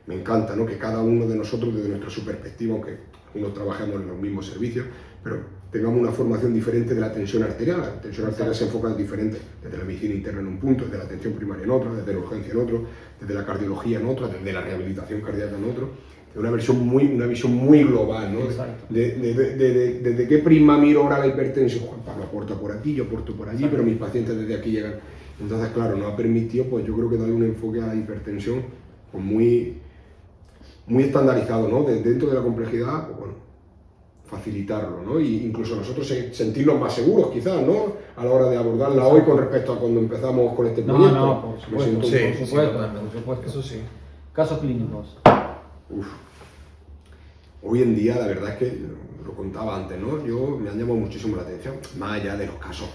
me encanta, ¿no? Que cada uno de nosotros, desde nuestra perspectiva, aunque unos trabajemos en los mismos servicios, pero tengamos una formación diferente de la tensión arterial. La tensión arterial se enfoca en diferente, desde la medicina interna en un punto, desde la atención primaria en otro, desde la urgencia en otro, desde la cardiología en otro, desde la rehabilitación cardíaca en otro. Una visión muy global, ¿no? Exacto. Desde qué prima miro ahora la hipertensión. Juan Pablo aporta por aquí, yo aporto por allí, Exacto. pero mis pacientes desde aquí llegan. Entonces, claro, nos ha permitido, pues yo creo que darle un enfoque a la hipertensión pues, muy estandarizado, ¿no? Dentro de la complejidad, pues, bueno, facilitarlo, ¿no? Y incluso nosotros sentirnos más seguros, quizás, ¿no? A la hora de abordarla hoy con respecto a cuando empezamos con este proyecto. No, por Me supuesto, siento un Sí, poco- por supuesto, totalmente. por supuesto. Eso sí. Casos clínicos. Uf. Hoy en día, la verdad es que, lo contaba antes, ¿no? Me han llamado muchísimo la atención, más allá de los casos,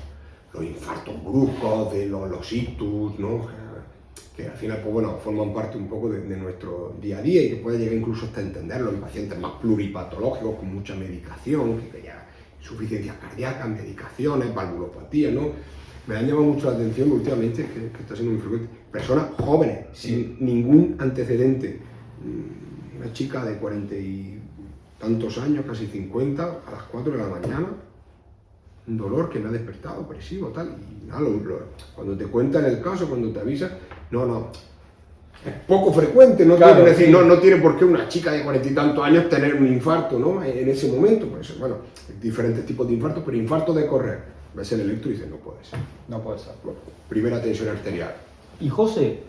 los infartos bruscos, de los ictus, ¿no? Que al final, pues bueno, forman parte un poco de nuestro día a día y que puede llegar incluso hasta entenderlo en pacientes más pluripatológicos, con mucha medicación, que ya insuficiencias cardíacas, medicaciones, valvulopatía, ¿no? Me han llamado mucho la atención últimamente, que está siendo muy frecuente, personas jóvenes, sin ningún antecedente. Una chica de 40 y tantos años, casi 50, a las 4 de la mañana, un dolor que me ha despertado, opresivo, tal, y nada, cuando te cuentan el caso, cuando te avisan, no, es poco frecuente, no, Claro, tiene, es decir, sí. no tiene por qué una chica de 40 y tantos años tener un infarto, ¿no? En ese momento, pues bueno, diferentes tipos de infartos, pero infarto de correr, ves el electro y dices, no puede ser. No puede ser. Bueno, primera tensión arterial. Y José,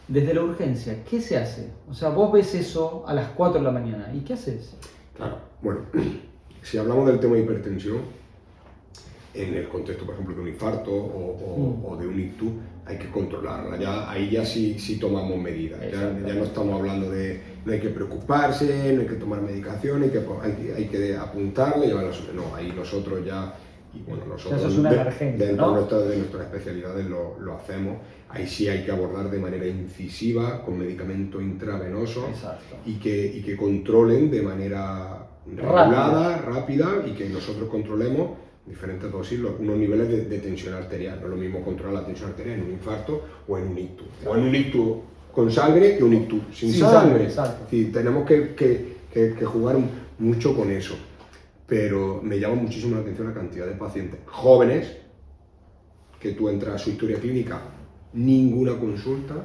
desde la urgencia, ¿qué se hace? O sea, vos ves eso a las 4 de la mañana, ¿y qué haces? Claro, bueno, si hablamos del tema de hipertensión, en el contexto, por ejemplo, de un infarto o de un ictus, hay que controlarla. Ahí ya sí tomamos medidas. Ya no estamos hablando de no hay que preocuparse, no hay que tomar medicación, hay que apuntarle y llevarla sobre. No, ahí nosotros ya, y bueno, nosotros Eso es una emergencia, dentro ¿no? de nuestras especialidades lo hacemos. Ahí sí hay que abordar de manera incisiva, con medicamento intravenoso. Exacto. Y que controlen de manera regulada, rápida, y que nosotros controlemos diferentes dosis, unos niveles de tensión arterial. No es lo mismo controlar la tensión arterial en un infarto o en un ictus. O en un ictus con sangre que un ictus sin Sin sangre. sangre, exacto. Es decir, tenemos que jugar mucho con eso. Pero me llama muchísimo la atención la cantidad de pacientes jóvenes que tú entras a su historia clínica, ninguna consulta,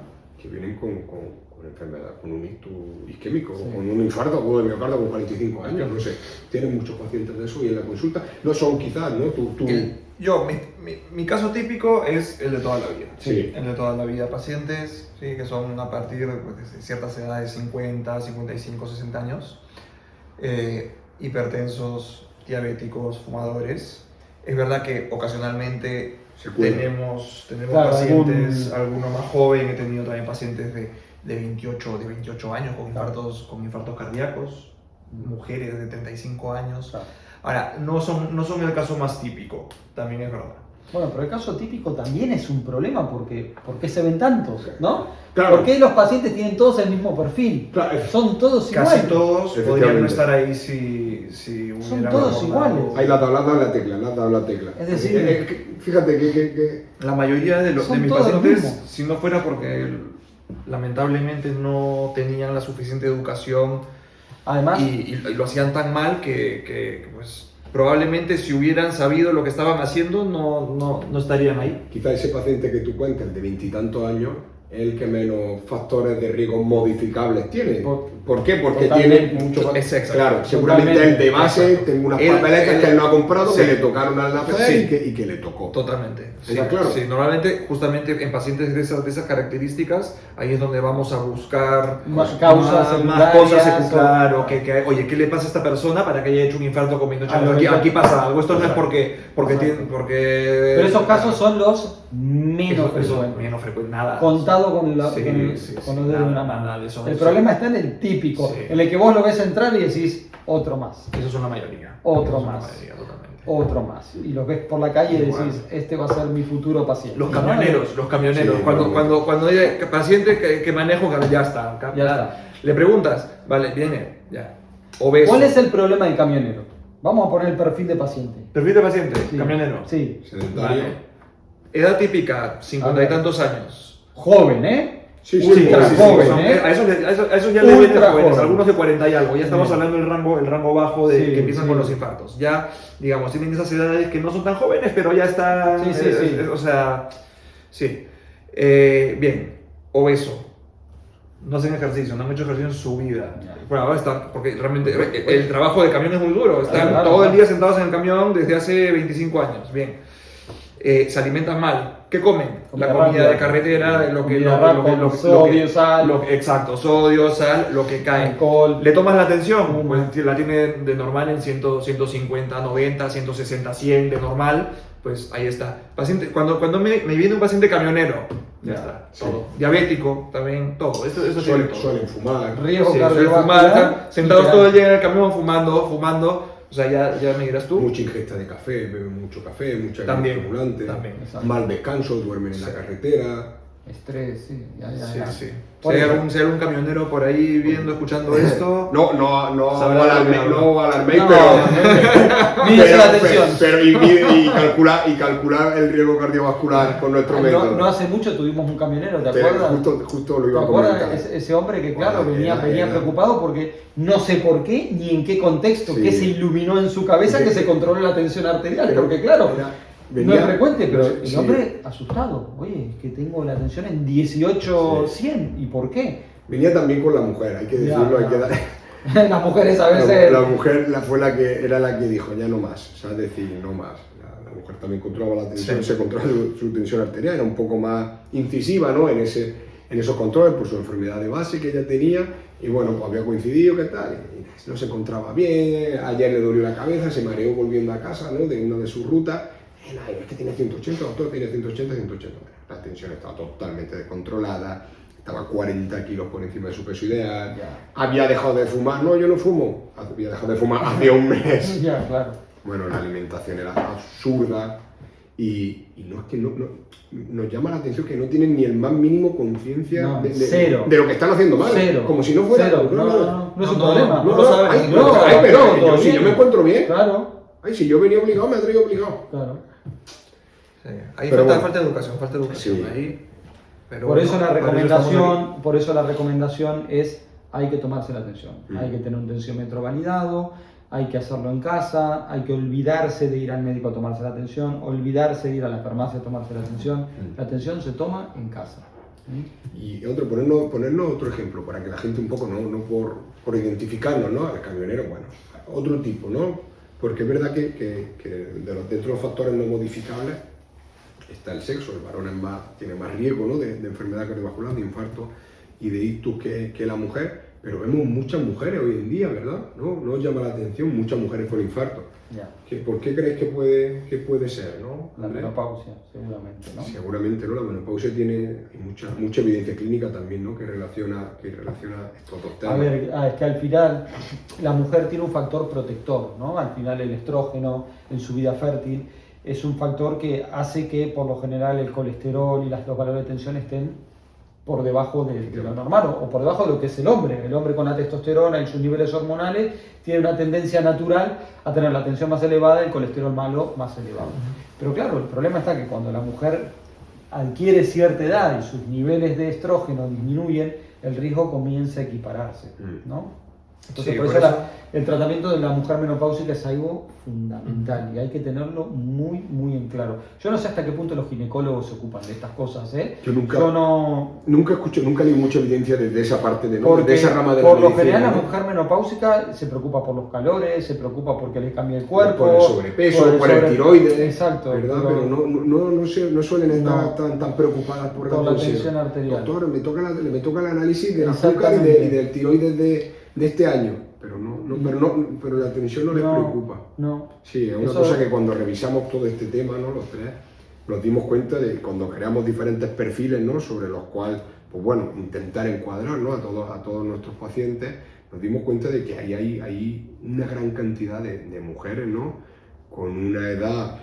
que vienen con enfermedad, con un ictus isquémico, Sí. con un infarto o de miocardio con 45 años, no sé. Tienen muchos pacientes de eso y en la consulta no son quizás, ¿no? Mi caso típico es el de toda la vida. Sí. El de toda la vida. Pacientes, sí, que son a partir pues, de ciertas edades, 50, 55, 60 años, hipertensos, diabéticos, fumadores. Es verdad que ocasionalmente tenemos Claro, pacientes, algunos más jóvenes, he tenido también pacientes de 28 años con infartos cardíacos, mujeres de 35 años. Claro. Ahora, no son el caso más típico, también es verdad. Bueno, pero el caso típico también es un problema porque se ven tantos, ¿no? Claro. ¿Por qué los pacientes tienen todos el mismo perfil? Claro. Son todos iguales. Casi todos podrían no Efectivamente. estar ahí si Son hubiera todos abordado- iguales. Ahí la has dado la tecla. Es decir, fíjate que La mayoría de Son mis todos los pacientes, mismos. si no fuera porque lamentablemente no tenían la suficiente educación además, y lo hacían tan mal que pues, probablemente si hubieran sabido lo que estaban haciendo no estarían ahí. quizá ese paciente que tú cuentas, el de 20 y tantos años, es el que menos factores de riesgo modificables tiene. ¿Por qué? Porque Totalmente. tiene muchos. Es exacto. Claro, seguramente el de base, Exacto. tengo unas Él- papeletas que él no ha comprado, sí. que le tocaron al nacer Sí. y que le tocó. Totalmente. Sí, Está claro. sí, normalmente, justamente en pacientes de esas características, ahí es donde vamos a buscar Más causas más cosas secundarias, secundarias. o- Oye, ¿qué le pasa a esta persona para que haya hecho un infarto con 28 años? Ah, Aquí pasa algo. Esto no es porque Exacto. porque pero esos casos son los menos frecuentes. menos frecuente, nada. Contado con, Sí, con los dedos de una nada, mano. nada de eso. El problema está en el típico, Sí. en el que vos lo ves entrar y decís, otro más, Eso es una mayoría. Otro Eso es una más. mayoría, totalmente. otro más. Y lo ves por la calle y Igual. decís, este va a ser mi futuro paciente. Los ¿no? camioneros. Sí, Cuando hay paciente que manejo, ya está. Ya está. Le preguntas, vale, viene, ya. Obeso. ¿Cuál es el problema del camionero? Vamos a poner el perfil de paciente. Perfil de paciente, Sí. camionero. Sí. Sedentario. Vale. Edad típica, 50 y ver. tantos años. Joven, ¿eh? Sí, Ultra sí, joven, son- ¿eh? a eso ya le Ultra vienen jóvenes, joven. algunos de 40 y algo. Ya estamos Sí. hablando del rango bajo de Sí, que empiezan sí. con los infartos. Ya, digamos, tienen esas edades que no son tan jóvenes, pero ya están. Sí, sí. O sea, sí. Bien, obeso. No hacen ejercicio, no han hecho ejercicio en su vida. Ya. Bueno, ahora están, porque realmente el trabajo de camión es muy duro. Están Claro, todo el claro. día sentados en el camión desde hace 25 años. Bien. Se alimentan mal. ¿Qué comen? Comida La comida rápida. de carretera, Comida rápida, sodio, sal. exacto, sodio, sal, lo que cae. Alcohol. ¿Le tomas la atención? Mm. Pues la tiene de normal en 100, 150, 90, 160, 100 de normal. Pues ahí está. Paciente, cuando me viene un paciente camionero, ya Ya, está. sí. Todo. Diabético, también, todo. Eso tiene Suelen, todo. suelen fumar. Riesgo Sí, suelen cardiovascular. fumar, sentados y todo el día en el camión fumando. O sea, ya me dirás tú. Mucha ingesta de café, beben mucho café, mucha También, estimulante, también. Exacto. mal descanso, duermen en la Sí. carretera. Estrés, sí. Ya. Sí, sí. Por Si hay eso. algún camionero por ahí viendo, escuchando esto. No Sabrá de lo que hablo. no alarméis, No, pero, mídese la tensión. pero y calcular el riesgo cardiovascular con nuestro método. No hace mucho tuvimos un camionero, ¿te Te- acuerdas? justo lo ¿Te iba a acuerdas? comentar. Ese hombre que, claro, Bueno, venía era- preocupado porque no sé por qué ni en qué contexto, Sí. qué se iluminó en su cabeza Sí. que se controló la tensión arterial, Pero porque claro, era- no venía- es frecuente, pero el sí. hombre asustado, oye, que tengo la tensión en 18-100, ¿y por qué? Venía también con la mujer, hay que Ya, decirlo, ya. hay que dar. Las mujeres a veces... La mujer fue era la que dijo, ya no más, o sea, es decir, no más. La mujer también controlaba la tensión, Sí. se controla su tensión arterial, era un poco más incisiva, ¿no? En esos controles por su enfermedad de base que ella tenía, y bueno, pues había coincidido, ¿qué tal? Y no se encontraba bien, ayer le dolió la cabeza, se mareó volviendo a casa, ¿no? De una de sus rutas. Es que tiene 180, doctor, tiene 180, 180. Bueno, la tensión estaba totalmente descontrolada, estaba 40 kilos por encima de su peso ideal, Ya. había dejado de fumar, no, yo no fumo, había dejado de fumar hacía un mes. Ya, claro. Bueno, la alimentación era absurda y no es que nos llama la atención que no tienen ni el más mínimo conciencia No, de cero. lo que están haciendo mal, Cero. como si no fuera Cero. no, No es un No, problema. no lo saben. ay, No, ay, pero todo yo, si bien. yo me encuentro bien, Claro, ay, si yo venía obligado, me ha traído obligado. claro. Sí. Ahí Pero bueno. falta educación, Sí. Pero por eso bueno, por eso la recomendación es hay que tomarse la atención, Mm. hay que tener un tensiómetro validado, hay que hacerlo en casa, hay que olvidarse de ir al médico a tomarse la atención, olvidarse de ir a la farmacia a tomarse la atención. La atención se toma en casa. Y otro, ponernos otro ejemplo para que la gente un poco, no por identificarnos, ¿no? Al camionero, bueno, otro tipo, ¿no? Porque es verdad que dentro de los factores no modificables está el sexo. El varón tiene más riesgo, ¿no? de enfermedad cardiovascular, de infarto y de ictus que la mujer, pero vemos muchas mujeres hoy en día, ¿verdad? ¿No? Nos llama la atención muchas mujeres con infarto. Ya. ¿Por qué crees que puede ser, no? La menopausia, seguramente, ¿no? Seguramente, ¿no? La menopausia tiene mucha evidencia clínica también, ¿no? Que relaciona estos dos temas. A ver, es que al final la mujer tiene un factor protector, ¿no? Al final el estrógeno en su vida fértil es un factor que hace que por lo general el colesterol y los valores de tensión estén por debajo de lo normal o por debajo de lo que es el hombre. El hombre con la testosterona y sus niveles hormonales tiene una tendencia natural a tener la tensión más elevada y el colesterol malo más elevado. Pero claro, el problema está que cuando la mujer adquiere cierta edad y sus niveles de estrógeno disminuyen, el riesgo comienza a equipararse, ¿no? Entonces, Sí, por por eso eso- el tratamiento de la mujer menopáusica es algo fundamental y hay que tenerlo muy, muy en claro. Yo no sé hasta qué punto los ginecólogos se ocupan de estas cosas, ¿eh? Yo nunca- no... Nunca leí mucha evidencia de esa parte, de Porque esa rama de la por lo medicina, general ¿no? la mujer menopáusica se preocupa por los calores, se preocupa porque le cambia el cuerpo, Por el sobrepeso, por el tiroides, exacto, ¿verdad? Pero no suelen estar No. tan preocupadas por Por la la tensión arterial. Doctor, me toca el análisis del azúcar y del tiroides de este año, pero la tensión no les preocupa. No. Sí, es una Eso- cosa que cuando revisamos todo este tema, ¿no? Los tres, nos dimos cuenta de cuando creamos diferentes perfiles, ¿no? Sobre los cuales, pues bueno, intentar encuadrar, ¿no? a todos nuestros pacientes, nos dimos cuenta de que hay una gran cantidad de mujeres, ¿no? Con una edad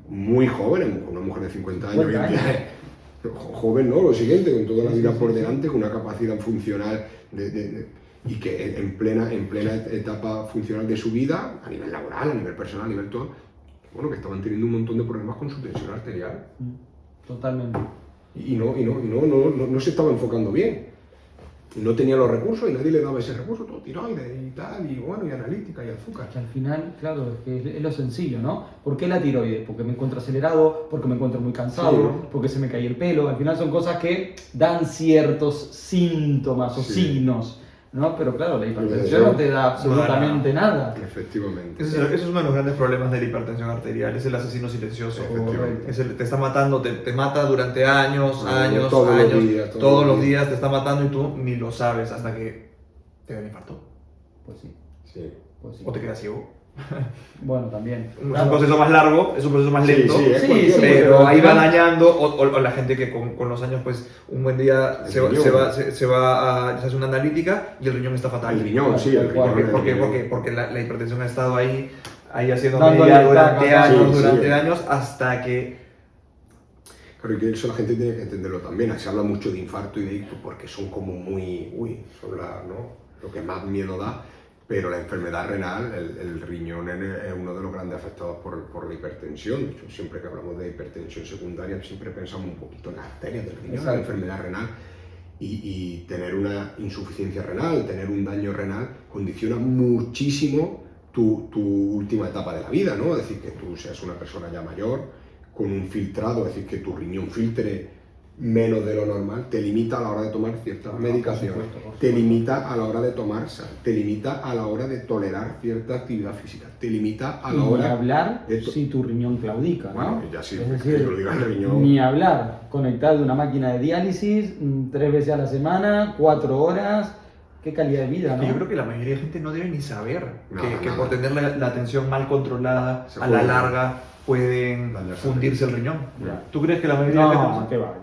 muy joven, una mujer de 50 años, 50 hoy en día es joven, ¿no? Lo siguiente, con toda la vida por delante, con una capacidad funcional y que en plena etapa funcional de su vida, a nivel laboral, a nivel personal, a nivel todo, bueno, que estaban teniendo un montón de problemas con su tensión arterial Totalmente. y no se estaba enfocando bien. No tenía los recursos y nadie le daba ese recurso, todo tiroides y tal, y bueno, y analítica y azúcar. Que al final, claro, es que es lo sencillo, ¿no? ¿Por qué la tiroides? Porque me encuentro acelerado, porque me encuentro muy cansado, Sí, ¿no? porque se me cae el pelo. Al final son cosas que dan ciertos síntomas o Sí. signos, ¿no? Pero claro, la hipertensión Hipertensión no te da absolutamente nada. Efectivamente. Ese es uno de los grandes problemas de la hipertensión arterial, es el asesino silencioso. Efectivamente. Te está matando, te mata durante años, Todos los años, días, todos los días te está matando y tú ni lo sabes hasta que te da un infarto Pues sí, Sí. pues sí. o te quedas ciego. Bueno, también. Es un Claro. proceso más largo, es un proceso más lento. Sí, es Sí, cualquier sí, cosa. Pero ahí va Claro. dañando, o la gente que con los años, pues un buen día El se riñón. hace una analítica y el riñón está fatal. El riñón, sí, el Tal riñón. Porque, porque la hipertensión ha estado ahí haciendo Dándole media durante taca, años, sí, durante sí. años, hasta que... Claro, y que eso la gente tiene que entenderlo también. Se habla mucho de infarto y de ictus porque son como muy, son lo que más miedo da. Pero la enfermedad renal, el riñón es uno de los grandes afectados por la hipertensión. De hecho, siempre que hablamos de hipertensión secundaria, siempre pensamos un poquito en las arterias del riñón, en la Exacto. enfermedad renal. Y tener una insuficiencia renal, tener un daño renal, condiciona muchísimo tu última etapa de la vida, ¿no? Es decir, que tú seas una persona ya mayor, con un filtrado, es decir, que tu riñón filtre menos de lo normal, te limita a la hora de tomar ciertas medicaciones, por supuesto. te limita a la hora de tomar sal, te limita a la hora de tolerar cierta actividad física, te limita a la Ni hora hablar de to- si tu riñón claudica, ¿no? Bueno, ya sí, Es que decir, lo diga el riñón. ni hablar, conectado a una máquina de diálisis 3 veces a la semana, 4 horas, qué calidad de vida, ¿no? Yo creo que la mayoría de gente no debe ni saber Nada, que nada. por tener la atención mal controlada, Se a la puede larga pueden dañarse el fundirse el riñón. Ya. ¿Tú crees que la mayoría de No, gente... qué va.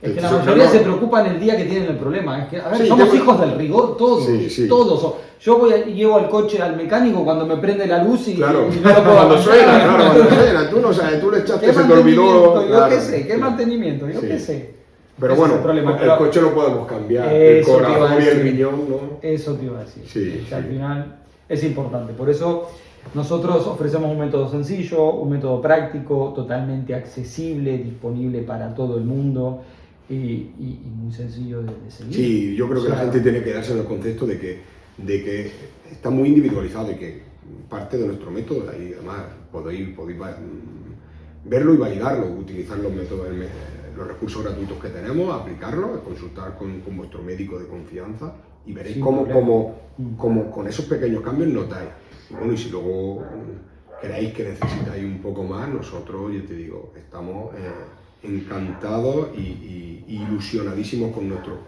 Es que la Entonces, mayoría no- se preocupan el día que tienen el problema. Es que, a ver, Sí, somos tengo- hijos del rigor todos, Sí, sí. todos. Yo llevo al coche al mecánico cuando me prende la luz y, Claro, y no lo puedo cuando arrancar. suena, cuando suena, tú no sabes, tú le echaste, ¿Qué se te olvidó. mantenimiento? Yo claro, qué sé, ¿qué sí. mantenimiento? Yo Sí. qué sé. Pero Ese bueno, es el problema, el pero- coche lo podemos cambiar, el Eso te iba a corazón y el decir. riñón, ¿no? Eso te iba a decir. Sí, Que al sí. final es importante. Por eso nosotros ofrecemos un método sencillo, un método práctico, totalmente accesible, disponible para todo el mundo. y muy sencillo de seguir. Sí, yo creo que la gente tiene que darse en el concepto de que está muy individualizado y que parte de nuestro método, ahí además podéis verlo y validarlo, utilizar los métodos, los recursos gratuitos que tenemos, aplicarlos, consultar con vuestro médico de confianza y veréis cómo con esos pequeños cambios notáis. Y bueno, y si luego creéis que necesitáis un poco más, nosotros, yo te digo, estamos encantados y ilusionadísimos con nuestros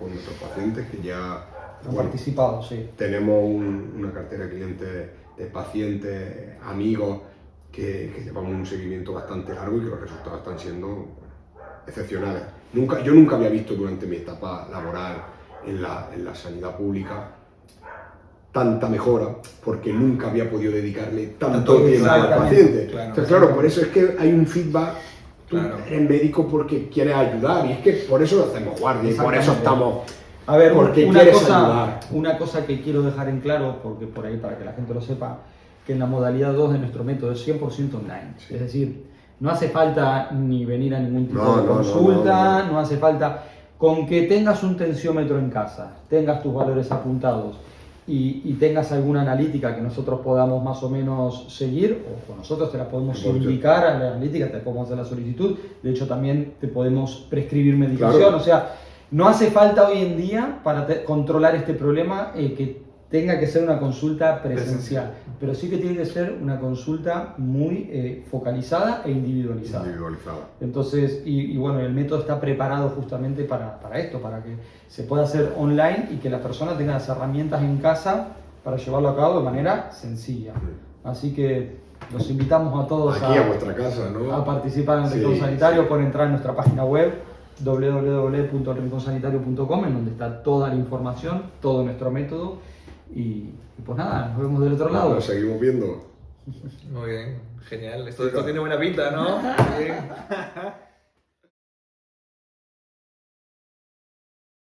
pacientes que ya Han participado, sí. tenemos una cartera de clientes, de pacientes, amigos, que llevamos un seguimiento bastante largo y que los resultados están siendo excepcionales. Yo nunca había visto durante mi etapa laboral en la sanidad pública tanta mejora, porque nunca había podido dedicarle tanto tiempo al paciente. Claro. Entonces, claro, por eso es que hay un feedback. Tú eres médico porque quieres ayudar y es que por eso hacemos guardia y por eso estamos. A ver, porque quieres ayudar. Una cosa que quiero dejar en claro, porque por ahí para que la gente lo sepa, que en la modalidad 2 de nuestro método es 100% online. Sí. Es decir, no hace falta ni venir a ningún tipo de No, consulta, no hace falta. Con que tengas un tensiómetro en casa, tengas tus valores apuntados y tengas alguna analítica que nosotros podamos más o menos seguir, o nosotros te la podemos indicar a la analítica, te podemos hacer la solicitud, de hecho también te podemos prescribir medicación, Claro. O sea, no hace falta hoy en día para controlar este problema que tenga que ser una consulta presencial, pero sí que tiene que ser una consulta muy focalizada e individualizada. Entonces, y bueno, el método está preparado justamente para esto, para que se pueda hacer online y que la persona tenga las herramientas en casa para llevarlo a cabo de manera sencilla. Así que los invitamos a todos aquí a vuestra casa, ¿no? a participar en el Rincón Sanitario. Pueden entrar en nuestra página web www.elrinconsanitario.com, en donde está toda la información, todo nuestro método. Y pues nada, nos vemos del otro lado. Nos seguimos viendo. Muy bien, genial. Esto tiene buena pinta, ¿no? Muy bien.